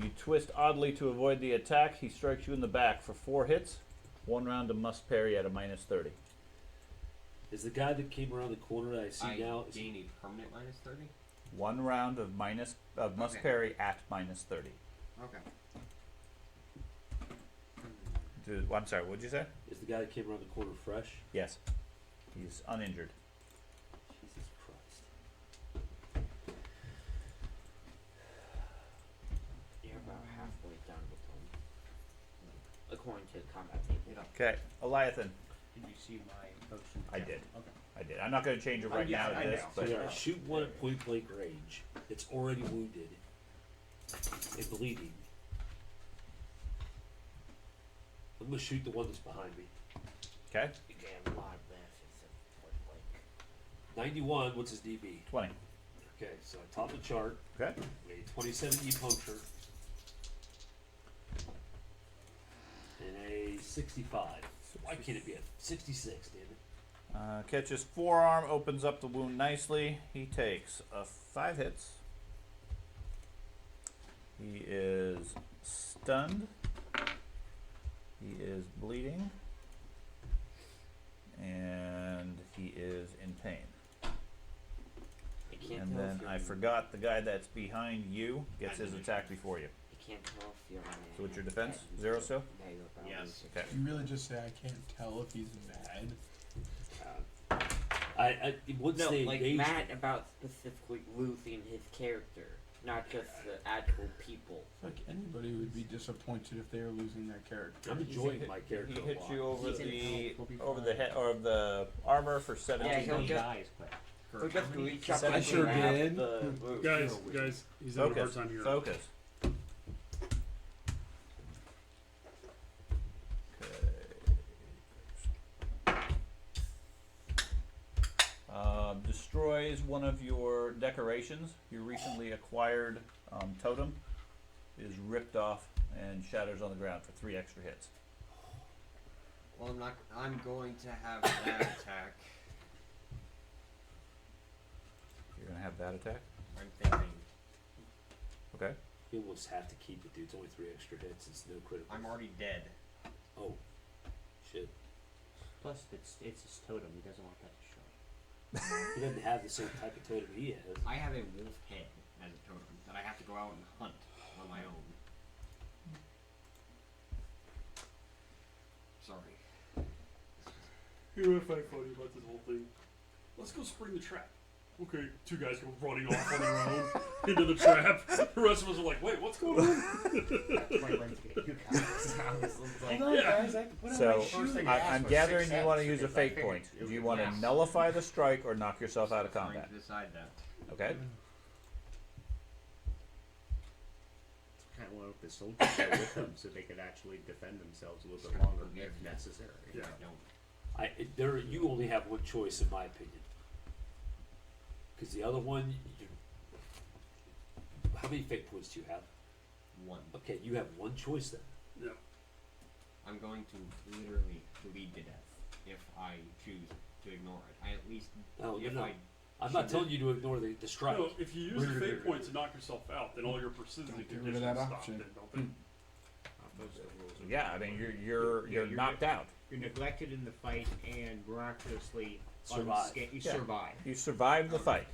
You twist oddly to avoid the attack. He strikes you in the back for 4 hits. 1 round of must parry at a -30. Is the guy that came around the corner that I see now? Is gain a permanent -30? 1 round of must Okay. parry at -30. Okay. I'm sorry, what'd you say? Is the guy that came around the corner fresh? Yes. He's uninjured. Jesus Christ. You're about halfway done with them. According to the combat table. Okay, Eliathan. Did you see my potion? I did. Okay. I did. I'm not going to change it right Yeah, now I to this, know. So but yeah, shoot one at point blank range. It's already wounded and bleeding. I'm gonna shoot the one that's behind me. okay, You get a lot of benefits of point blank. 91. What's his DB? 20. Okay, so I top the chart. Okay. A 27 E puncture and a 65. Why can't it be a 66? Damn it! Catches forearm, opens up the wound nicely. He takes 5 hits. He is stunned. He is bleeding. And he is in pain. I can't And tell then if you're I forgot the guy that's behind you gets his attack before you. I can't tell if you're So what's your defense? 0 still? Yeah, you're about Yes. Okay. You really just say I can't tell if he's mad? Once No, they like engage, mad about specifically losing his character, not just the actual people. Like anybody would be disappointed if they were losing their character. I'm enjoying my character. He a hits lot. you over He's in the head or the armor for Yeah, 17. he'll just, Guys, quick. he'll just reach up I and sure grab did. the wound. Guys, he's having a hard Focus. time here. Focus. Destroys one of your decorations. Your recently acquired totem is ripped off and shatters on the ground for 3 extra hits. Well, I'm going to have that attack. that attack. I'm thinking Okay. You almost have to keep it, dude. It's only 3 extra hits. It's no critical. I'm already dead. Oh, shit. Plus, it's his totem. He doesn't want that to show. He doesn't have the same type of totem he has. I have a wolf head as a totem that I have to go out and hunt on my own. Sorry. You know what I find funny about this whole thing? Let's go spring the trap. Okay, 2 guys go running off on their own into the trap. The rest of us are like, wait, what's going on? So I'm gathering you want to use a fate point. Do you want to nullify the strike or knock yourself out of Trying combat? to decide that. Okay. Kind of want the soldiers go with them so they could actually defend themselves a little bit longer if necessary. Yeah. I don't. You only have one choice, in my opinion. Because the other one, how many fate points do you have? 1. Okay, you have one choice then. Yeah. I'm going to literally bleed to death if I choose to ignore it. I at least No, if no. I I'm not telling you to ignore the strike. No, if you use the fate point to knock yourself out, then all your persistent Get rid of conditions that stop. option. Then, don't they? Yeah, I mean you're knocked out. You're neglected in the fight and miraculously Survive. You Yeah. survive. You survived the fight.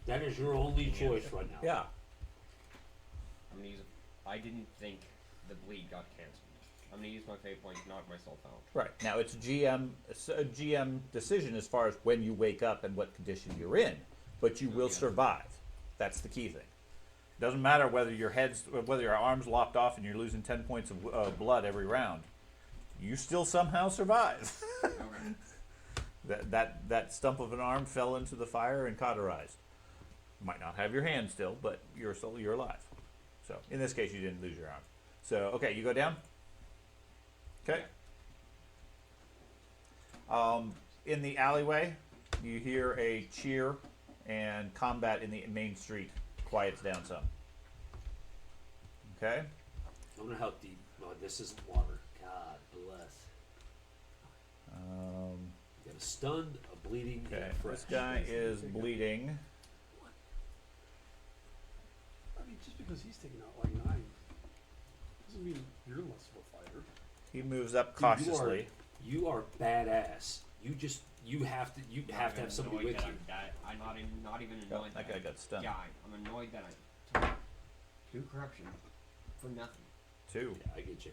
That is your only choice right now. Yeah. I'm gonna use. I didn't think the bleed got cancelled. I'm gonna use my fate point to knock myself out. Right. Now it's a GM decision as far as when you wake up and what condition you're in, but you will survive. That's the key thing. Doesn't matter whether whether your arm's lopped off and you're losing 10 points of blood every round. You still somehow survive. Okay. that stump of an arm fell into the fire and cauterized. Might not have your hand still, but you're alive. So in this case, you didn't lose your arm. So okay, you go down. Okay. In the alleyway, you hear a cheer, and combat in the main street quiets down some. Okay. I wonder how deep. Oh, this isn't water. God bless. You got a stunned, a bleeding, Okay. and a fresh. This guy is bleeding. I mean, just because he's taking out like 9 doesn't mean you're less of a fighter. He moves up Dude, cautiously. You are badass. You have to have somebody with you. I'm not even Oh, annoyed that guy got stunned. Yeah, I'm annoyed that I took 2 corruption for nothing. 2. Yeah, I get you.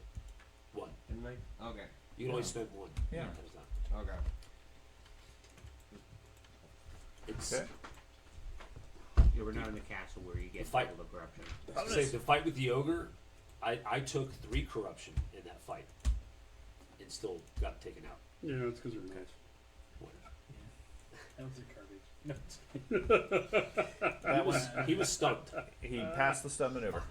1. Didn't I? Okay. You can only spend 1. Yeah. Times that. Okay. It's Okay. Yeah, we're not in the castle where you get The fight. all the corruption. I would say the fight with the ogre. I took 3 corruption in that fight, and still got taken out. Yeah, it's because you're nice. That was a garbage. That was He was stunned. he passed the stun maneuver.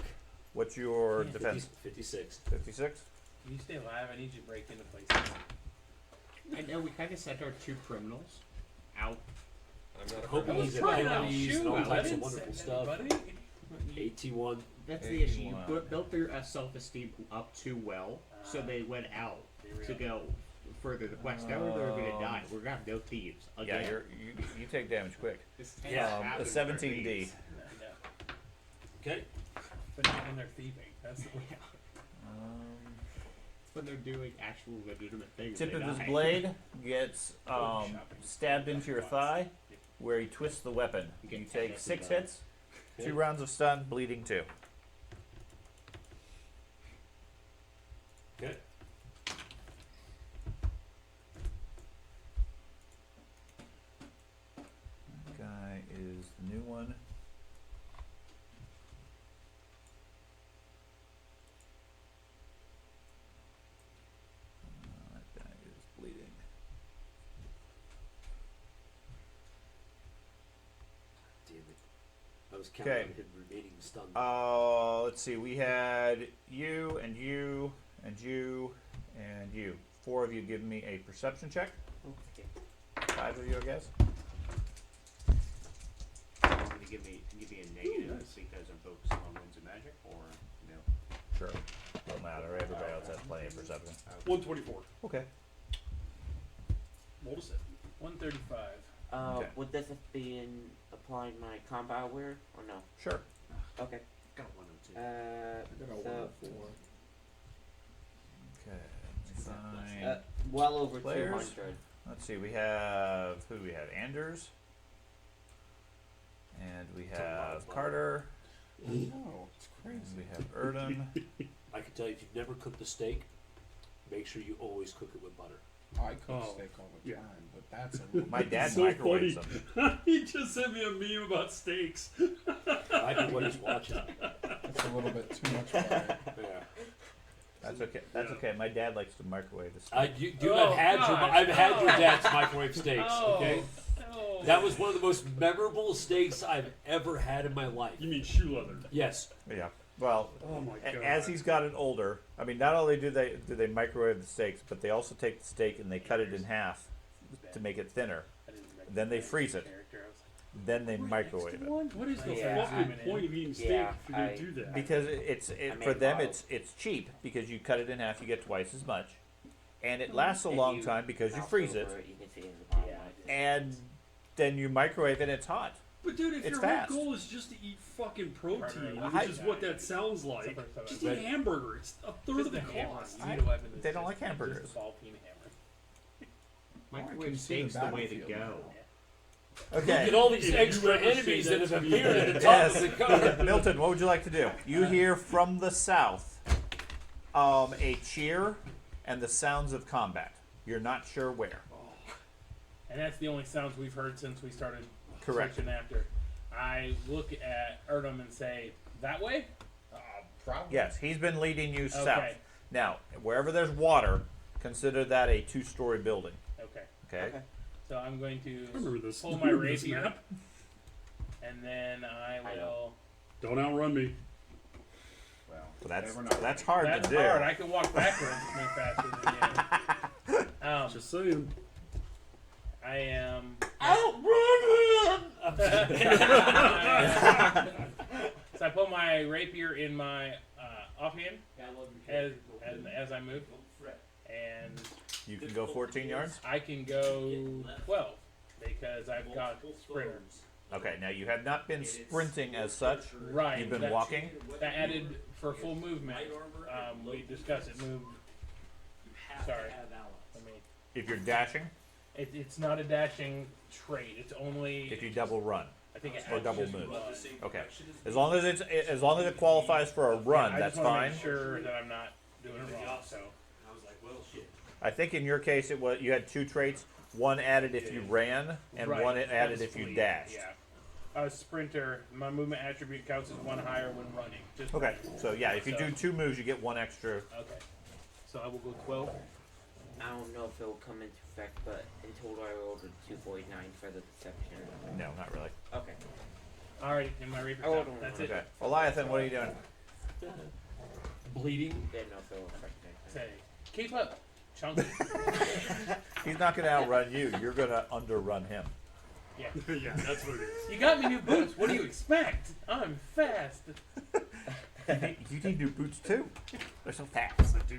What's your Yeah, defense? 56. 56. Can you stay alive? I need you to break into places. I know we kind of sent our 2 criminals out. I'm not a Hoping criminal. he's in Fine, penalties and all I types of didn't wonderful send stuff. anybody. 81. That's the issue. You 81. built their self-esteem up too well, so they went out to go further the quest. Now they're going to die. We're going to have no thieves again. Yeah, you take damage quick. Yeah. A 17D. Okay. But not when they're thieving. That's the When they're doing actual legitimate things. Tip they of his die. blade gets stabbed into your thigh, where he twists the weapon. You take 6 hits, 2 rounds of stun, bleeding 2. Okay. That guy is the new one. That guy is bleeding. Damn it. I was counting Okay. on him remaining stunned. Let's see. We had you and you and you and you. 4 of you give me a perception check. Okay. 5 of you, I guess. You're going to give me a negative because I'm focusing on winds of magic, or no? Sure. Don't matter. Everybody else has plenty of perception. 124. Okay. Roll to 7. 135. Okay. Would this be in applying my combat wear or no? Sure. Okay. Got a 102. I got a So 104. Okay. Fine. well over Players? 200. Let's see. We have who do we have? Anders. And we have Carter. No, it's And crazy. we have Erdem. I can tell you, if you've never cooked a steak, make sure you always cook it with butter. I cook Oh, steak all the yeah. time, but that's a little My dad So microwaves funny. them. He just sent me a meme about steaks. Might be what he's watching. That's a little bit too much butter. Yeah. That's okay. That's Yeah. okay. My dad likes to microwave the steak. Dude, Oh, I've had your God. dad's microwave steaks. Oh, Okay, no. that was one of the most memorable steaks I've ever had in my life. You mean shoe leather? Yes. Yeah. Well, Oh my god. as he's gotten older, I mean, not only do they microwave the steaks, but they also take the steak and they cut it in half to make it thinner. I didn't Then they recognize freeze the it. character. I was like, Then they microwave it. What is the Yeah, fucking I- point of eating steak yeah, if you're gonna I- do that? Because for made them wild. it's cheap because you cut it in half, you get twice as much, and it Mm. lasts a If long you time because you mouse freeze it, over you can see it in the bottom Yeah. right. and then you microwave it. It's hot. But dude, if It's your fast. whole goal is just to eat fucking protein, Right. which is what that sounds like, Something like just that. eat a hamburger. It's a third Just of the a hammer. cost. You need a weapon that's They don't just- like hamburgers. Just a ball peen hammer. Microwave steak's steak's the way to go. Look Okay. at all these If you extra ever say enemies that that have to me, appeared at the top Yes. of the card. Milton, what would you like to do? You hear from the south a cheer and the sounds of combat. You're not sure where. And that's the only sounds we've heard since we started Correct. searching after. I look at Erdem and say, that way? Probably. Yes, he's been leading you south. Okay. Now, wherever there's water, consider that a two-story building. Okay. Okay. Okay. So I'm going I to remember this. pull my Remember this rapier, map? and then I I will... Don't outrun me. Well, So that's we're not that's ready. hard That's to do. hard. I can walk backwards and move faster than you. Just saying. I am... So I put my rapier in my offhand as I move, and You can go 14 yards. I can go 12 because I've got sprinter. Okay. Now you have not been sprinting as such. Right. You've been that- walking. That added for full movement. We discussed it. Move. Sorry. I mean, If you're dashing, it's not a dashing trait. It's only if you double run. I think it or adds double just move. one. Okay. As long as it qualifies for a run, I that's just wanna fine. Make sure that I'm not doing it wrong. So I think in your case it was you had two traits. One added if you ran, and Right, one it added that's if you fleet, dashed. Yeah. A sprinter, my movement attribute counts as one higher when running. Just Okay. So yeah, if you So- do two moves, you get one extra. Okay. So I will go 12. I don't know if it will come into effect, but in total I rolled a 249 for the deception. No, not really. Okay. Alright, in my rapier. Oh, down. That's Okay. it. Eliathan, what are you doing? Bleeding. Didn't know if it will affect anything. Say, keep up, chunky. He's not going to outrun you. You're going to underrun him. Yeah. Yeah, that's what it is. You got me new boots. What do you expect? I'm fast. You need new boots too. They're so fast. I do.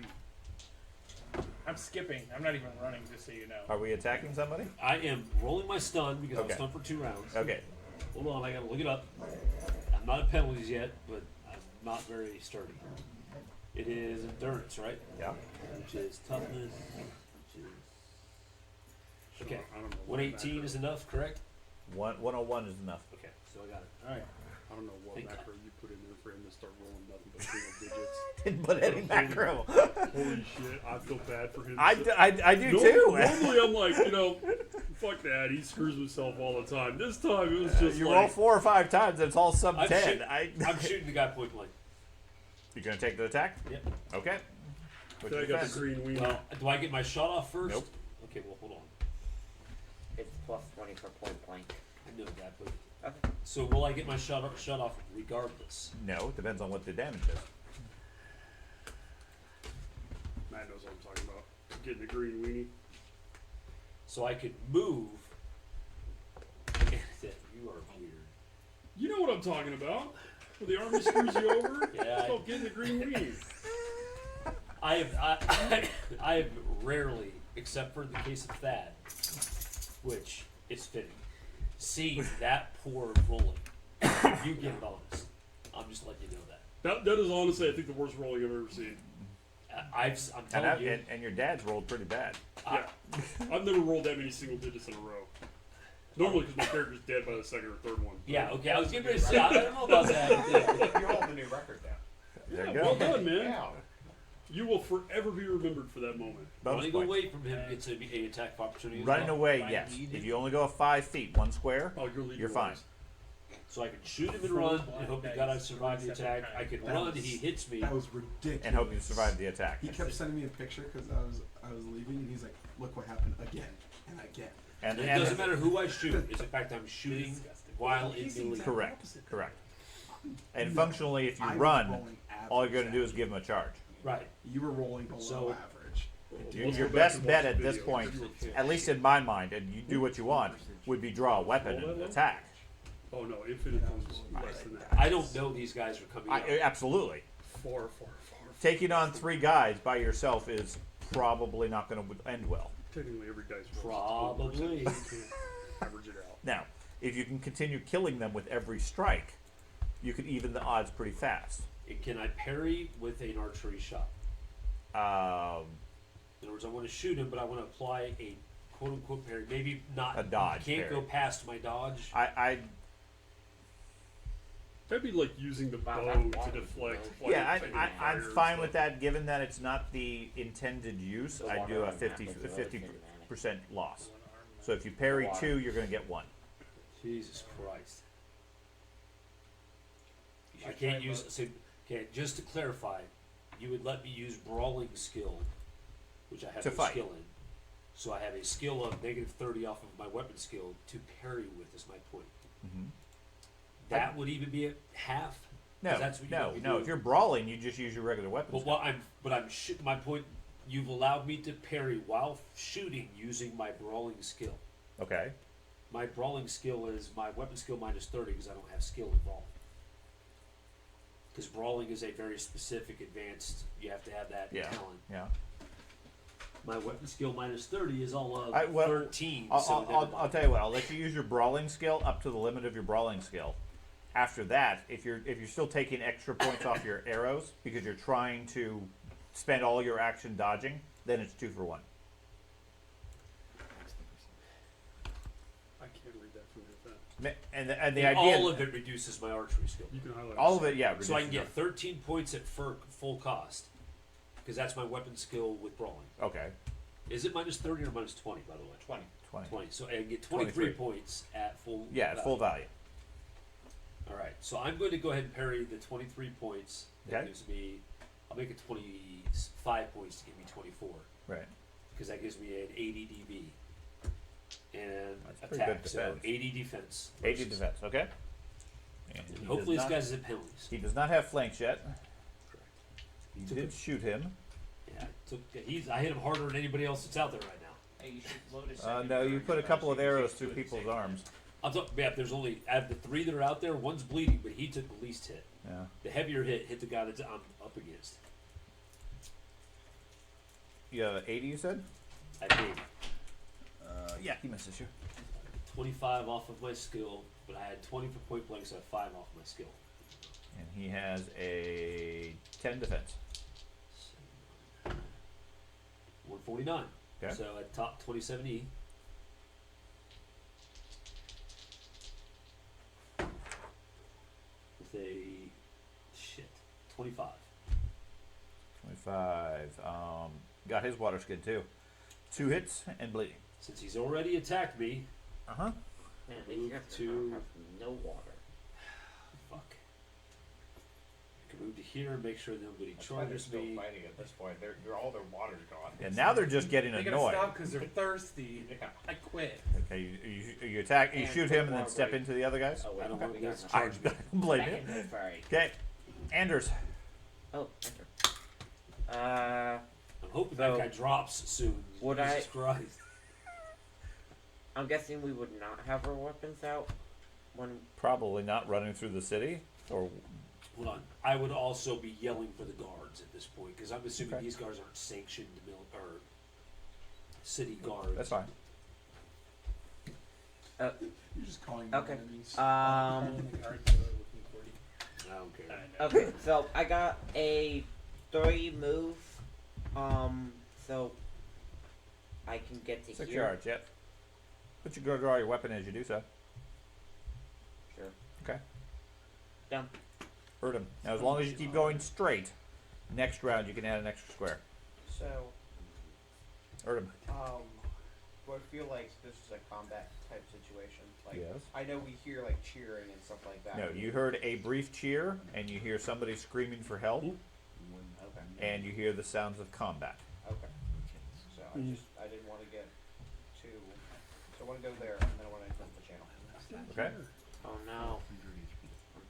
I'm skipping. I'm not even running, just so you know. Are we attacking somebody? I am rolling my stun because I was Okay. stunned for 2 rounds. Okay. Hold on, I gotta look it up. I'm not at penalties yet, but I'm not very sturdy. It is endurance, right? Yeah. Which is toughness. Which is... Okay. I don't know. what 118 macro- is enough, correct? 101 is enough. Okay, so I got it. Alright. I don't know what Think- macro you put in there for him to start rolling nothing but single digits. Didn't put any macro. Holy shit, I feel bad for him. I do too. Normally I'm like, fuck that, he screws himself all the time. This time it was just You like, roll 4 or 5 times, and it's all sub I'm 10. shoot- I'm shooting the guy point blank. You're gonna take the attack? Yep. Okay. What's I your got the defense? green weenie. Well, do I get my shot off first? Nope. Okay, well, hold on. It's plus 20 for point blank. I know that, but... Okay. So will I get my shot off regardless? No, depends on what the damage is. Matt knows what I'm talking about. Getting the green weenie. So I could move... You are weird. You know what I'm talking about. When the army screws you over, Yeah, it's called getting the green weenie. I have rarely, except for the case of Thad, which It's fitting. See that poor rolling. You get it honest. I'm just letting you know that. That is honestly, I think, the worst rolling I've ever seen. I'm telling you. And your dad's rolled pretty bad. Yeah. I've never rolled that many single digits in a row. Normally, because my character's dead by the second or third one. Yeah, okay, I was getting ready to say, I don't know about that. You hold the new record down. There Yeah, you well go. done, man. Yeah. You will forever be remembered for that moment. Bonus Running points. away from him gets an attack opportunity as Running well. away, yes. If you only go 5 feet, 1 square, Oh, you're leading you're the fine. race. So I can shoot him and run and hope to God I survive the attack. I can That run, was- he hits me. That was ridiculous. And hope you survive the attack. He kept sending me a picture because I was leaving, and he's like, "Look what happened again and again." And, And it and doesn't matter who I shoot. It's in fact I'm shooting while in melee. correct, correct. And functionally, if you I was run, rolling all you're going to average do is give him a charge. Right. You were rolling below So- average. Let's Your go back best and bet watch at the this video. point, at least in my mind, and you do what you want, would be draw a weapon and attack. Oh no, infinite was less than that. I don't know these guys are coming out. Absolutely. Far. Taking on 3 guys by yourself is probably not going to end well. Technically, every guy's Probably. You can't average it out. Now, if you can continue killing them with every strike, you can even the odds pretty fast. Can I parry with an archery shot? In other words, I want to shoot him, but I want to apply a quote-unquote parry. Maybe not. A dodge Can't parry. go past my dodge. That'd be like using the Wow, bow that's to wild. deflect. I'm fine with that, given that it's not the intended use. I do a 50% loss. So if you parry 2, you're going to get 1. Jesus Christ. I can't use. So, okay, just to clarify, you would let me use brawling skill, which I have To no fight. skill in. So I have a skill of -30 off of my weapon skill to parry with. Is my point. That would even be a half. 'Cause that's what you let me No. do. If you're brawling, you just use your regular weapons. My point. You've allowed me to parry while shooting using my brawling skill. Okay. My brawling skill is my weapon skill -30 because I don't have skill involved. Because brawling is a very specific, advanced. You have to have that talent. Yeah. My weapon skill -30 is all of 13. I'll tell you what. I'll let you use your brawling skill up to the limit of your brawling skill. After that, if you're still taking extra points off your arrows because you're trying to spend all your action dodging, then it's 2 for 1. I can't read that from here. And the And idea, all of it reduces my archery skill. You can highlight all of it, yeah. So I can reduces get 13 points at full cost. Because that's my weapon skill with brawling. your- Okay. Is it -30 or -20, by the way? 20. 20. So I can get 23 23. points at full Yeah, it's full value. Alright, so I'm going to go ahead and parry the 23 points. That Okay. gives me, I'll make it 25 points to give me 24. Right. Because that gives me an 80 DB. And That's pretty good attack, so defense. 80 defense. 80 versus- defense. Okay. And he Hopefully does this not- guy's at penalties. He does not have flanks yet. Correct. You Took did him. shoot him. Yeah, I hit him harder than anybody else that's out there right now. Hey, you should load a second No, you for put a your couple of so you can arrows do through it at the people's same arms. I'm talking, yeah, there's only, out of the 3 that are out there, one's bleeding, but he took the least hit. Yeah. The heavier hit the guy that I'm up against. You have 80, you said? I think Yeah, he misses you. 25 off of my skill, but I had 20 for point blank, so I have 5 off my skill. And he has a 10 defense. 149. Okay. So at top 27E. With a 25. 25. Got his water skin too. 2 hits and bleeding. Since he's already attacked me, Uh-huh. Man, Move these guys to- have no water. fuck. I can move to here and make sure nobody That's why they're charges still me. fighting at this point. All their water's gone. And now they're just getting They're gonna annoyed. stop because they're thirsty. Yeah. I quit. Okay, you attack, you And shoot him, and then water step break. into the other guys. Oh, wait. I don't want you guys to I charge me. don't blame you. Second fight. Okay, Anders. Oh, enter. I'm hoping So, that guy drops soon. would Jesus Christ. I'm guessing we would not have our weapons out when. Probably not running through the city, or Hold on. I would also be yelling for the guards at this point because I'm assuming Okay. these guards aren't sanctioned or city guards. that's fine. You're just calling them Okay. enemies. The cards that are looking for you. I don't care. I know. Okay, so I got a 3 move. So I can get to 6 here. yards, yep. But you go draw your weapon as you do so. Sure. Okay. Done. Hurt him. Now, as long as you keep going straight, next round you can add an extra square. So, Hurt him. do I feel like this is a combat type situation? Like, Yes. I know we hear like cheering and stuff like that. No, you heard a brief cheer, and you hear somebody screaming for help, Okay. and you hear the sounds of combat. Okay. So I didn't want to get too. So I want to go there, and then I want to flip the channel. Okay? Oh no.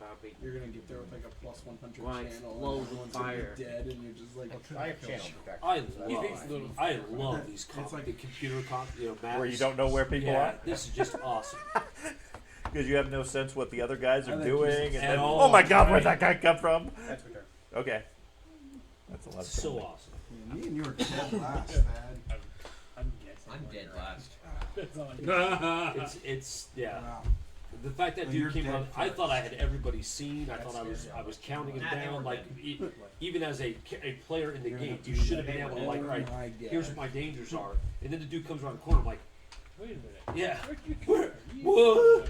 I'm about to be. You're gonna get there with like a plus 100 Why channel, explode and everyone's fire? gonna be dead, and you're just like. I have channel protection. I love these It's like- the computer maps. Where you don't know where people yeah, are? this is just awesome. Because you have no sense what the other guys I are think doing, just- and At then, all, oh my god, where'd right. that guy come from? That's my turn. Okay. That's a lot. It's so awesome. Me and you are dead last, man. I'm guessing. I'm where dead you're at. last. That's all I know. It's yeah. Wow. The fact that Well, dude you're came dead on, I first. thought I had everybody seen. I That's thought I was counting them Nah, they down. were Like even as a player in the You're game, gonna you do should have that. been able to like, Oh right, my here's God. what my dangers are. And then the dude comes around the corner. I'm like, Wait a minute. yeah. Where'd you Where? come from? What?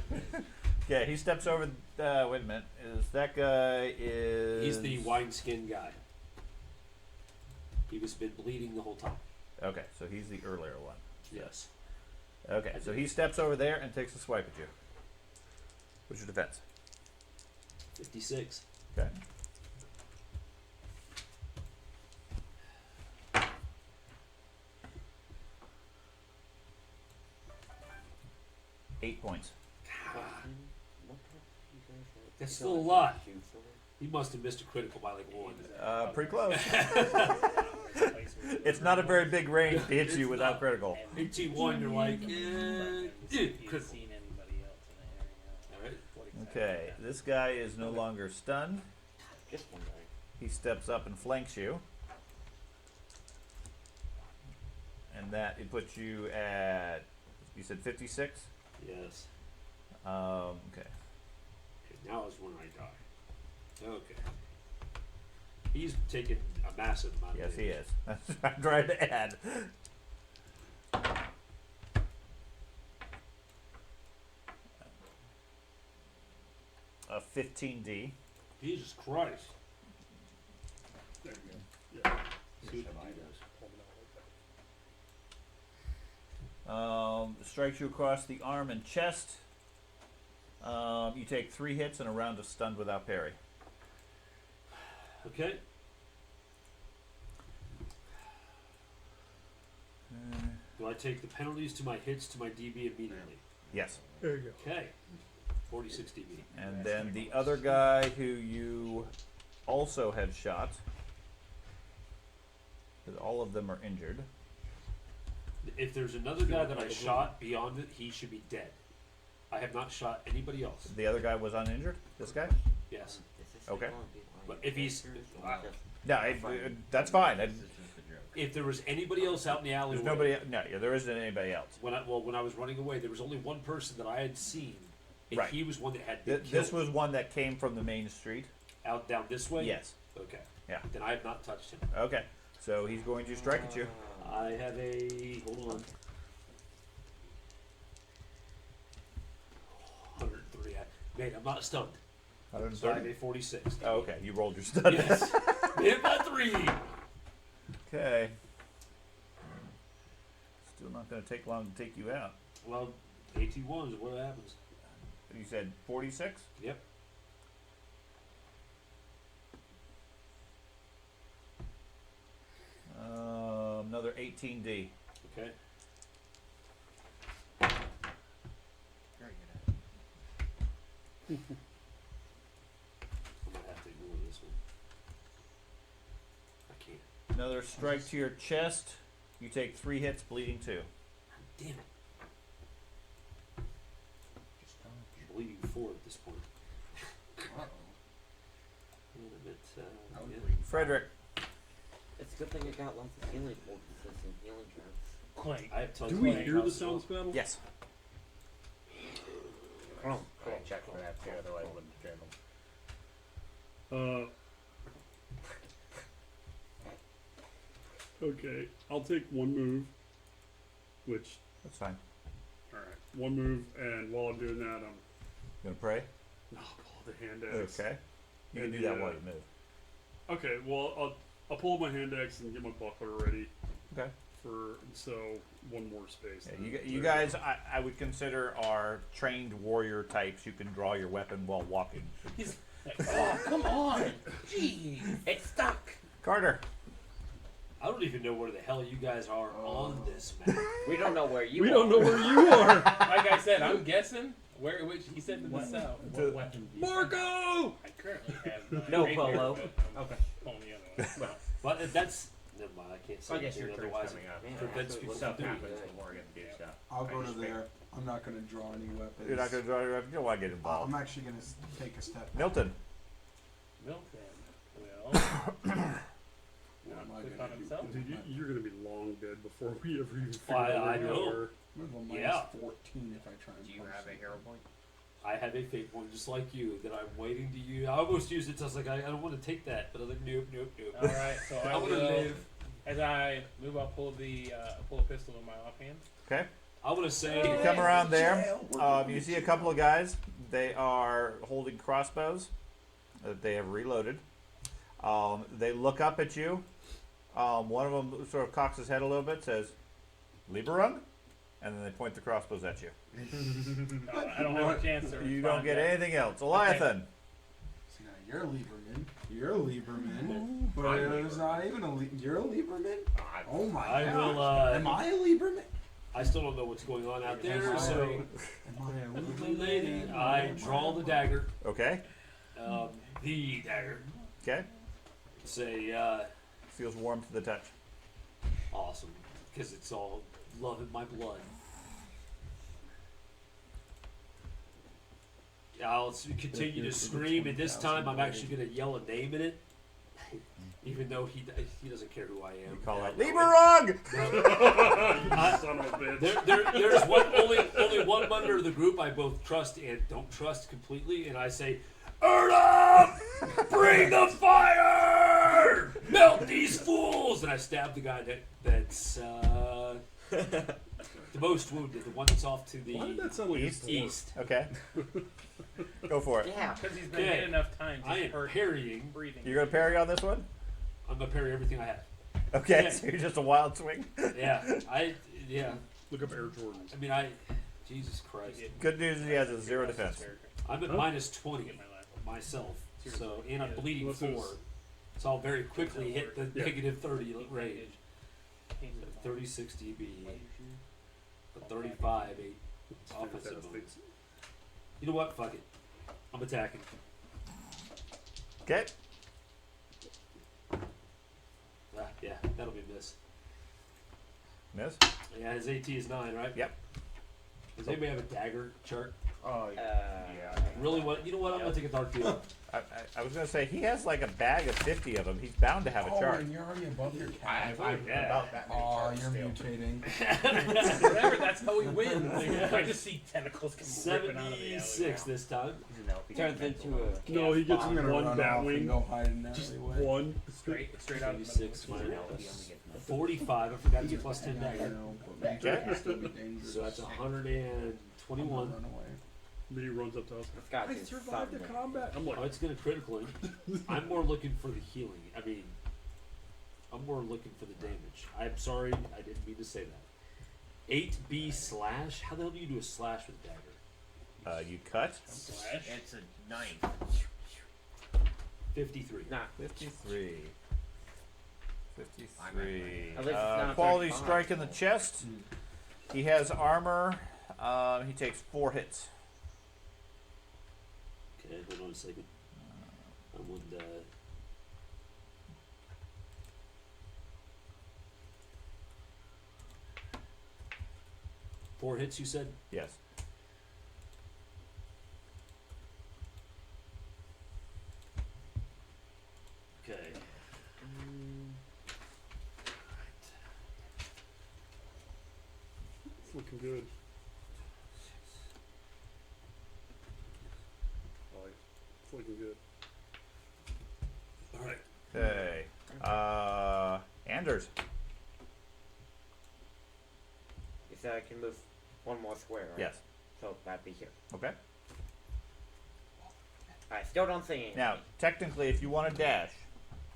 Okay, he steps over. Wait a minute. Is that guy is? He's the wineskin guy. He was been bleeding the whole time. Okay, so he's the earlier one. Yes. Okay, so he steps over there and takes a swipe at you. What's your defense? 56. Okay. Eight points. That's still a lot. He must have missed a critical by like one. Pretty close. Place where It's not a very big range to hit It's you without not. critical. 18-1, you're like, But dude, he's critical. seen anybody else in the area. All right. What exactly Okay, happened? this guy is no longer stunned. Just one guy. He steps up and flanks you. And that, it puts you at, you said 56? Yes. Okay. Okay, now is when I die. Okay. He's taken a massive amount of Yes, he damage. is. That's what I'm trying to add. A 15D. Jesus Christ. There you go. Yeah. See what the dude does. Strikes you across the arm and chest. You take 3 hits and a round of stunned without parry. Okay. Do I take the penalties to my hits to my DB immediately? Yes. Okay. 46 DB. And then the other guy who you also had shot, because all of them are injured. If there's another guy that I shot beyond it, he should be dead. I have not shot anybody else. The other guy was uninjured? This guy? Yes. Okay. But if he's, No, that's fine. if there was anybody else out in the alleyway, There's nobody. No, yeah, there isn't anybody else. when I was running away, there was only one person that I had seen, and Right. he was one that had been This killed. was one that came from the main street. Out down this way. Yes. Okay. Yeah. Then I have not touched him. Okay. So he's going to strike at you. I have a hold on. 103. Mate, I'm not stunned. So I have 130. a 46. Oh, okay. You rolled your stun. Yes. Hit by 3. Okay. Still not going to take long to take you out. Well, 81 is what happens. You said 46? Yep. Another 18D. Okay. Very good. I'm gonna have to ignore this one. I can't. Another strike to your chest. You take 3 hits, bleeding 2. Damn it. I'm bleeding 4 at this point. Uh-oh. Wait a minute, I would yeah. bleed. Frederick. It's a good thing I got lots of healing poultices and healing traps. Clank. I have tons Do of we playing hear the cards as well. sounds battle? Yes. I checked for that too, otherwise I wouldn't have turned them. Okay, I'll take one move, which, That's fine. alright, one move, and while I'm doing that, I'm, You gonna pray? pull the hand axe. Okay. You can And do the, that while you move. Okay, well, I'll pull my hand axe and get my buckler ready Okay. so one more space. Yeah, then. you guys, I would consider are trained warrior types. You can draw your weapon while walking. He's like, oh, come on. Jeez. It's stuck. Carter. I don't even know where the hell you guys are on this map. We don't know where you We are. don't know where you are! Like I said, I'm guessing which he said to the south. What weapon do you Marco! I currently have my No, rapier, Polo. but I'm Okay. pulling the other one. But that's never mind. I can't say I guess your anything, turn's otherwise coming up. it prevents people Stuff from doing happens anything. when Morgan do stuff. I'll go to just there. I'm not going to draw any weapons. You're not gonna draw your weapon. You don't want to get involved. I'm actually going to take a step back. Milton. Milton will What am I click gonna on do? himself. Dude, you're gonna be long dead before we ever even figure I out where you know. are. I'm gonna go Yeah. -14 if I try and Do you punch have a something. hero point? I have a fate point just like you that I'm waiting to use. I almost used it. So I was like, I don't want to take that, but I was like, nope. All right, so I I'm gonna will. live. As I move, I'll pull a pistol in my offhand. Okay. I want to say. You come around there. You see a couple of guys. They are holding crossbows that they have reloaded. They look up at you. One of them sort of cocks his head a little bit, says, "Lieberung," and then they point the crossbows at you. I don't have a chance to You respond don't get yet. anything else. Eliathan. See, now you're a Lieberman. You're a Lieberman. But it's not even a You're a Lieberman? Oh my I god. will. Am I a Lieberman? I still don't know what's going on out there, Am I so. Am I a Lovely Lieberman? lady, I draw the dagger. Okay. The dagger. Okay. Say, Feels warm to the touch. awesome, because it's all love in my blood. I'll continue to scream, and this time I'm actually going to yell a name in it, even though he doesn't care who I am. You call out, I know "Lieberung!" You son of a bitch. There's only one member of the group I both trust and don't trust completely, and I say, Erla, bring the fire! Melt these fools! And I stab the guy that's the most wounded, the one that's off to the Why did that sound like east. Okay. Go for it. Yeah. Because he's been Okay. hit enough times. I He's am hurt parrying. breathing. You're gonna parry on this one? I'm gonna parry everything I have. Okay, Yeah. so you're just a wild swing. Yeah, Look up Air Jordans. I mean, Jesus Christ. Good news is he has a 0 defense. I'm at Huh? minus 20 myself, so and I'm bleeding Unless 4. it's- So I'll very quickly hit the Yeah. negative 30 range. 36 dB, a 35, 8 offensive Fantastic. moves. You know what? Fuck it. I'm attacking. Okay. Yeah, that'll be a miss. Miss. Yeah, his AT is 9, right? Yep. Does anybody have a dagger chart? Oh, Yeah. Really? What? You know what? I'm gonna take a dark deal. I was gonna say he has like a bag of 50 of them. He's bound to have a Oh, chart. and you're already above your cap. I'm Yeah. about that many Oh, charts you're still. mutating. Whatever, that's how he wins. I just see tentacles come ripping out of the alley. 76 this time. He's an LP. Turns into a. No, he gets I'm gonna one run bat off wing. and go hide in that Just alleyway. one. Straight out of the 76 middle. He's an minus LP, only gets 45. I forgot to plus 10 I dagger. know, but mutating still be dangerous. So that's I'm 121. gonna run away. Then he runs up to us. It's got I to survived the something. combat. I'm like, Oh, it's gonna critical him. I'm more looking for the healing. I mean, I'm more looking for the damage. I'm sorry, I didn't mean to say that. 8B slash? How the hell do you do a slash with a dagger? You cut. Slash. It's a 9. 53. Nah. 53. 53. At least it's not Quality 35. strike in the chest. He has armor. He takes 4 hits. Okay, hold on a second. I would, 4 hits, you said? Yes. Okay. it's looking good. It's looking good. All right. Okay. Anders. You said I can move one more square, right? Yes. So that'd be here. Okay. I still don't see anything. Now, technically, if you want to dash,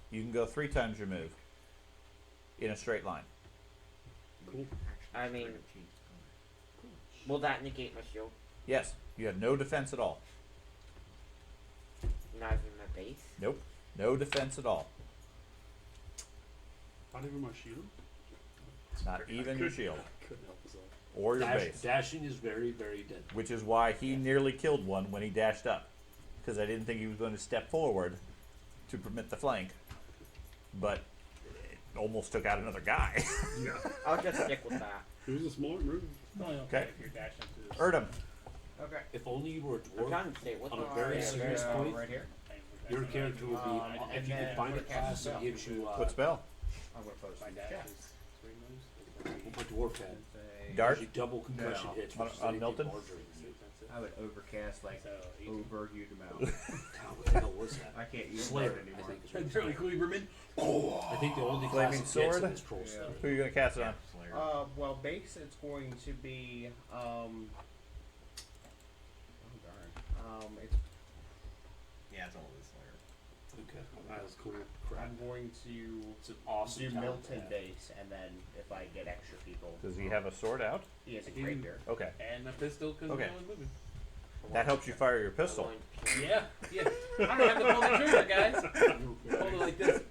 you can go 3 times your move in a straight line. Cool. I mean, will that negate my shield? Yes. You have no defense at all. Not even my base? Nope. No defense at all. Not even my shield. Not even your shield Couldn't help myself. or your base. Dashing is very, very deadly. Which is why he nearly killed one when he dashed up. Because I didn't think he was going to step forward to permit the flank. But it almost took out another guy. Yeah. I'll just stick with that. It was a smart move. It's only Okay. if you're dashing through this. Erdem. Okay. If only you were a I'm dwarf, trying to say, what on the a very serious point, right here. your character would be, if and you then could find a put a cast class spell. that gives you, What spell? I'm gonna post My it. dash is 3 moves. what my dwarf had. Dart? Gives you double concussion No. hits On- versus on anything Milton? larger. I would overcast like So, over huge amount. God, what the hell was that? I can't use Slayer, that I anymore. think. Is what it's Really, called. Gleberman. I think the only Flaming class it gets sword? is Troll Slayer. Who are you going to cast it on? Slayer. Well, base it's going to be oh darn. It's Yeah, it's only the Slayer. Okay. That was cool. Crap. I'm going to It's an awesome do talent Milton to have. base, and then if I get extra people, Does he have a sword out? he has a rapier. Okay. And a pistol because Okay. no one's moving. That helps you fire your pistol. Yeah, yeah. I don't have to pull the trigger, guys. Hold it like this.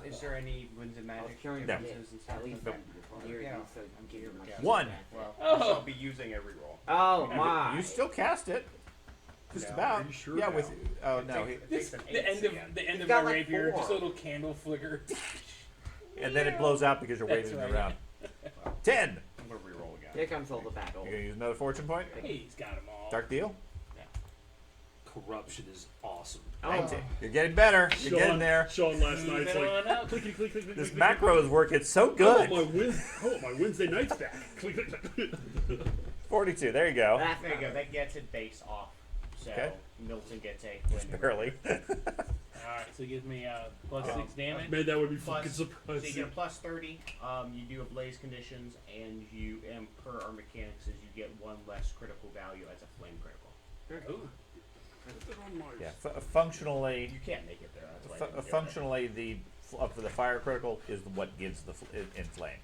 Is there any winds and I was magic carrying differences and stuff? at least Nope. near Yeah. you, so I'm giving my shield One. back. Well, Oh. I'll be using every roll. Oh my! You still cast it. Just No. about. Are you sure Yeah, now? with. Oh, no. He, It This, takes an the eight end of again. the end He's of got my like rapier, 4. just a little candle flicker. and then it blows out because you're That's waving it right. around. 10. I'm gonna reroll again. Here comes all the battle. You're going to use another fortune point? He's got them all. Dark deal? Corruption is awesome. Oh. You're getting better. You're getting there. Sean last Move night's it like, on out. clickety click click click. This click, macro is working so click. I want good. my Wednesday nights back. Click click click. 42. There you go. That's There you go. That gets it base off. So Okay. Milton gets a Barely. Alright, so it gives me plus 6 damage. Man, that would be Plus- fucking So you surprising. get a plus 30. You do ablaze conditions, and you and per our mechanics is you get 1 less critical value as a flame critical. Ooh. Put it on my- Yeah. Functionally, You can't make it there. That's why I didn't go there. functionally, the up for the fire critical is what gives the in flame.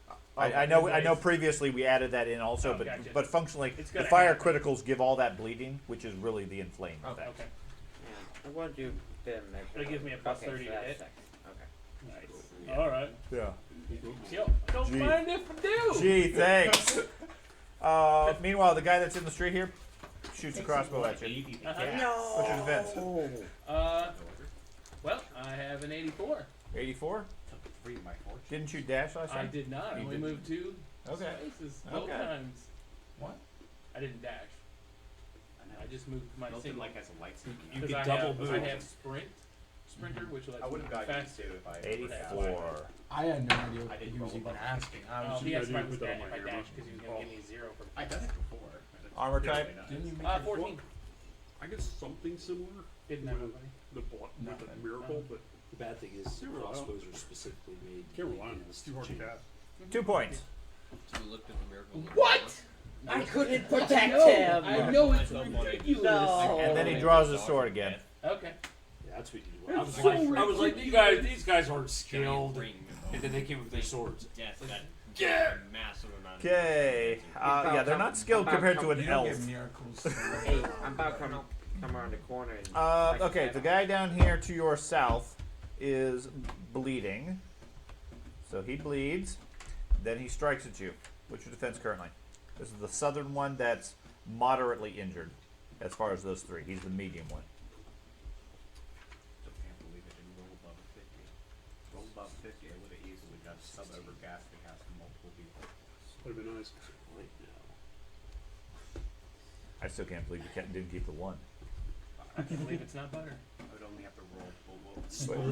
Oh, I know. Previously we added that in also, Oh, but gotcha. but functionally, It's the gonna fire happen. criticals give all that bleeding, which is really the inflame Okay. effect. Okay. I'm going to do them. That gives me a plus okay, 30 so to that's hit. 6. Okay. Nice. Alright. Yeah. Yo, don't Gee. mind if I do. Gee, thanks. Meanwhile, the guy that's in the street here shoots a crossbow at you. What's your defense? Well, I have an 84. 84. Free my fortune. Didn't you dash last I time? did not. I You only didn't. moved 2 Okay. spaces both Okay. times. What? I didn't dash. I just moved my Milton single. like has a lightsaber. You Because can I double have, move. I have sprinter, which lets I would me have move gotten faster. used to if I. 84. I had no idea I what didn't he was roll even above asking. I Oh, was he Yeah, asked I if I did was put that if on I my dash hammer. because he was going to give me 0 for I done it before. Armor type? Didn't you make it 14. I guess something similar. Didn't have anybody. The with the Nothing. miracle, but The bad thing is Can't rely on- crossbows are specifically made. can't rely on it. in It's this too hard to chain. cast. 2 points. So you looked at the miracle. What? I couldn't protect No, him. I know it's No. ridiculous. No. And then he draws his sword again. Okay. Yeah, that's what you do. It's I was so like, ridiculous. these guys aren't skilled. Ring. And then they came with their swords. Yes, that Yeah. massive amount. Okay. Yeah, they're not skilled compared to an You don't elf. get miracles. Hey, I'm about to come around the corner and. Okay, the guy down here to your south is bleeding. So he bleeds. Then he strikes at you. What's your defense currently? This is the southern one that's moderately injured as far as those 3. He's the medium one. Still can't believe it didn't roll above 50. Roll above 50, I would have easily got sub overcast to cast multiple people. Would have been nice. Right now. I still can't believe you didn't keep the 1. I can't believe it's not butter. I would only have to roll full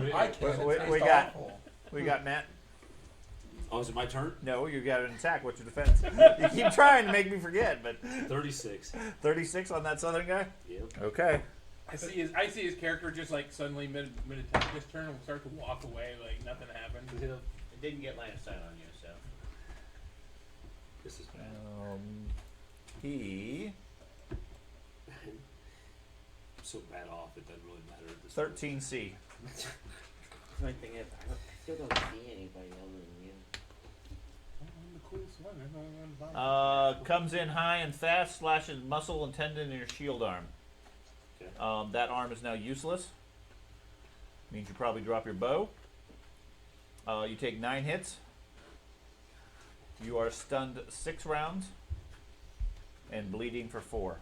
Wait, I can't. we It's got awful. we got Matt. Oh, is it my turn? No, you got an attack. What's your defense? You keep trying to make me forget, but 36. 36 on that southern guy. Yep. Okay. I see his character just like suddenly mid attack this turn will start to walk away like nothing happened. It didn't get line of sight on you, so. This is bad. He I'm so bad off, it doesn't really matter at this 13C. The thing is, I still don't see anybody other than you. I'm the coolest one. I'm the only one bottom. Comes in high and fast, slashes muscle and tendon in your shield arm. Okay. That arm is now useless. Means you probably drop your bow. You take 9 hits. You are stunned 6 rounds and bleeding for 4.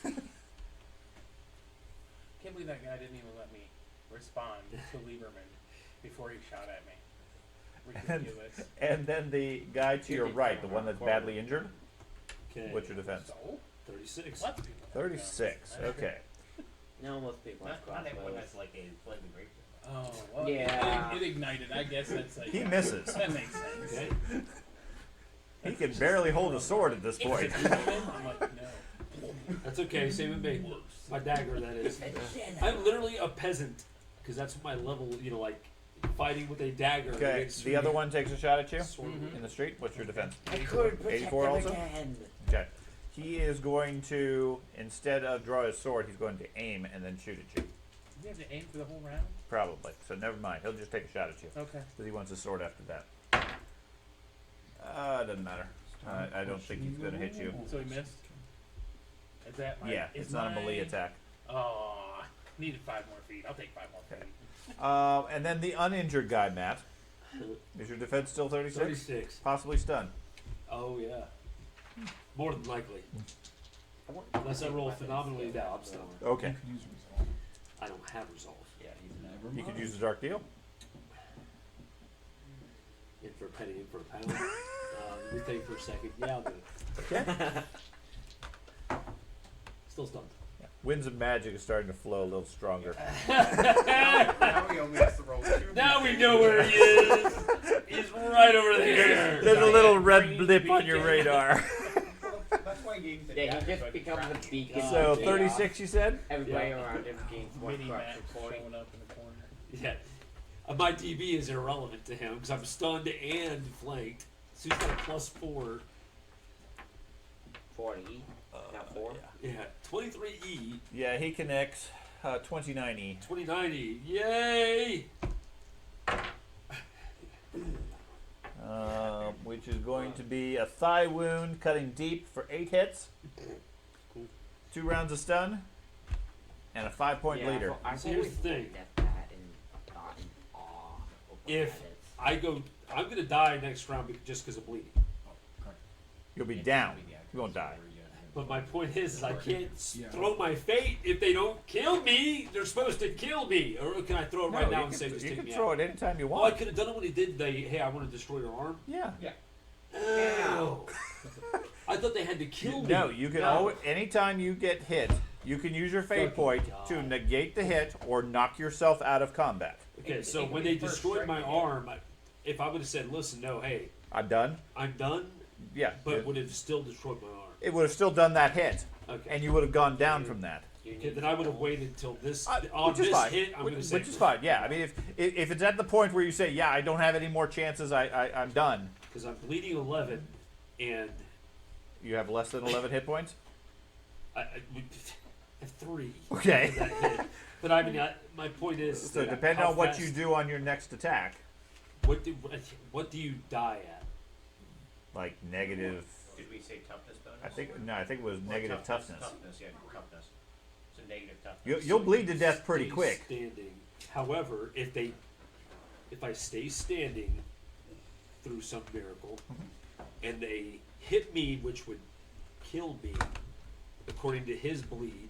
Can't believe that guy didn't even let me respond to Lieberman before he shot at me. Ridiculous. And then the guy to your right, the one that's badly injured. Okay. What's your defense? So? 36. What? 36. Okay. No, most people have Not everyone crossbows. has like a flame grape. Oh, well, Yeah. it ignited. I guess that's like. He misses. That makes sense. Okay. He can barely hold a sword at this point. I'm like, no. That's okay. Same with me. My dagger, that is. I'm literally a peasant because that's my level. You know, like fighting with a dagger. Okay. against The other one takes a shot at you sword. in the street. What's your defense? I could protect 84 them also? again. Okay. He is going to, instead of draw his sword, he's going to aim and then shoot at you. Do you have to aim for the whole round? Probably. So never mind. He'll just take a shot at you. Okay. Because he wants his sword after that. Doesn't matter. I don't think he's going to hit you. So he missed? Is that my, Yeah, is it's not a melee my- attack. Oh, needed 5 more feet. I'll take 5 more feet. And then the uninjured guy, Matt. Is your defense still 36? 36. Possibly stunned. Oh yeah. More than likely. Unless I roll phenomenally bad, I'm stunned. Okay. You could use resolve. I don't have resolve. Yeah, he's Never You mind. could use the dark deal. In for a penny, in for a pound. Let me think for a second. Yeah, I'll do it. Okay. Still stunned. Winds of magic is starting to flow a little stronger. Now he only has to roll 2. Now we know where he is. He's right over there. There's a little red blip on your radar. That's why I gave the Yeah, dagger. he just becomes a beacon. So of chaos. 36, you said? Everybody Yeah. around him gains more Mini Max corruption point. showing up in the corner. Yeah. My DB is irrelevant to him because I'm stunned and flanked. So he's got a +4. 40. Not 4. Yeah. 23E. Yeah, he connects 29E. 2090. Yay! Which is going to be a thigh wound cutting deep for 8 hits. Cool. 2 rounds of stun. And a 5-point bleeder. I've So here's always the thing. looked at that and thought in awe of what If that is. I go, I'm gonna die next round just because of bleeding. You'll be down. You won't die. But my point is I can't Yeah. throw my fate if they don't kill me. They're supposed to kill me, or can I throw it right No, now you and can, say just you take can me throw out? it anytime you Oh, I want. could have done it when he did the hey, I want to destroy your arm. Yeah. Oh. I thought they had to kill me. No, you can always, anytime you get hit, you can use your fate Fucking point God. to negate the hit or knock yourself out of combat. Okay, It so could when be they first destroyed strike my again. arm, if I would have said, listen, no, hey, I'm done. I'm done, Yeah. but would have still destroyed my arm. It would have still done that hit, Okay. and you would have gone down from that. Okay, then I would have waited until this on Which is this fine. hit. I'm which, going to say which is fine. Yeah. I mean, if it's at the point where you say, yeah, I don't have any more chances, I'm done. because I'm bleeding 11, and You have less than 11 hit points. I have 3. Okay. That hit. But I mean, my point is, So that depending how on what fast- you do on your next attack, what do you die at? like negative, Did we say toughness bonus? I think it was Or negative toughness. Toughness, yeah, toughness. So negative toughness. You'll bleed to death pretty Stay quick. Standing. However, if I stay standing through some miracle, and they hit me, which would kill me, according to his bleed.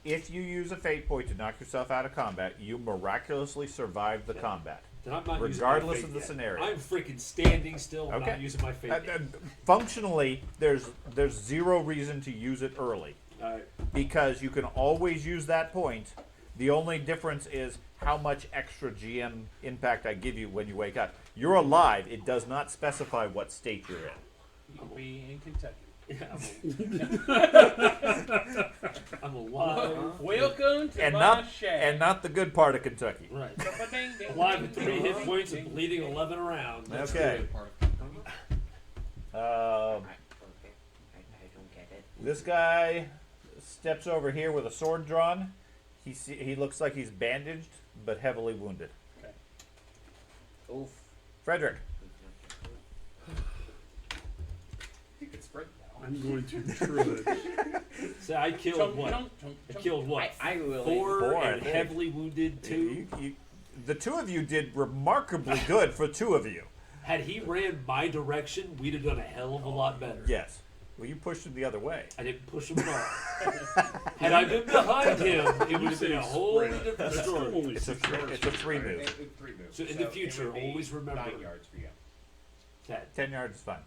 If you use a fate point to knock yourself out of combat, you miraculously survive the combat. Then I'm not Regardless using of my the fate scenario. yet. I'm freaking standing still. I'm Okay. not using my fate. yet. Functionally, there's zero reason to use it early Alright. because you can always use that point. The only difference is how much extra GM impact I give you when you wake up. You're alive. It does not specify what state you're in. You could be in Kentucky. I'm alive. Welcome to And my not shack. and not the good part of Kentucky. Right. Ding, Alive with 3 hit points and bleeding 11 around. That's Okay. good. Okay. I don't get it. This guy steps over here with a sword drawn. He looks like he's bandaged but heavily wounded. Oof. Frederick. You could sprint now. I'm going to trudge. So I killed what? I killed what? I really. Four I and think. heavily wounded 2. The two of you did remarkably good for 2 of you. Had he ran my direction, we'd have done a hell of a lot better. Yes. Well, you pushed him the other way. I didn't push him at all. Had I been behind him, it would have been a whole different That's still story. only It's a 6 yards. it's a 3 move. 3 moves. So in the it future, would be always remember- 9 yards for you. 10. 10 yards is fine.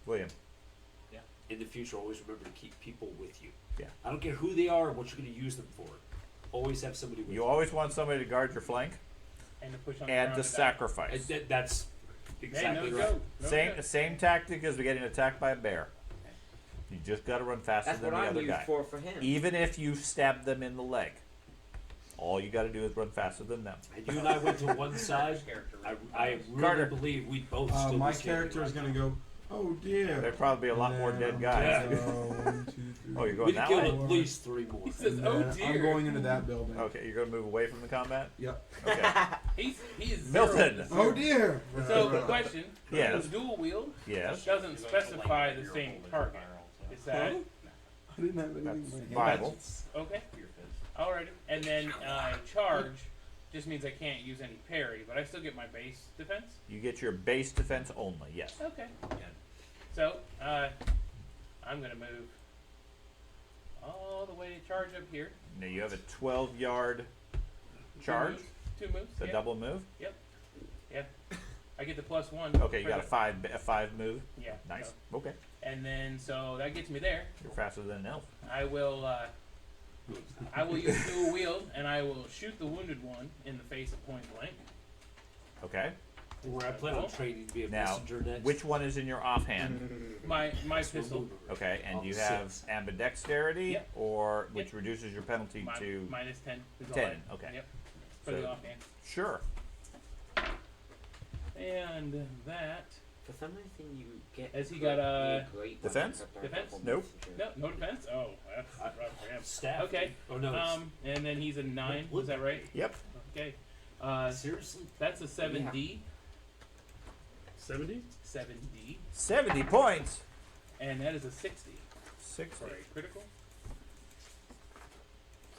William. In the future, always remember to keep people with you. Yeah. I don't care who they are or what you're going to use them for. Always have somebody with you. You always want somebody to guard your flank And to push on the and ground to die. sacrifice. That's Hey, exactly no right. joke. No joke. Same tactic as getting attacked by a bear. You just got to run faster That's than what the I'm other used guy. for him. Even if you stab them in the leg, all you got to do is run faster than them. And you and I went to one side. I really Carter. believe we both stood My the same character way. is gonna go. Oh dear. There'd probably be a lot more And dead then guys. I'm gonna go 1, 2, 3. Oh, you're going We'd that killed way? at least 3 more. He says, And "Oh then dear." I'm going into that building. Okay, you're going to move away from the combat? Yep. Okay. He is zero. Milton. Oh dear. So the question: Yes. dual wield Yes. doesn't specify the same target. Is that I didn't have anything That's in my hand. viable. okay? Alrighty. And then charge just means I can't use any parry, but I still get my base defense. You get your base defense only, yes. Okay. So I'm gonna move all the way to charge up here. Now you have a 12-yard charge, 2 moves. the Yep. double move. Yeah. I get the +1. Okay, you got a five move. Yeah. Nice. so- Okay, And then so that gets me there. you're faster than an elf. I will use dual wield and I will shoot the wounded one in the face at point blank. Okay. Where I plan on training to be a Now, messenger next. which one is in your offhand? My We'll pistol. move it. Okay, and Oh, you have 6. ambidexterity, Yep. or which reduces your penalty Mi- to minus 10. is all 10. I- Okay. Yep. For So- the offhand. Sure. And that. For some reason, you get. Has he got a defense? Defense? Nope. No defense. Oh, that's rough for him. Staff. Okay. Oh no. it's- And then he's a 9. What? Is that right? Yep. Okay. seriously? That's a 7D. 70? 7D. 70 points. And that is a 60 60. for a critical.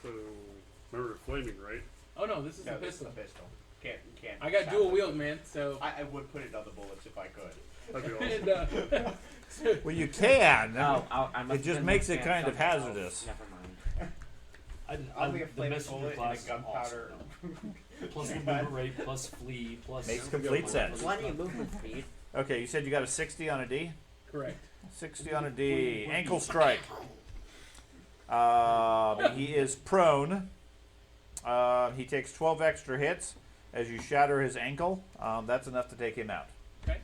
So, remember flaming, right? Oh no, this is No, a this is pistol. a pistol. Can't. I got stop dual it. wield, man. So. I would put it on the bullets if I could. That'd be awesome. and, Well, you can. Oh, I must It just have makes been it kind of something else. hazardous. Never mind. I'll be a the flaming messenger bullet class and a is gunpowder. awesome. Plus the movement rate, plus flee, plus Makes complete sense. Plenty of movement speed. Okay, you said you got a 60 on a D? correct. 60 on a D. Ankle strike. He is prone. He takes 12 extra hits as you shatter his ankle. That's enough to take him out. Okay.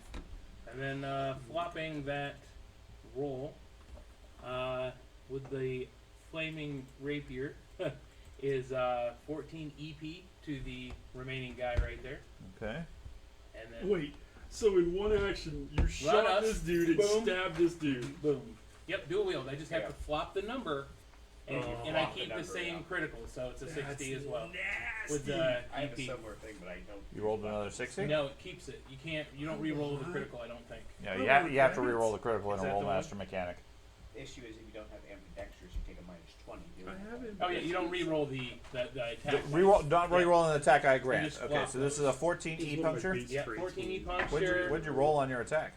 And then flopping that roll with the flaming rapier is 14 EP to the remaining guy right there. Okay. And then Wait, so in one action, you shot up, this dude and boom. stabbed this dude. boom. Yep, dual wield. I just have Yeah. to flop the number, and, Oh. and I Flop the keep the number, same yeah. critical, so it's a 60 as well. Nasty. With I have a EP. similar thing, but I don't. You rolled another 60? No, it keeps it. You can't. You don't re-roll the critical. I don't think. Yeah, you have to re-roll the critical in Is a that the Rolemaster mechanic. The issue is if you don't have ambidextrous, you take a -20. I haven't. Oh yeah, you don't re-roll the attack. Re-roll, not Yeah. re-roll an attack I grant. just Okay, flop so this is a 14 This is E one of my puncture. beast Yeah, traits. 14 E What'd puncture. you roll on your attack?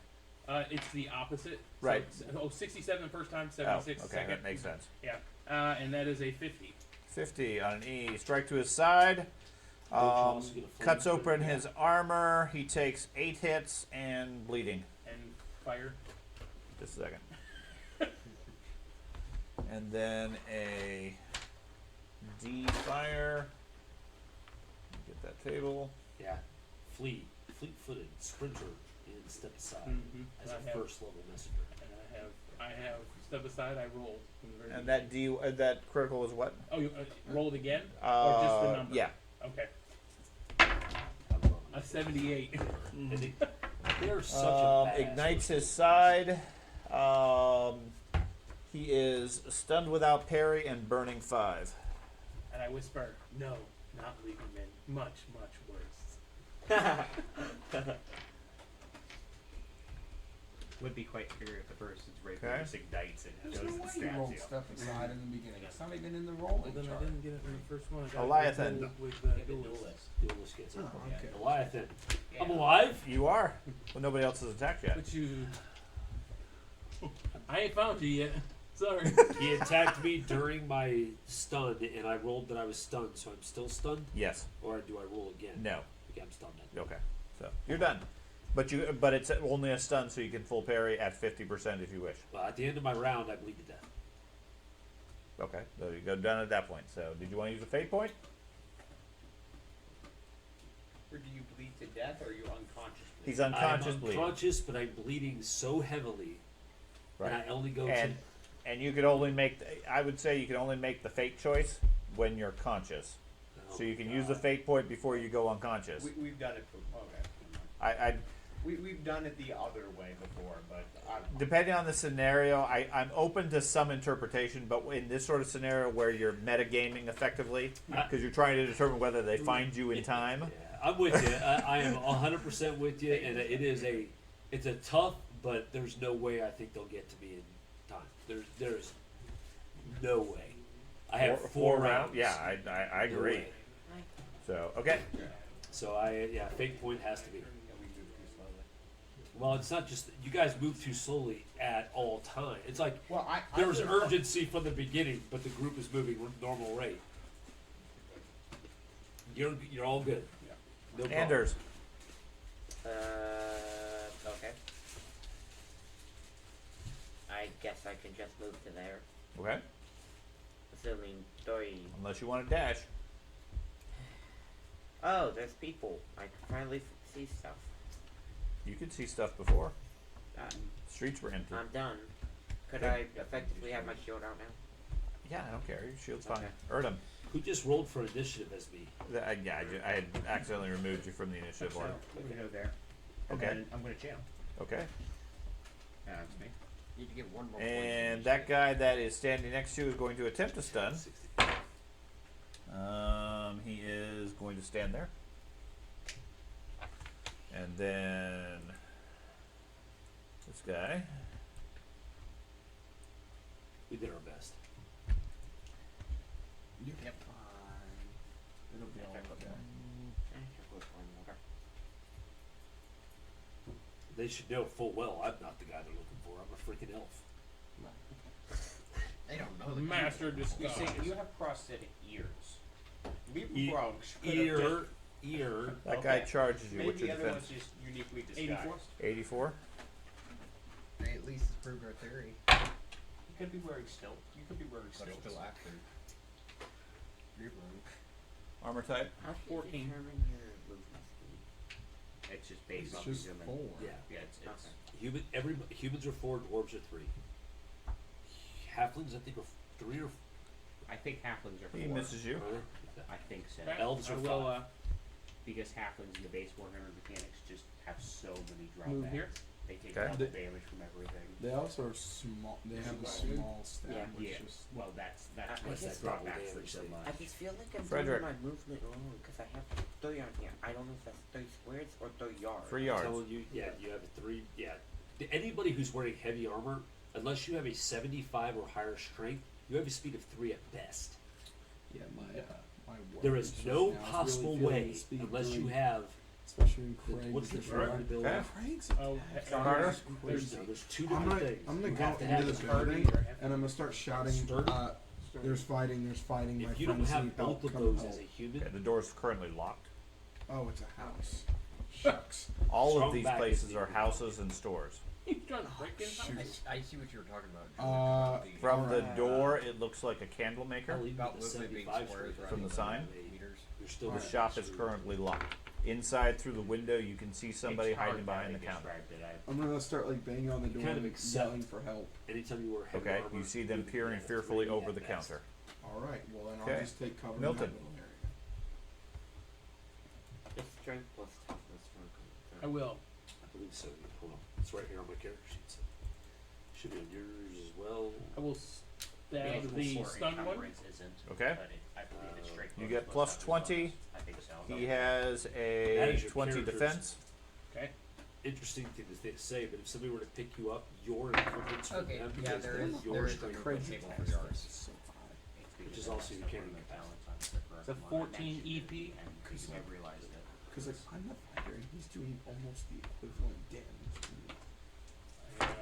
It's the opposite. Right. So, 67 the first time, Oh, 76 okay, second. that makes sense. Yeah. And that is a 50. 50 on an E. Strike to his side. Cuts open his armor. He takes 8 hits and bleeding. And fire. Just a second. And then a D fire. Get that table. Yeah. Fleet-footed, sprinter, and step aside Mhm. as I a have- first level messenger. And I I have step aside. I rolled. From the very And that that critical is what? Oh, you rolled again, or just the number? Yeah. Okay. A 78. And they're such a badass. Ignites his side. He is stunned without parry and burning 5. And I whisper, "No, not Lieberman. Much, much worse." Would be quite clear if the person's rapier Okay. just ignites and There's goes no and way you stabs rolled you. stuff aside in the beginning. It's not even in the Well, rolling then I chart. didn't get it in the first one. I got Leviathan. it with Yeah, the the duelist. Duelist gets it. Oh, okay. Leviathan. I'm Yeah. alive. You are. Well, nobody else has attacked yet. But you, I ain't found you yet. Sorry. He attacked me during my stun, and I rolled that I was stunned, so I'm still stunned? Yes. Or do I roll again? No. Okay, I'm stunned then. Okay. So you're done. But it's only a stun, so you can full parry at 50% if you wish. Well, at the end of my round, I bleed to death. Okay. So you go down at that point. So did you want to use a fate point? Or do you bleed to death, or are you unconscious? He's unconscious I'm bleeding. unconscious, but I'm bleeding so heavily, and I only go And you could only make. I would say you can only make the fate choice when you're conscious. to. So you can use the fate point before you go unconscious. We've done it. Okay. I We've done it the other way before, but depending on the scenario, I'm open to some interpretation, but in this sort of scenario where you're metagaming effectively, because you're trying to determine whether they find you in time. Yeah, I'm with you. I am 100% with you, and it's a tough, but there's no way I think they'll get to me in time. There's no way. I have four rounds. Yeah, I No agree. way. So okay. So fate point has to be. Well, it's not just you guys move too slowly at all time. It's like well, there was urgency from the beginning, but the group is moving with normal rate. You're all good. No problem. Anders. Okay. I guess I can just move to there, Okay. assuming Doi. Unless you want to dash. Oh, there's people. I can finally see stuff. You could see stuff before. Streets were empty. I'm done. Could I effectively have my shield out now? Yeah, I don't care. Your shield's fine. Okay. Erdem. Who just rolled for initiative as me? I had accidentally removed you from the initiative order. I'm gonna go there. And Okay. then I'm gonna jail. Okay. That's me. Need to get one more point. And that guy that is standing next to you is going to attempt to stun. He is going to stand there. And then this guy. We did our best. Yep. Yep. It'll be all okay. They should know full well I'm not the guy they're looking for. I'm a freaking elf. They don't know the Master You disguise. see, you have prosthetic ears. We E- were wrong. Ear. That guy Okay. charges you. Maybe What's your the other one's defense? just uniquely disguised. 84. 84. They at least proved our theory. You could be wearing stilt. You could be wearing But stilts. still after. You're wrong. Armor type. How do you 14. determine your movement speed? It's just based It's on just human. 4. Yeah, it's Humans are 4 and orbs are 3. Halflings I think are 3 or I think halflings are 4. He misses you. 4. I think so. Okay, Elves I are will, 5. Because halflings in the base Warhammer mechanics just have so many drawbacks. Move here. They take Okay. double damage from everything. They also are small. They have a small stat, Yeah. which Yeah. is Well, that's I what's guess that drawback double for so damage much. I just feel like I'm Frederick. doing my movement wrong because I have 3 on here. I don't know if that's 3 squares or 3 yards. 3 I'm yards. telling you, you have a 3. Yeah. Anybody who's wearing heavy armor, unless you have a 75 or higher strength, you have a speed of 3 at best. my There is weapons no right now is possible really feeling way, the speed unless you going, have especially in Craig's. what's the just current right. ability? Okay. Craig's. Oh, Carter? There's 2 I'm different gonna, things. I'm You gonna have go to have into this the hardy building or and I'm gonna start shouting. Sturdy? There's fighting. My If you don't friends have need help. both of Come those help. as a human, Okay, the door's currently locked. Oh, it's a house. Shucks. All Strong of these back places is are the- houses and stores. you trying to break in? Shoot. I see what you were talking about. From the Alright. door, it looks like a candle maker. I'll leave About the literally being 75 squares straight From the running sign? meters. You're still The not shop is screwed. currently locked. Inside through the window, you can see somebody It's hard hiding how behind they the counter. described it. I'm gonna start like banging on the door kind of and accept- yelling for help. Anytime you wear heavy Okay, armor, you see them you're peering at a fearfully 3 over at the best. counter. All right, well then Okay. I'll just take cover Milton. in that little area. It's strength plus toughness I will. I believe so. Yeah, hold on. It's right here on my character sheet. So. Should be on yours as well. I will stab the stun one. Isn't, Okay. but I believe it's straight You plus get plus 20. I think so. He has That a is your 20 character's- defense. Okay. Interesting thing to say, but if somebody were to pick you up, your improvements for Okay, them yeah, because there then is your there is a strength crit is table Test for yours. is so high. Which is also your carrying It's a 14 EP. Because I realized it. Because like I'm the fighter and he's doing almost the equivalent damage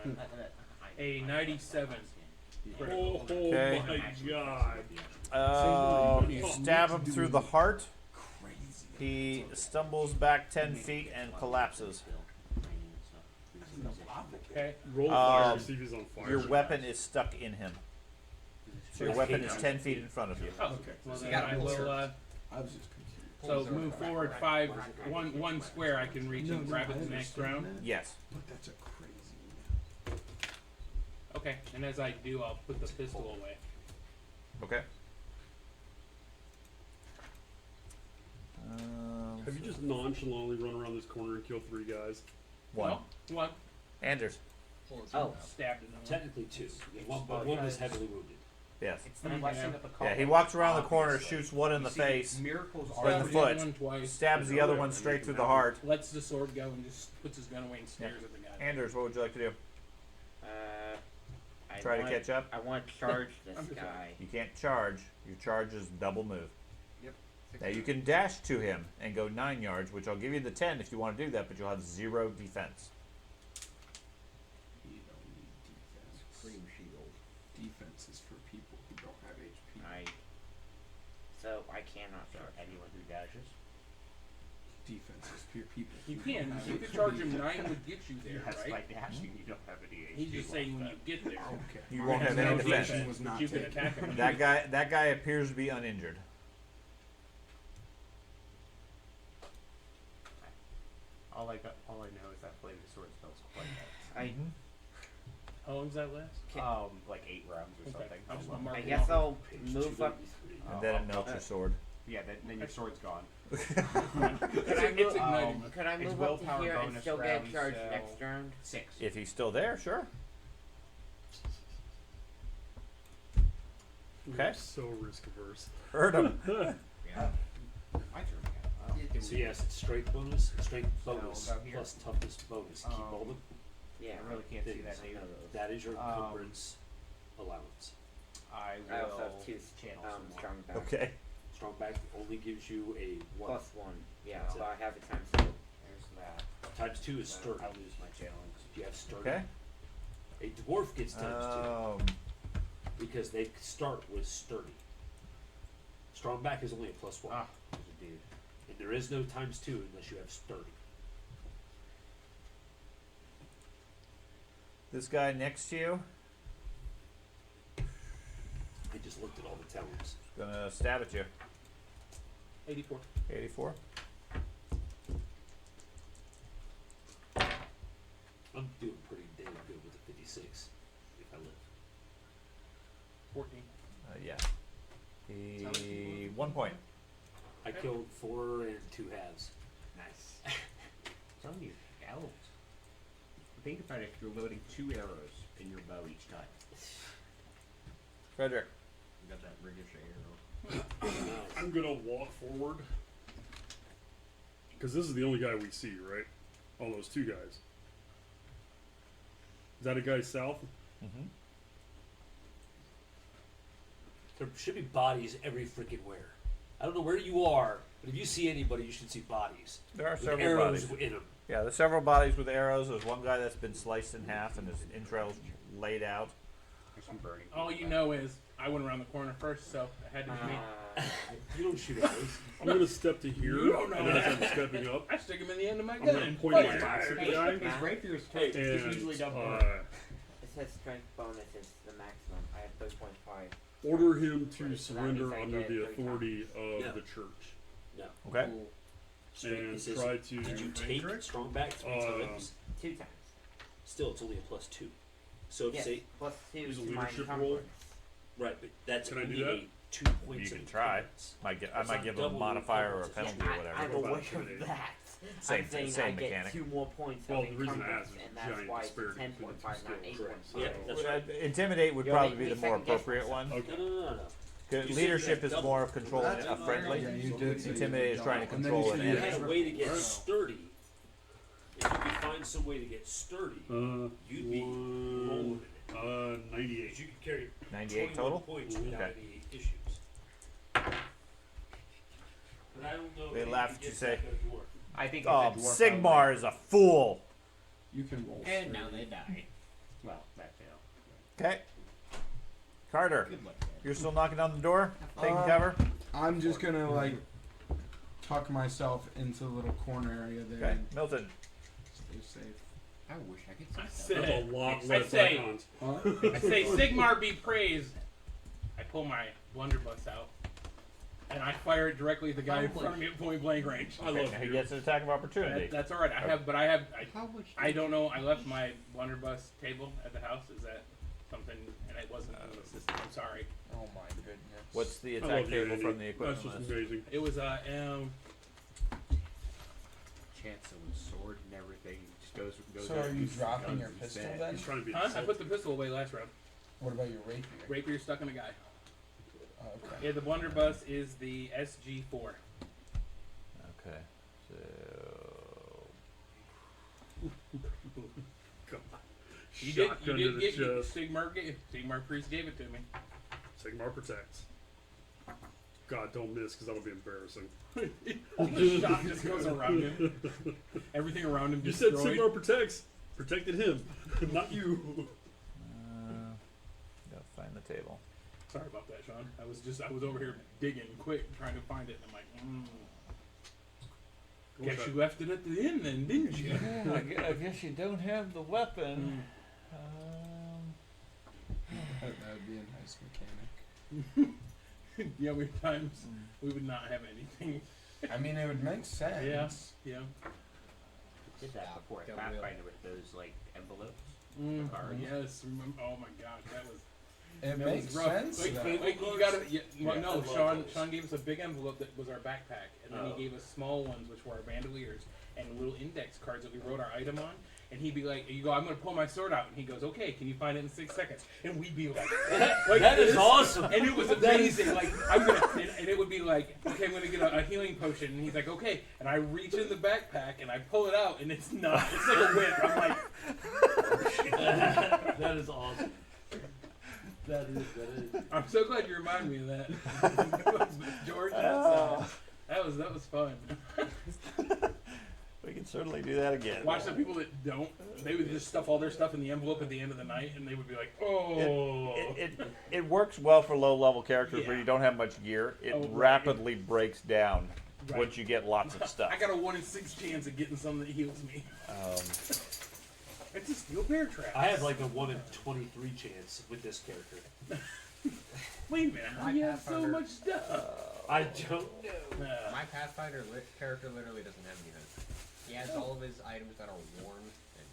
to me. A 97. Oh, Okay. my god. You stab him through the heart. Crazy. He stumbles back 10 feet and collapses. Okay. Roll fire, Um, see if he's on fire. Your weapon is stuck in him. So your weapon is 10 feet in front of you. Oh, Okay. well So then you gotta I pull will. zero. I was just confused. So move forward one square. I can reach and grab it the next round. That, Yes. but that's a crazy amount. Okay. And as I do, I'll put the pistol away. Okay. Have you just nonchalantly run around this corner and killed 3 guys? One. No, one. Anders. Oh. Stabbed in the one. Technically 2. One, but one was heavily wounded. Yes. It's the blessing of the Yeah, he cult, walks around the corner, obviously. shoots one in You the see, face, Miracles With are the Stabs the foot. other one twice. stabs the other one straight through the heart. Lets the sword go and just puts his gun away and stares at the guy. Anders, what would you like to do? I Try to want- catch up? I want to charge this I'm just- guy. You can't charge. Your charge is double move. Yep. Now you can dash to him and go 9 yards, which I'll give you the 10 if you want to do that, but you'll have 0 defense. You don't need defense. Cream shield. Defense is for people who don't have HP. So I cannot charge. anyone who dashes. Defense is for people. You who can. don't have You could HP. charge him 9 would get you there, Yes, by right? dashing you don't have any HP. He's just saying when you get there. Okay. You My won't have any hesitation defense. was But not you can taken. attack him. That guy appears to be uninjured. All I know is that Blade of Sword spells quite I How long does that last? like 8 rounds or Okay. something. I'll just mark I it guess off. I'll Page move up. 293. And then it melts your sword. Yeah, then your sword's gone. Could I It's move, igniting. could I It's move up to willpower here and bonus still get round, charged so- next round? 6. If he's still there, sure. Okay. I'm so risk averse. Hurt him. Yeah. My turn again. So yes, it's strength bonus, strength bonus, So, go here. plus toughness bonus. Keep all the Yeah. I really can't see things. that, Dave. That is your Um, encumbrance allowance. I will I also have 2 channel some more. strong back. Okay. Strong back only gives you a 1. Plus 1. Yeah, That's so it. I have it times 2. There's that. Times 2 is So sturdy. I'll lose my channelings. Do you have sturdy? Okay. A dwarf gets times 2 because they start with sturdy. Strong back is only a plus 1. Ah, there's a dude. And there is no times 2 unless you have sturdy. This guy next to you I just looked at all the talents. is gonna stab at you. 84. 84. I'm doing pretty damn good with the 56 if I live. 14. Yeah. He 1 point. I killed 4 and 2 halves. Nice. Some of these elves. Think about it if you're loading 2 arrows in your bow each time. Frederick. You got that ricochet arrow. I'm gonna walk forward. Because this is the only guy we see, right? Oh, those 2 guys. Is that a guy south? Mm-hmm. There should be bodies every freaking where. I don't know where you are, but if you see anybody, you should see bodies. There are With several arrows bodies. in them. Yeah, there's several bodies with arrows. There's one guy that's been sliced in half and his entrails laid out. There's some burning. All you know is I went around the corner first, so it had to be me. You don't shoot arrows. I'm gonna step to here, You don't know and as that. I'm stepping up, I stick him in the end of my I'm gonna gun. point my Fuck axe it. at the guy. His rapier's tough. And It's usually double. It says strength bonus is the maximum. I have 3.5. order him to Right, so that surrender means I under get the 3 authority of Yeah. the church. No. Okay. Cool. Straight, and it says, try to. did you take strong back 3 times? 2 times. Still, it's only a +2. So if Yes, say plus 2 Use a to my leadership encumbrance. roll? right, but that's Can I only do that? a 2 points. You of can try. encumbrance. I That's might not give him a double modifier or a encumbrance, penalty or I'm whatever. aware About of that. Same- I'm saying same I mechanic. get 2 more points Well, of the reason I encumbrance, asked is and that's giant why it's disparity 10.5, between the not two 8.5. skills, Yeah, that's right. Intimidate would You're probably right, be the we more second guess appropriate one. myself. Okay. No. 'Cause You said leadership you is had more double. of controlling a friendly. Yeah, you did. say you Intimidate is did trying to double. And then control you an said If you enemy. had a way to get Alright. sturdy, if you could find some way to get sturdy, you'd be rolling in it. 98. Because you could carry 98 21 total? points without Okay. any issues. But I don't know. They if laugh you at you get say, that good dwarf. I think Oh, it's a dwarf. Sigmar is a fool. You can roll. And straight. now they die. Well, that failed. Okay. Carter, Good luck, man. you're still knocking on the door? Taking cover? I'm just gonna like tuck myself into the little corner area there Okay. and Milton. stay safe. I wish I could I see That's said, a lot I less say, icons. Huh? I say, Sigmar be praised. I pull my blunderbuss out, and I fire it directly at the guy in front of me at point blank range. I love He you. gets an attack of opportunity. That's all right. I have How much? I don't know. I left my blunderbuss table at the house. Is that something? And it wasn't on the system. I'm sorry. Oh my goodness. What's the I attack love you, table Andy. from the equipment That's just list? amazing. It was Chance of sword and everything just goes. So are you goes dropping guns your and pistol spit. then? He's trying to be huh? I insulting. put the pistol away last round. What about your rapier? Rapier stuck in a guy. Oh, okay. Yeah, the blunderbuss is the SG4. Okay. So. God. You Shotgun to did the get chest. Sigmar Priest gave it to me. Sigmar protects. God, don't miss, because that'll be embarrassing. The shot just goes around him. Everything around him You said destroyed. Sigmar protects. Protected him, not you. Gotta find the table. Sorry about that, Sean. I was over here digging quick, trying to find it, and I'm like, guess you left it at the end then, didn't you? I guess you don't have the weapon. That would be a nice mechanic. Yeah, we times we would not have anything. I mean, it would make sense. Yeah. Did that before Don't Pathfinder with those like envelopes. Cards. Yes. Remember? Oh my gosh, that was. It That makes was rough. sense. Wait, though. you gotta. Yeah, well, Yeah, I no, love Sean. those. Sean gave us a big envelope that was our backpack, and then Oh. he gave us small ones, which were our bandoliers, and little index cards that we wrote our item on. And he'd be like, "You go, I'm gonna pull my sword out," and he goes, "Okay, can you find it in 6 seconds?" And we'd be like, That is this. awesome. And it was amazing. Like I'm gonna, and it would be like, "Okay, I'm gonna get a healing potion," and he's like, "Okay," and I reach in the backpack and I pull it out, and it's not. It's like a whip. I'm like, That is awesome. That is. I'm so glad you reminded me of that, George. That was fun. We can certainly do that again. Watch the people that don't. They would just stuff all their stuff in the envelope at the end of the night, and they would be like, "Oh." It works well for low level characters where Yeah. you don't have much gear. It Oh, right. rapidly breaks down Right. once you get lots of stuff. I got a 1 in 6 chance of getting something that heals me. It's a steel bear trap. I have like a 1 in 23 chance with this character. Wait a minute, how do you have so much stuff? I don't know. My Pathfinder character literally doesn't have anything. He has all of his items that are worn.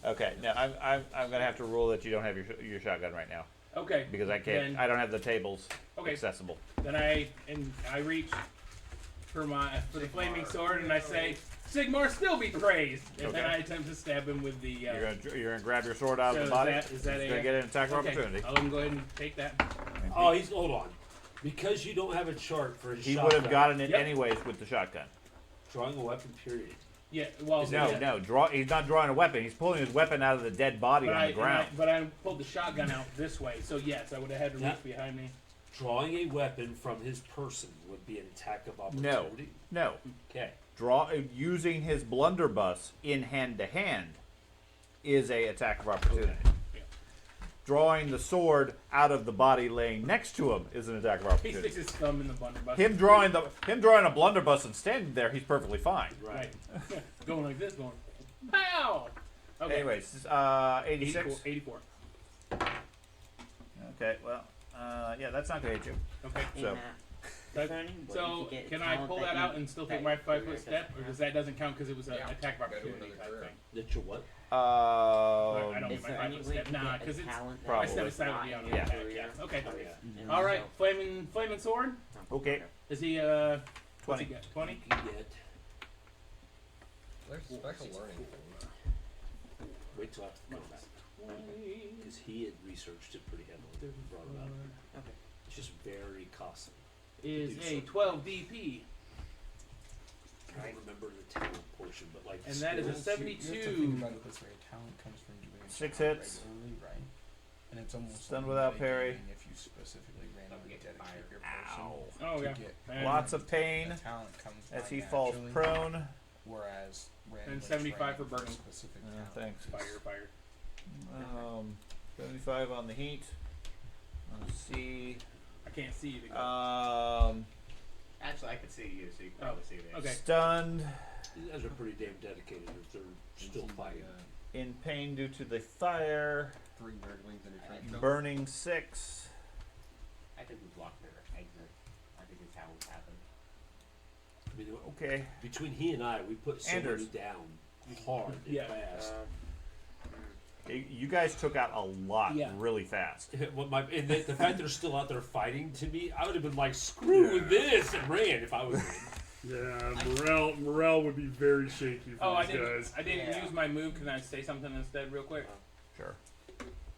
And Okay, now I'm gonna have to rule that you don't have your shotgun right now Okay. because I can't. Then, I don't have the tables Okay. accessible. then I reach for the flaming sword, and I say, "Sigmar still be praised." And then Okay. I attempt to stab him with the. You're gonna grab your sword out so of is the body. that- is that He's a- gonna get an attack of Okay, opportunity. I'll let him go ahead and take that. Oh, hold on. Because you don't have a chart for his He shotgun, would have gotten it Yep. anyways with the shotgun. drawing a weapon. Period. Yeah. Well. No, yeah. no, he's not drawing a weapon. He's pulling his weapon out of the dead body But on the ground. but I pulled the shotgun out this way, so yes, I would have had to reach Yeah. behind me. Drawing a weapon from his person would be an attack of opportunity. No. Okay. Using his blunderbuss in hand to hand is a attack of opportunity. Yeah. Drawing the sword out of the body laying next to him is an attack of He opportunity. sticks his thumb in the blunderbuss. Him drawing a blunderbuss and standing there, he's perfectly fine. Right. Going like this, going, pow! Okay. Anyways, 86. 84. Okay, well, yeah, that's not gonna hit you. Okay. So, turning. But So, if you get can I talent pull that you- out and still take that my your 5 foot doesn't step, or have? does that doesn't count because it was an Yeah, attack of go to opportunity another type career. thing? That's your what? I don't Is get my there 5 any foot way step. to Nah, get a because it's talent that my Probably. step is aside would not be on in the your attack. career? Yeah. Okay. Oh, yeah. And All right. so- Flaming sword. Okay. Is he what's he 20. got? 20. You can get. There's special learning things. Wait till after the combat. Because he had researched it pretty heavily. Brought it up. Okay. It's just very costly. Is Do a something. 12 DP, I don't remember the talent portion, but like. and that is a skills- You have to think 72. about it this way. Talent comes from doing 6 talent hits. regularly, right? And it's almost Stun like without parry. mitigating if you specifically randomly get dedicate fired. your person Ow. Oh to yeah. get And Lots of pain a talent comes as by he falls naturally, prone. whereas randomly 75 for training burning. specific Thanks. Fire. 75 on the heat. Let's see. I can't see you. To go. Actually, I could see you, so you can probably see me. Okay. Stunned. You guys are pretty damn dedicated if they're still fighting. In pain due to the fire. 3 nerdlings in a trench coat. Burning 6. I think we blocked their exit. I think it's how it happened. I mean, Okay. between he and I, we put so Anders. many down hard and Yeah. fast. You guys took out a lot Yeah. really fast. And the fact they're still out there fighting, to me, I would have been like, screw this, and ran if I was in. Yeah, morale would be very shaky for Oh, I these guys. didn't Yeah. use my move. Can I say something instead, real quick? Sure.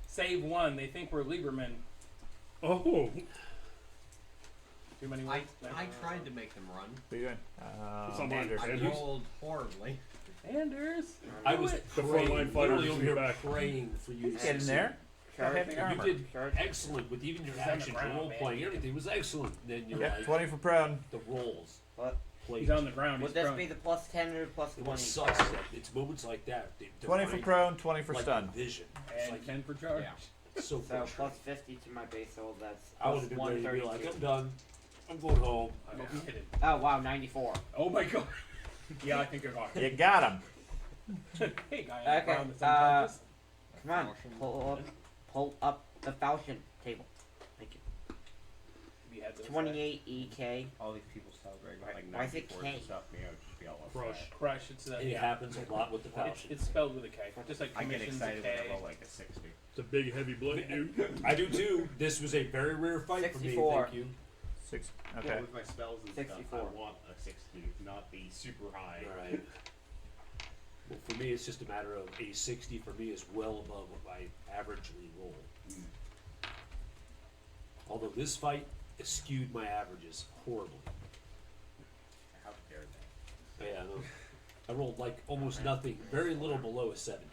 Save 1. They think we're Lieberman. Oh, Too many I words. tried to make them run. What are you doing? It's on mine. Anders. I Anders? rolled horribly. Anders. I was The praying, frontline fighters literally in over the here back. praying for you to Get in succeed. there. Got heavy Charge. armor. You did Charge. excellent with even your He's on the actions, your ground, role man. playing, everything was excellent. Then you're Yeah, like, 20 for prone. the rolls. What? Played. He's on the ground. Would He's this prone. be the plus 10 or plus What 20? sucks is that it's moments like that. They 20 for define, prone, 20 for like, stun. vision. It's And like 10 for charge. Yeah. so So frustrating. plus 50 to my base roll. That's I would plus have been ready to be like, 132. I'm done. I'm going home. I hope you hit it. Oh wow, 94. Oh my god. Yeah, I think I got You got him. it. Hey, guy. Okay, Around the same charges. Come on, pull up the falchion table. Thank you. We had those, 28 EK. All these people celebrating like Why is it 94 K? and stuff. Me, I would just be all over Crush. that. Crush. It's It yeah. happens a lot with the It's, falchion. it's spelled with a K. Just like I get commissions excited a when K. I roll like a 60. It's a big, heavy blade, dude. I do too. This was a very rare fight for me. 64. Thank you. 6. Well, Okay. with my spells and stuff, 64. I want a 60, not the super high. All right. Well, for me, it's just a matter of a 60 for me is well above what I averagely roll. Although this fight has skewed my averages horribly. How dare they? Yeah, no. I rolled like almost nothing, very little below a 70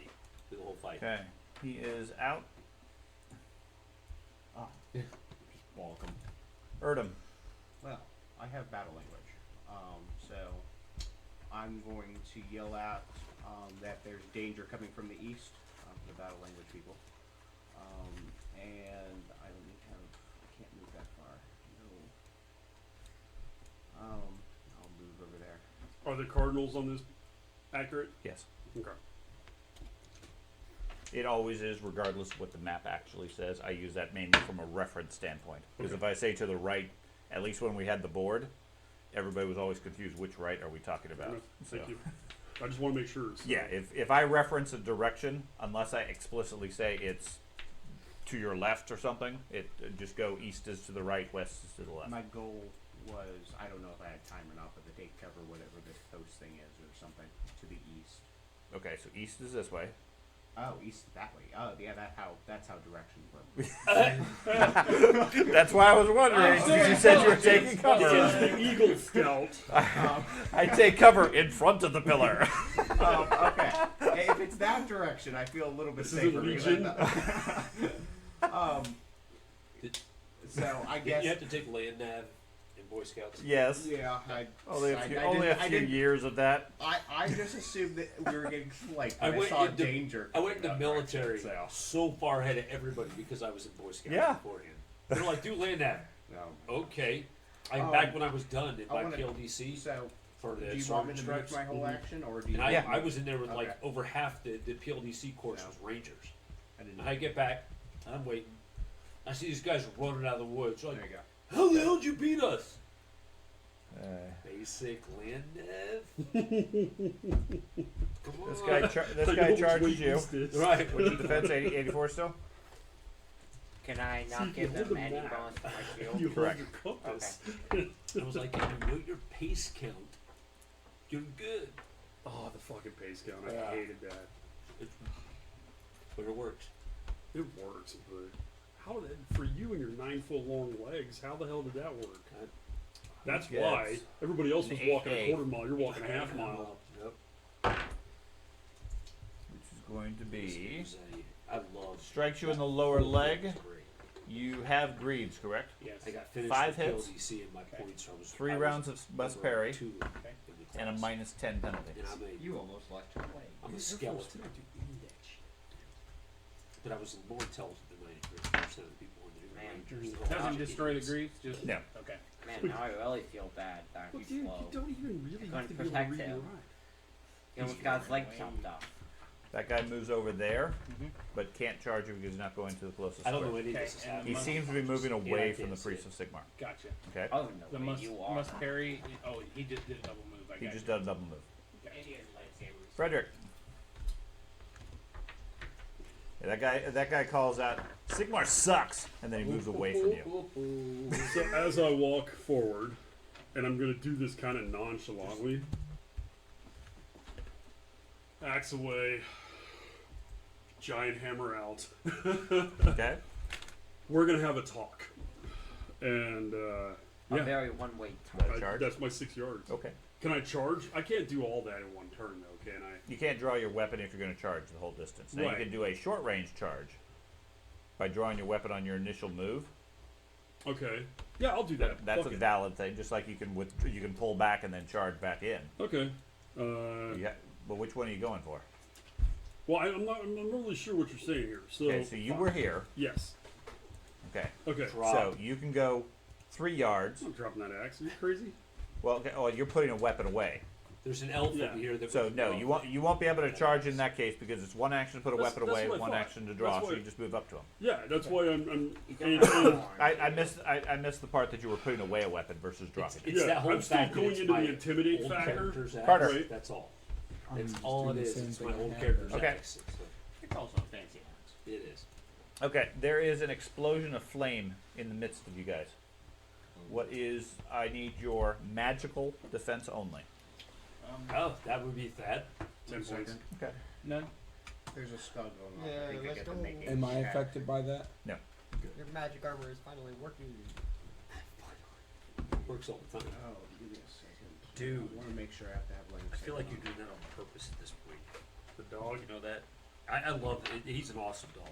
through the whole fight. Okay. He is out. Welcome. Erdem. Well, I have battle language. So I'm going to yell out that there's danger coming from the east, the battle language people. And I don't have, I can't move that far. No. I'll move over there. Are the cardinals on this accurate? Yes. Okay. It always is, regardless of what the map actually says. I use that mainly from a reference standpoint. Because if I say to the right, at least when we had the board, everybody was always confused which right are we talking about. Okay, So, Thank you. I just want to make sure. It's, yeah, if I reference a direction, unless I explicitly say it's to your left or something, it just go east is to the right, west is to the left. My goal was, I don't know if I had time or not, but the take cover whatever this post thing is or something to the east. Okay, so east is this way. Oh, east that way. Oh, yeah, that's how directions work. That's why I was wondering, because you said you were taking cover. the Eagle Scout. I take cover in front of the pillar. Okay. If it's that direction, I feel a little bit This is safer. a Legion. So I Did guess. you have to take land nav in Boy Scouts? Yes. Yeah, Only a I few, didn't- only a I few didn't- years of that. I just assumed that we were getting flanked. I I went saw into- danger. I went in the coming military that direction, so far ahead of everybody because I was in Boy Scouts Yeah. beforehand. They're like, do land nav. So, Okay. Um, Back when I was done in I my wanna- PLDC so for the do you want me sergeant to direct strips. my whole action, or do you? And I, Yeah. I was in there with like Okay. over half the PLDC course Yeah. was Rangers. I didn't. And I get back, and I'm waiting. I see these guys running out of the woods. There Like, you go. how the hell did you beat us? basic land dev. Come on. This guy, this I know guy which way charges he you. used this. Right. What's your defense? 84 still? Can I See, not if give you hold them the any map, bonus for my You shield? hold Correct. your compass. I was like, if you know your pace count, you're good. Oh, the fucking pace count. I Yeah. hated that. But it works. It works, but how did for you and your 9-foot long legs? How the hell did that work? That's Gets why everybody else an was walking a 8A. quarter mile. You're walking a half mile. Yep. Which is going to be. I love. Strikes you in the lower leg. It's great. You have greaves, correct? Yes. I got finished 5 with hits. LDC and my points. So I was 3 I was rounds of must over parry. 2 Okay. in the And a class. -10 penalty. And I'm a, You almost lost your leg. I'm a You're skeleton. first, too. But I was more intelligent than 93% of the people in the Man. Rangers. Doesn't destroy the greaves, just No. okay. Man, now I really feel bad that Well, he's dude, slow. you don't even really Going have to to be able to protect read your him. eye. He almost got his leg chopped off. That guy moves over there, Mhm. but can't charge you because he's not going to the closest I don't know square. any of Okay, this is and happening. He seems to be moving Yeah, away I from the can't see Priest it. of Sigmar. Gotcha. Okay? Other than the, The way must, you are. must parry. Oh, he just did a double move. I He got just you. does a double move. Okay. Frederick. Yeah, that guy calls out, Sigmar sucks, and then he moves away from you. So as I walk forward, and I'm gonna do this kind of nonchalantly, axe away, giant hammer out. Okay? We're gonna have a talk, and A yeah, very one-way Charge? that's my 6 yards. Okay. Can I charge? I can't do all that in one turn, though, can I? You can't draw your weapon if you're going to charge the whole distance. Now Right. you can do a short range charge by drawing your weapon on your initial move. Okay. Yeah, I'll do that. That's Fuck a it. valid thing, just like you can pull back and then charge back in. Okay. Yeah, but which one are you going for? Well, I'm not really sure what you're saying here. So, Okay, so you were here. yes. Okay. Okay. Drop. So you can go 3 yards. I'm not dropping that axe. Are you crazy? Well, okay, oh, you're putting a weapon away. There's an elf Yeah. over here that. So was- no, you won't be able to charge in that case because it's one action to put a That's- weapon that's away, what I one thought. action to draw. That's So what- you just move up to him. Yeah, that's why I'm You don't and- have and- horn. I missed the part that you were putting away a weapon versus dropping it. It's Yeah, that whole I'm still fact that going it's into my the intimidate old factor. character's axe. Carter. Right. That's all. I'm That's just all doing it the is. same It's thing my I old had character's Okay. axe. So It's also a fancy axe. it is. Okay, there is an explosion of flame in the midst of you guys. What is? I need your magical defense only. Oh, that would be that. 10 points. Okay. None. There's a spell going on. Yeah, I think I let's get to go. make it Am I check. affected by that? Your magic armor is finally working. Works all the time. Oh, give me a second. Dude. I want to make sure I have to have like. I feel like you're doing that on purpose at this point. The dog. You know that? I love it. He's an awesome dog.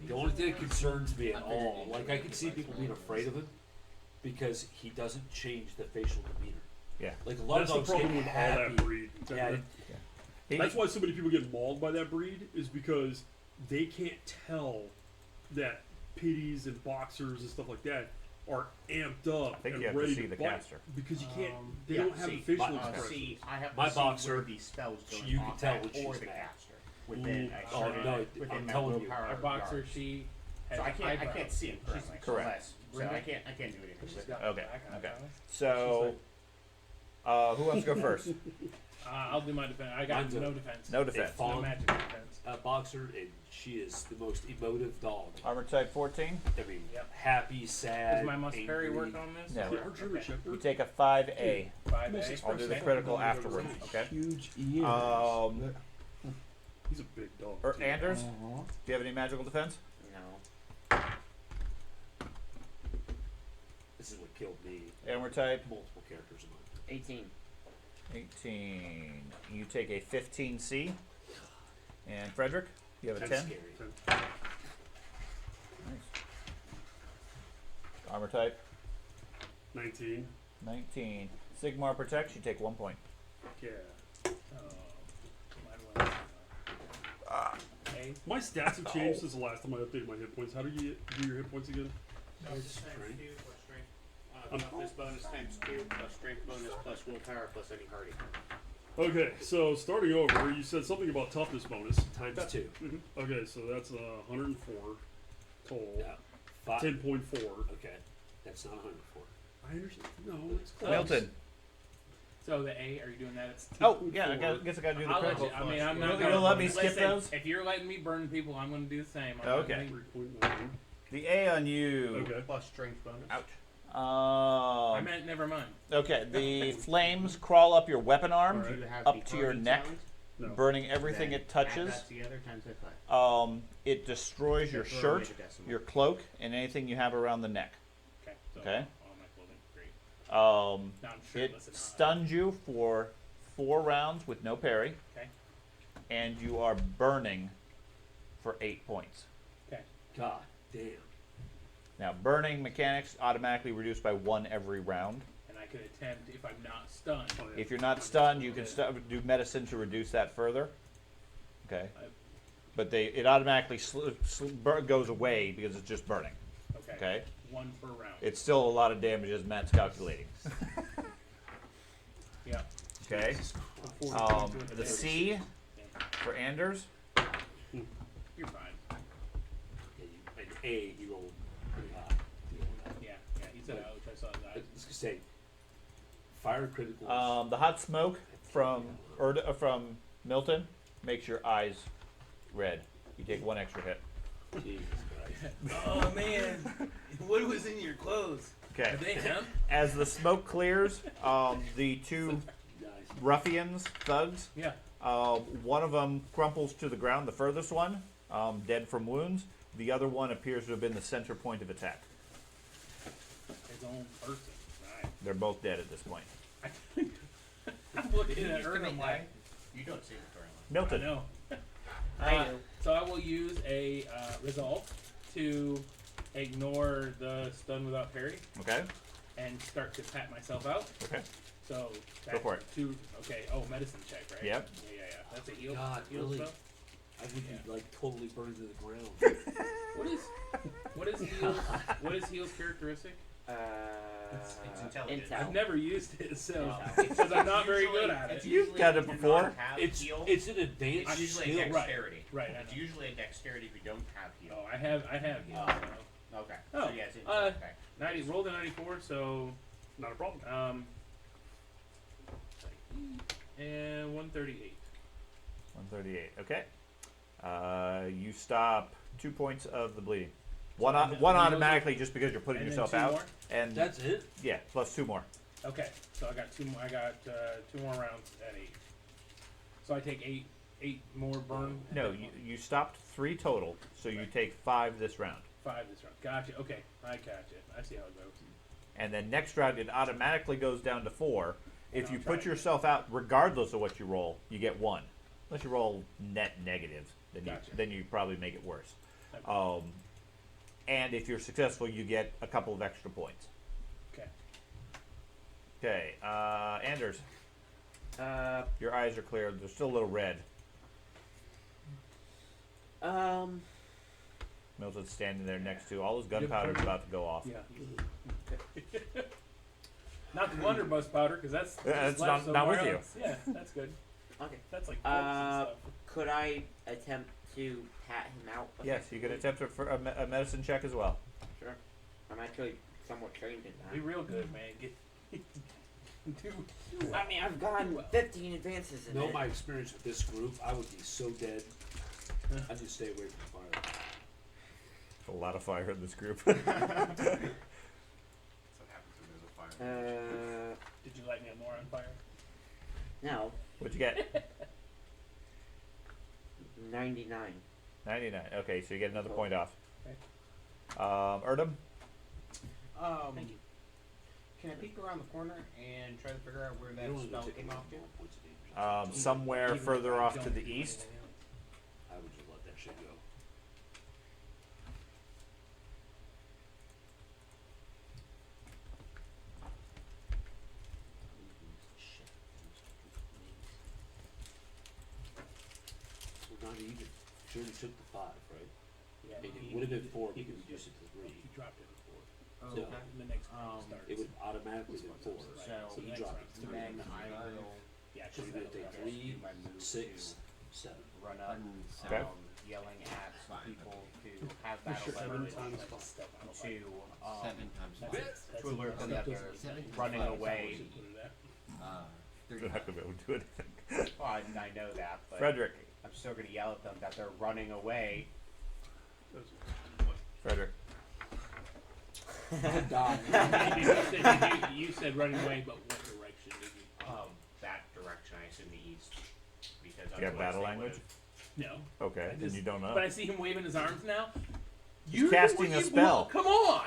The only thing that concerns me at all, like I can see people being afraid of him because he doesn't change the facial demeanor. Yeah. Like a lot That's of the dogs problem get with all happy. that breed. Yeah, That's why so many people get mauled by that breed, is because they can't tell that pitties and boxers and stuff like that are amped up I think and you have to ready see to the bite. caster. Because you can't, they Yeah, don't have see, the facial my- expressions. See, I have My to see boxer, where these spells go you can on tell that when or she's the mad. caster within a Oh, certain no, within I'm that telling you. willpower Our boxer, yards. she has So I can't eyebrows. see him currently. Correct. So I can't do anything She's with it. got Okay, black eyes okay. on her. So, who wants to go first? I'll do my defense. I got Mine's a- no defense. No defense. Fawn. No magic defense. A boxer, and she is the most emotive dog. Armor type 14. I mean, Yep. happy, sad, Does my must parry angry. work on this? No. Yeah, our German Okay. You Shepherd. take a 5A. 5A. I'll do the Okay. critical afterwards. Okay. Huge ears. He's a big dog. too. Anders, Uh-huh. do you have any magical defense? No. This is what killed me. Armor type Multiple characters in mine. 18. 18. You take a 15C. And Frederick, you have a That's 10. scary. Nice. Armor type 19. 19. Sigmar protects, you take 1 point. Yeah. A. My stats have changed since the last time I updated my hit points. How do you do your hit points again? Toughness bonus times 2 plus strength bonus plus willpower plus any hardy. Okay, so starting over, you said something about toughness bonus. Times 2. Okay, so that's 104 total. Yeah. 10.4. Okay. That's not 104. I understand. No, it's close. Milton, So the A, are you doing that? It's Oh, yeah, guess I gotta do the I'll let critical. you, I mean, I'm You'll- not you'll gonna let me listen, skip those? If you're letting me burn people, I'm going to do the same. I'm not Okay. gonna- 3.9. The A on you. Okay. Plus strength bonus. Ouch. I meant never mind. Okay, the flames crawl up your weapon arm, Do you have up the to your burning neck, sound? No. burning everything Then it touches. Add that together times by 5. It destroys your Throw away shirt, the decimal. your cloak, and anything you have around the neck. Okay. So Okay. all my clothing. Great. Now I'm It shirtless and hot. stuns you for 4 rounds with no parry, Okay. and you are burning for 8 points. Okay. God damn. Now, burning mechanics automatically reduced by 1 every round. And I could attempt, if I'm not stunned. Oh, yeah. If you're not stunned, you can do medicine to reduce that further. Okay. But it automatically goes away because it's just burning. Okay. Okay. 1 per round. It's still a lot of damage as Matt's calculating. Yeah. Okay. The C for Anders. You're fine. Yeah, an A, you rolled pretty high. Yeah. Yeah. He said ouch. I saw his I eyes. was gonna say, fire criticals. The hot smoke from Milton makes your eyes red. You take 1 extra hit. Jesus Christ. Oh man, what was in your clothes? Okay. Are they hemp? As the smoke clears, the 2 Nice. ruffians, thugs, Yeah. one of them crumples to the ground, the furthest one, dead from wounds. The other one appears to have been the center point of attack. His own person. Right. They're both dead at this point. I'm looking at her and I'm like, You don't see the storyline. I Milton. know. I do. So I will use a resolve to ignore the stun without parry Okay. and start to pat myself out. Okay. So Go for it. 2. Okay. Oh, medicine check, right? Yep. Yeah. That's a heal. God, heal really? spell. I would be like totally burned to the ground. What is heals? What is heals characteristic? It's intelligence. Intel. I've never used it, so It's because I'm not very usually- good at it's it. You've usually done it if you before. don't have It's heal, it's an advanced it's usually skill. a dexterity. Right, I It's know. usually a dexterity if you don't have heal. Oh, I have heal. so. Okay. Oh, So yeah, it's uh, okay. 90 rolled a 94, so Not a problem. and 138. 138. Okay. You stop 2 points of the bleeding. One and one those are- automatically just because you're putting and then yourself 2 out. more? And That's it. yeah, plus 2 more. Okay, so I got 2 more. I got 2 more rounds at 8. So I take 8 more burn. and No, then you stopped 3 total, so you take 5 this round. 5 this round. Gotcha. Okay, I gotcha. I see how it goes. And then next round it automatically goes down to 4. If And you I'll put try. yourself out, regardless of what you roll, you get 1. Unless you roll net negative, then Gotcha. you probably make it worse. Okay. And if you're successful, you get a couple of extra points. Okay. Okay, Anders, Uh, your eyes are clear. They're still a little red. Milton's standing there next to all his gunpowder's about to go off. Yeah. Not the blunderbuss powder, because that's Yeah, just that's left not with somewhere you. else. Yeah, that's good. okay. That's like corks and stuff. Could I attempt to pat him out? Yes, you can attempt a medicine check as well. Sure. I'm actually somewhat trained in Be that. real good, man. Get do I mean, I've gone 15 advances in Know it. my experience with this group, I would be so dead. I just stay away from fire. A lot of fire in this group. That's what happens when there's a fire. Did you light me more on fire? No, What'd you get? 99. 99. Okay, so you get another point off. Okay. Erdem? Thank you. Can I peek around the corner and try to figure out where that You don't spell take came any off to? more points of damage. Somewhere Even further if I off don't to the do east. anything else. I would just let that shit go. Well, not even. She already took the 5, right? Yeah, It he- would have been he- 4, he but you was- reduced it to 3. He dropped it before. Oh, So, okay. The next round Um, starts. It would automatically have been 4. So the he next dropped round's it to three. 3. Then I will Yeah, So you're because going to take that'll- 3, do my move 6, 7. run up, Okay. yelling at people to have Sure. battle 7 language, times Like, step out of to 7 times That's- 5. that's- to alert them that that's- they're Seven running times away. Put it there. They're They're not going to be able to do anything. Well, I know that, but Frederick. I'm still gonna yell at them that they're running away. Frederick. you said running away, but what direction did you? That direction, I assume the east. Because Do you have otherwise battle they language? No. Okay, I then just- you don't know. But I see him waving his arms now. He's casting a spell. Come on!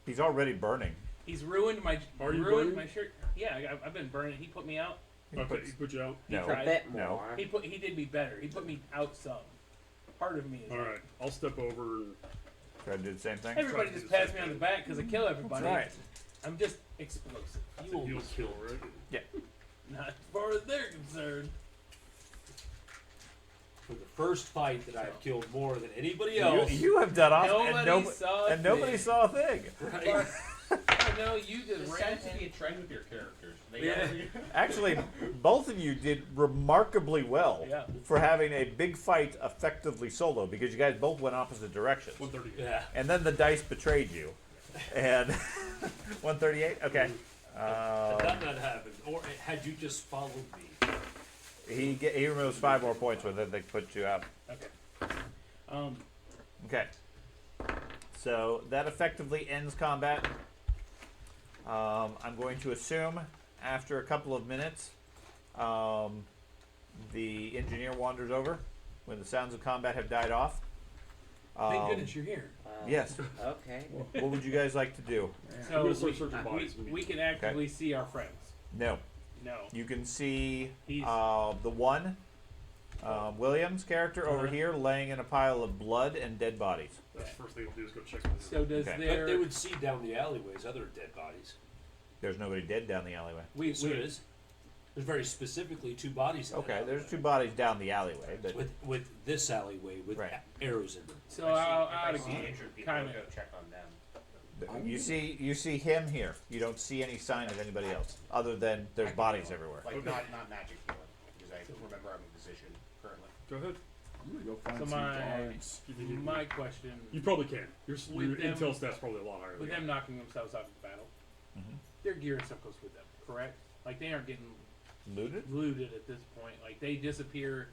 He's already burning. He's ruined my. Are you ruined burning? my shirt. Yeah, I've been burning. He put me out. He Okay, puts- he put you out. He No. A tried. bit No. more. He did me better. He put me out some. Part of me is. All right, I'll step over and Try to do the same thing. Everybody Try to just do the pats same me on the thing. back because I kill everybody. That's right. I'm just explosive. it's a heal skill, right? Not as far as they're concerned. For the first fight that I've killed more than anybody You, else. you have done awesome, Nobody saw and nobody thing. saw a thing. Right? I know you There just seems to ran. be a trend with your characters. They Yeah. Actually, both of you did remarkably well Yeah. for having a big fight effectively solo because you guys both went opposite directions. 130. Yeah. And then the dice betrayed you. And 138? Okay. Had that not happened, or had you just followed me? He removes 5 more points with it. They put you out. Okay. Okay. So that effectively ends combat. I'm going to assume after a couple of minutes, the engineer wanders over when the sounds of combat have died off. Thank goodness you're here. Yes. Okay. What would you guys like to do? So gonna start searching bodies we can actively see our friends. No. No. You can see He's- the one Williams character over Uh-huh. here laying in a pile of blood and dead bodies. That's the first thing I'll do is go check on him. So does Okay. But their they would see down the alleyways other dead bodies. There's nobody dead down the alleyway. So there is. There's very specifically 2 bodies. In that Okay, there's alleyway. 2 bodies down the alleyway, but With this alleyway with Right. arrows in them. so out I of see injured people, kind I'll go of check on them. you see him here. You don't see any sign of anybody else other than there's bodies everywhere. Like Okay. not magic healing, because I remember I'm in position currently. Go ahead. I'm gonna go find So some my- guards. You think you, my question you probably can. Your With them- intel stat's probably a lot higher. with than them knocking themselves out of battle, Mhm. their gear and stuff goes with them, correct? Like they aren't getting Looted? looted at this point. Like they disappear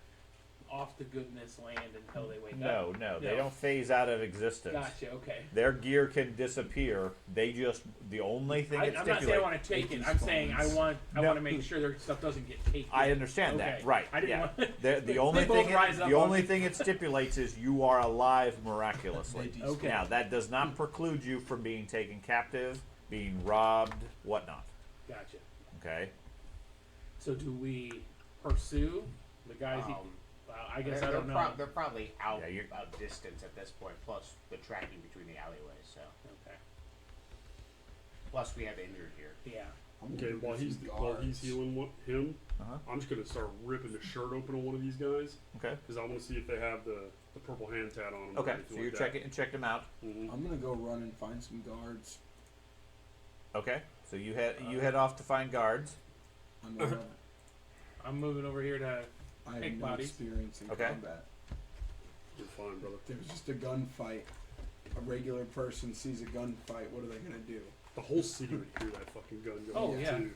off the goodness land until they wake No, up. no, they don't phase out of existence. Gotcha. Okay. Their gear can disappear. They just the only thing it I'm not saying I stipulates. want to take it. It I'm saying I spawns. want No. to make sure their stuff doesn't get taken. I understand that, Okay. right? I didn't Yeah. want. The only They both thing rise up the on only me. thing it stipulates is you are alive miraculously. They Okay. Now that does not preclude you from being taken captive, being robbed, whatnot. Gotcha. Okay. So do we pursue the guys? I guess I don't know. They're probably out Yeah, you're- of distance at this point, plus the tracking between the alleyways, so. Okay. Plus we have injured here. Yeah. I'm Okay, gonna while get he's some while he's guards. healing him, Uh-huh. I'm just gonna start ripping the shirt open on one of these guys Okay. because I want to see if they have the purple hand tat on them. Okay. So you checked them out. Mm-hmm. I'm gonna go run and find some guards. Okay. So you head off to find guards. I'm gonna, I'm moving over here to. I have Pick no bodies. experience in Okay. combat. You're fine, brother. There's just a gunfight. A regular person sees a gunfight. What are they gonna do? The whole city would hear that fucking gun going Oh, off, yeah. too.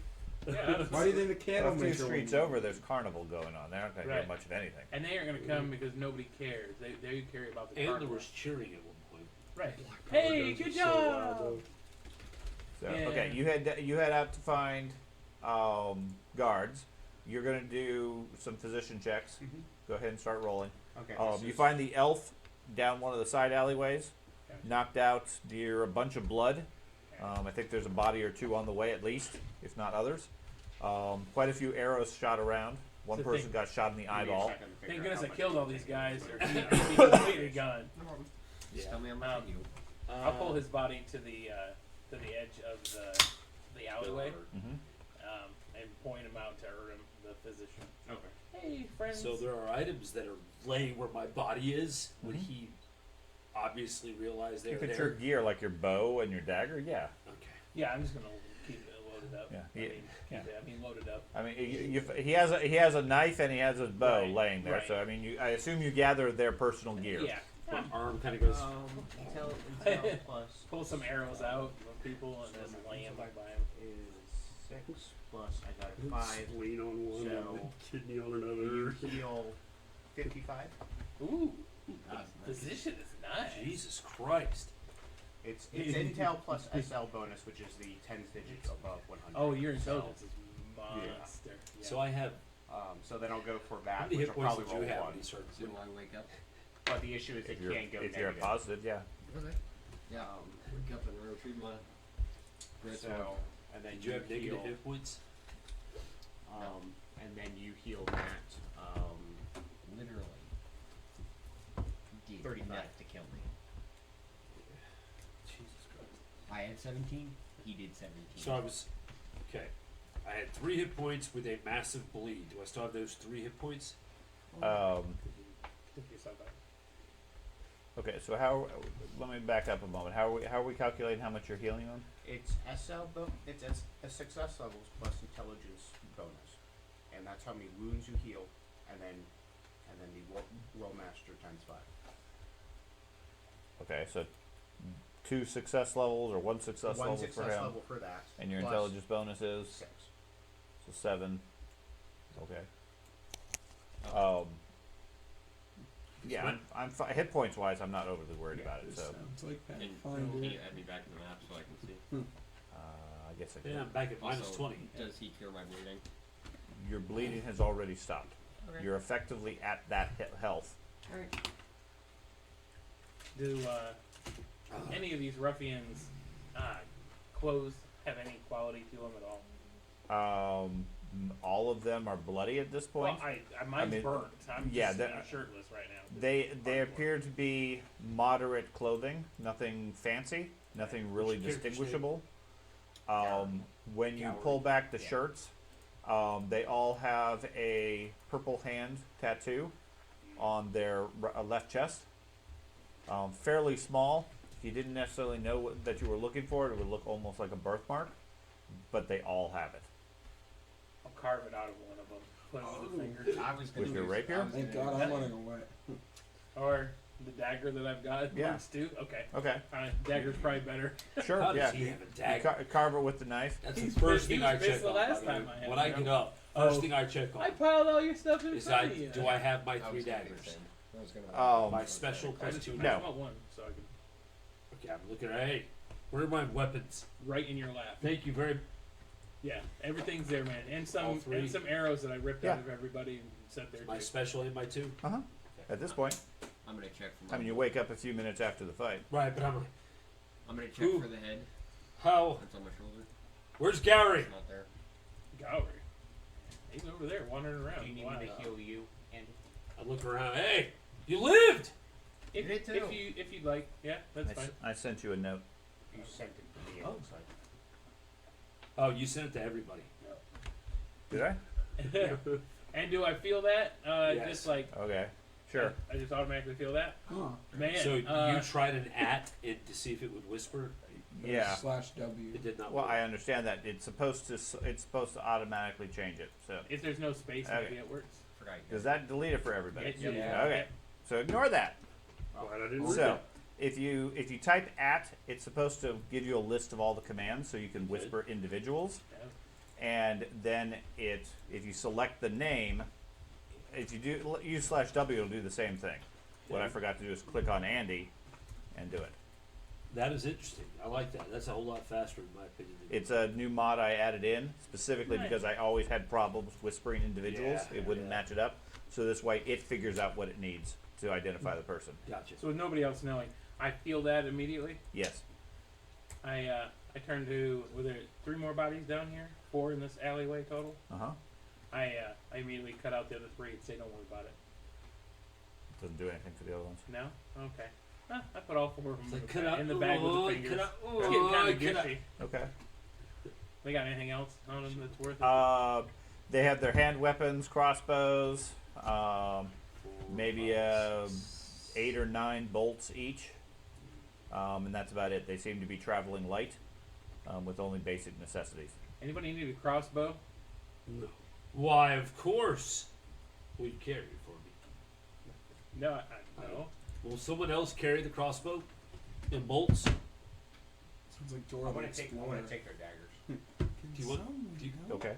Yeah. Why do you think the A candle few maker streets won't- over, there's carnival going on. They're not going to hear Right. much of anything. And they aren't gonna come because nobody cares. They care about the And there carnival. was cheering at one point. Right. Power Hey, guns good are so loud, job. though. So Yeah. okay, you head out to find guards. You're going to do some physician checks. Mm-hmm. Go ahead and start rolling. Okay. You find the elf down one of the side alleyways, Gotcha. knocked out near a bunch of blood. I think there's a body or 2 on the way at least, if not others. Quite a few arrows shot around. One So person think- got shot in the eyeball. Thank goodness I killed all these guys. Or he completely gone. Just tell me I'm Um, you. I'll pull his body to the edge of the alleyway, Mm-hmm. and point him out to Urim, the physician. Okay. Hey, friends. So there are items that are laying where my body is. Would Mhm. he obviously realize they're If it's your there? gear, like your bow and your dagger, yeah. Okay. Yeah, I'm just gonna keep it loaded up. Yeah. I mean, loaded up. I mean, he has a knife and he has a bow Right, laying there. right. So I mean, I assume you gather their personal gear. Yeah. My arm kind of goes. Intel plus Pull some arrows out of people and then lay them by him. is 6 plus I got a 5. Spleen on one, So, kidney on You another. heal 55. Ooh, That's the nice. position is nice. Jesus Christ. It's Intel plus SL bonus, which is the 10 digits above 100. Oh, your So, intelligence is monster. Yeah. So I have. so then I'll go for How that, many which hit will points probably did you roll have 1. when you started? When do I wake up? But the issue is If it you're can't go if you're negative. positive, yeah. Okay. Yeah. Wake up and retrieve my. Great sword. So, and then Did you have negative heal, hit points? and then you heal that. Literally. Did 35. enough to kill me. Jesus Christ. I had 17. He did 17. So I was. Okay. I had 3 hit points with a massive bleed. Do I still have those 3 hit points? Think yourself out. Okay, so let me back up a moment. How are we calculating how much you're healing on? It's it's a success levels plus intelligence bonus, and that's how many wounds you heal, and then the Rolemaster times 5. Okay, so 2 success levels or 1 success One level success for him, level for that. and your plus intelligence bonus is 6. so 7. Okay. Yeah, I'm hit points wise. I'm not overly worried about it. So Sounds like Can Pathfinder. you add me back to the map so I can see? I guess I can. Yeah, I'm back at minus Also, 20. Does he cure my bleeding? Your bleeding has already stopped. Okay. You're effectively at that health. Alright. Do any of these ruffians' clothes have any quality to them at all? All of them are bloody at this point. Well, mine's mean, burnt. I'm yeah, just they're- shirtless right now. They appear to be moderate clothing, nothing fancy, nothing really What's your character's distinguishable. When you Gowrie. pull back the shirts, they all have a purple hand tattoo on their left chest. Fairly small. If you didn't necessarily know that you were looking for it, it would look almost like a birthmark, but they all have it. I'll carve it out of one of them. Put it with the finger. I was gonna With your use- rapier? I was Thank gonna God use I'm that. running away. Or the dagger that I've got. Yeah. Works too. Okay. Okay, Fine. Dagger's probably better. sure, How yeah. does he have a You dagger? carve it with the knife. That's He's the first pissed- he thing I was pissed check the on. last by the way. time I had When him, I you get know? up, first Oh. thing I check on I piled all your stuff in is front of you. do I have my I 3 was gonna do the daggers? same. I was gonna. My special I plus just, 2. I No. just want one, so I can Okay, I'm looking at. Hey, where are my weapons? right in your lap. Thank you very. Yeah, everything's there, man, and All some 3. arrows that I ripped Yeah. out of everybody and set there. My too. special and my 2. At this point, I'm gonna check for my. I mean, you wake up a few minutes after the fight. Right, but I'm gonna check Ooh. for the head. how? That's on my shoulder. Where's Gary? It's not there. Gowrie. He's over there wandering around. Do you need Why? me to heal you, Andy? I look around. Hey, you lived. If, You did too. if you'd like, yeah, that's fine. I sent you a note. You sent it to me. It Oh. looks like. Oh, you sent it to everybody. Did I? And do I feel that? Yes. Just like Okay, sure. I just automatically feel that. Huh. Man, So you tried an @ to see if it would whisper. Yeah. /W. It did not. Well, work. I understand that it's supposed to automatically change it. So if there's no space, Okay. maybe it works. Forgot. does that delete it for everybody? Yeah. Yeah. Okay. So ignore that. Glad I didn't read So it. if you type @ it's supposed to give you a list of all the commands so you can whisper individuals. Yeah. And then if you select the name, if you do use /W, it'll do the same thing. What I forgot to do is click on Andy and do it. That is interesting. I like that. That's a whole lot faster, in my opinion. It's a new mod I added in specifically Nice. because I always had problems whispering individuals. Yeah, It wouldn't yeah. match it up. So this way it figures out what it needs to identify the person. Gotcha. So with nobody else knowing, I feel that immediately. Yes. I turn to. Were there 3 more bodies down here? 4 in this alleyway total. Uh-huh. I immediately cut out the other 3 and say, "Don't worry about it." Doesn't do anything for the other ones. No? Okay. I put all 4 of them It's like, in, cut the, out- in the bag with oh, the fingers. cut out- It's getting kind oh, of cut out- gushy. Okay. They got anything else on them that's worth it? They have their hand weapons, crossbows, maybe 8 or 9 bolts each, and that's about it. They seem to be traveling light, with only basic necessities. Anybody need a crossbow? No. Why, of course. Will you carry it for me? No, no. Will someone else carry the crossbow and bolts? Sounds like Dora I'm the gonna take Explorer. their daggers. Do you want? Do you, Okay.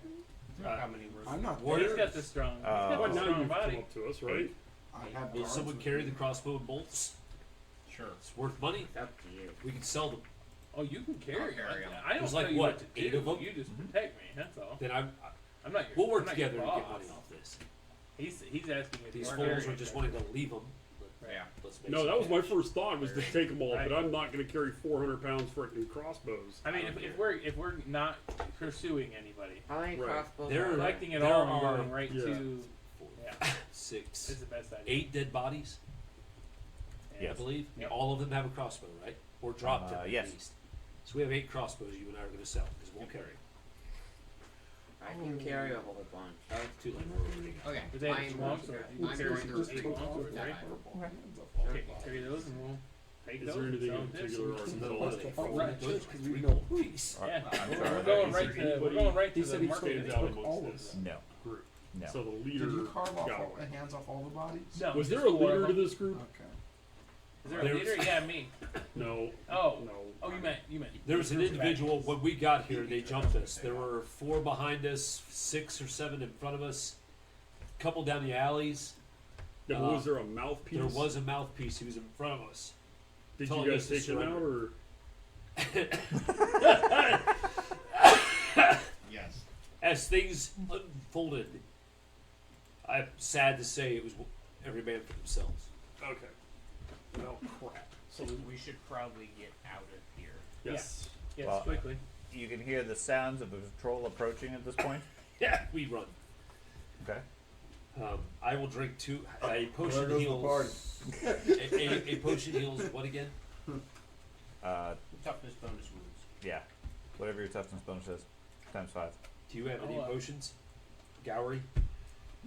How many rooms? I'm not Warrior- He's got the strong. He's Uh, got Well, the now strong you've come body. up to us, right? I have will guards someone with carry me. the crossbow and bolts? Sure. It's worth money. It's up to you. We can sell them. Oh, you can carry carry him. 'em. I don't There's tell like you what, what to 8 do. of 'em? You just protect me. That's all. Then I'm not your. we'll work I'm not your together to get boss. money off this. He's asking if These you're fools carrying are just it. wanting to leave them. Yeah. Let's make No, some that was my cash. first thought was to take them all, Right. but I'm not going to carry 400 pounds freaking crossbows. I mean, if we're not pursuing anybody, How many Right. crossbows There are there? collecting it There all and are- going right yeah. to 6, is the best idea. 8 dead bodies, I Yes. believe. Yep. All of them have a crossbow, right? Or dropped them yes. at least. So we have 8 crossbows you and I are going to sell because we'll carry. I can carry a whole bunch. Oh, it's too late. We're already Okay. Is that I'm, long sword? You I'm carry going to those retreat. eight long swords, that right? I will. Hands off all Okay, the carry those and we'll take Is those there and anything sell in this. particular bodies. or Another no? one. That's the They whole throw right, those just 'cause we three know. piece. Yeah, I'm we're sorry. going Is right there to we're anybody- going right He to said the he market. stands out took all amongst of this them. No. group. No. So the Did leader you carve off got all, away. the hands off all the bodies? No, Was there just a four leader of to them. this group? Okay. Is there a There's- leader? Yeah, me. No. Oh. No. Oh, you meant. There was an individual, when we got here, they jumped us. There were 4 behind us, 6 or 7 in front of us, a couple down the alleys. Then was there a mouthpiece? There was a mouthpiece who was in front of us. Did telling you us guys to take him out surrender. or? Yes. As things unfolded, I'm sad to say it was every man for themselves. Okay. Well, crap. So we should probably get out of here. Yes. Yes, Well, quickly. You can hear the sounds of a patrol approaching at this point. Yeah, we run. Okay. I will drink 2. A potion goes the heals. a potion heals what again? Toughness bonus wounds. Yeah. Whatever your toughness bonus is, times 5. Do you have any Oh, potions? Gowry?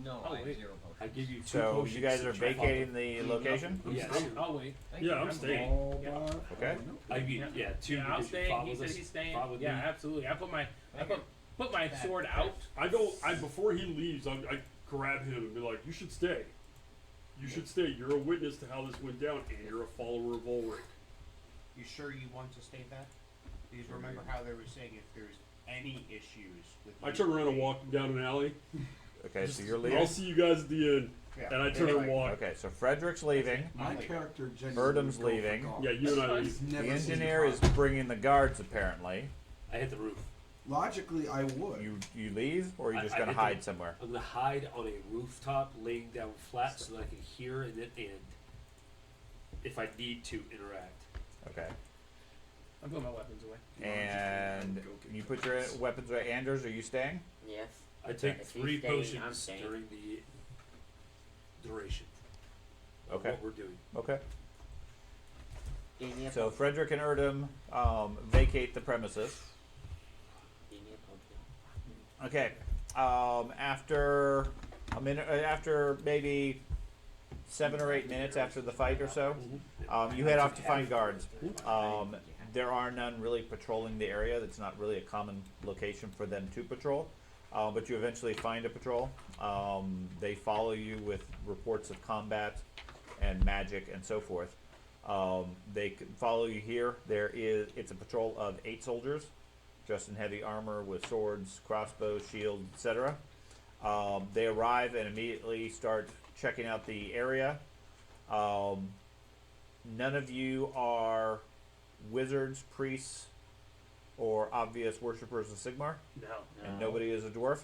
No, Oh, I have wait. 0 I potions. give you 2 So potions. you guys to are try vacating the location? Yes. I'll wait. Thank Yeah, you. I'm staying. All Yeah. by- Okay. oh, no. I give, yeah, 2 Yeah, I'll because you stay. fought He with says us. he's staying. Fought with Yeah, me. absolutely. I Thank you. put my sword out. I before he leaves, I grab him and be like, "You should stay. You should stay. You're a witness to how this went down, and you're a follower of Ulrich." You sure you want to state that? Because remember how they were saying if there's any issues with I turn around and walk down an alley. Okay, so you're I'll leaving. see you guys at the end, Yeah. and I turn and walk. Okay, so Frederick's leaving. My character genuinely Erdem's would go for leaving. golf. Yeah, you and I That's leave. He's The never seen engineer is golf. bringing the guards, apparently. I hit the roof. Logically, I would. You leave, or are you just I going to hit the- hide somewhere? I'm gonna hide on a rooftop, laying down flat, so that I can hear and if I need to interact. Okay. I'm putting my weapons away. And you put your weapons away. Anders, are you staying? Yes. I take If he's 3 staying, I'm potions staying. during the duration of Okay. what we're doing. Okay. Give me a So potion. Frederick and Erdem vacate the premises. Give me a potion. Okay. After a minute, after maybe 7 or 8 minutes after the fight or so, you head off to find guards. There are none really patrolling the area. That's not really a common location for them to patrol. But you eventually find a patrol. They follow you with reports of combat and magic and so forth. They can follow you here. It's a patrol of 8 soldiers, dressed in heavy armor with swords, crossbows, shields, etc. They arrive and immediately start checking out the area. None of you are wizards, priests, or obvious worshippers of Sigmar, No. and nobody is a dwarf.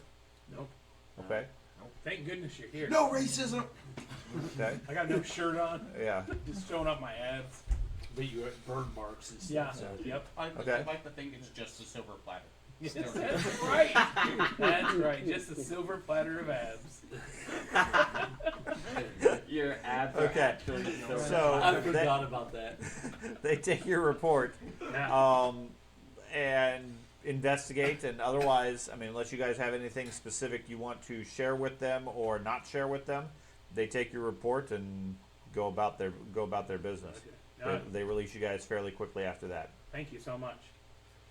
Nope. Okay. Thank goodness you're here. No racism. Okay. I got no shirt on. Yeah. Just showing off my abs. But you have burn marks and stuff. Yeah. So. Yep. Okay. I like to think it's just a silver platter. That's right. That's right. Just a silver platter of abs. Your abs Okay. are actually so. So I forgot about that. they take your report Yeah. and investigate, and otherwise, I mean, unless you guys have anything specific you want to share with them or not share with them, they take your report and go about their business. No, They release you guys fairly quickly after that. thank you so much.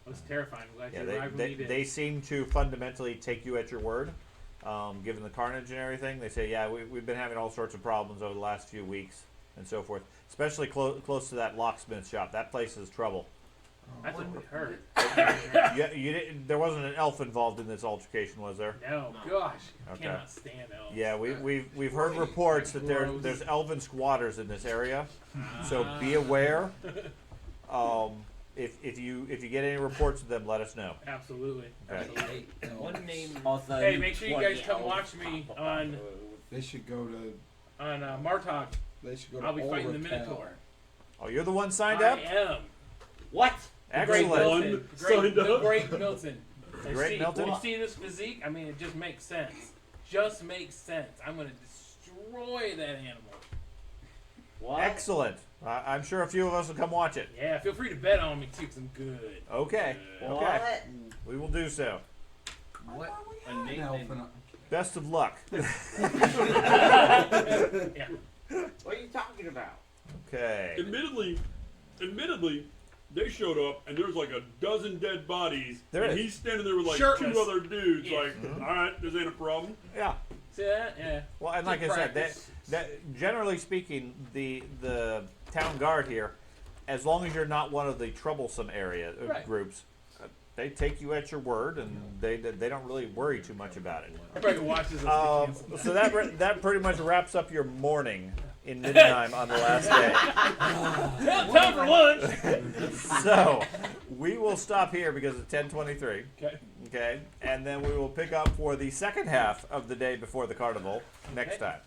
It was terrifying. I'm glad Yeah, you arrived when they, you did. they seem to fundamentally take you at your word, given the carnage and everything. They say, yeah, we've been having all sorts of problems over the last few weeks and so forth, especially close to that locksmith shop. That place is trouble. That's what we heard. Yeah, you didn't. There wasn't an elf involved in this altercation, was there? No, gosh, Okay. cannot stand elves. Yeah, we've heard reports that there's elven squatters in this area, so be aware. If you get any reports of them, let us know. Absolutely. Okay. Absolutely. One name. Also, Hey, make sure you 20 guys come elves watch me pop up on out the road. They should go to. Martok. They should go to. I'll be fighting the Orakel. Minotaur. Oh, you're the one signed I up. am. What? The great Excellent. One Milton. signed The up. great Milton. The great Milton? When you see this physique, I mean, it just makes sense. Just makes sense. I'm gonna destroy that animal. What? Excellent. I'm sure a few of us will come watch it. Yeah, feel free to bet on me too, 'cause I'm good. Okay. Good. Okay. What? We will do so. What? A name and- Best of luck. Yeah. What are you talking about? Okay. Admittedly, they showed up and there's like a dozen dead bodies, There and is. he's standing there with like Shirtless. 2 other dudes. Yeah. Like, all right, this ain't a problem. Yeah. See that? Yeah. Well, and like Good I said, practice. that generally speaking, the town guard here, as long as you're not one of the troublesome Right. groups, they take you at your word, and they don't really worry too much about it. Everybody watches us get canceled. So that pretty much wraps up your morning in Middenheim on the last day. Well, time for lunch. So we will stop here because it's 10:23. Okay. Okay, and then we will pick up for the second half of the day before the carnival next Okay. time.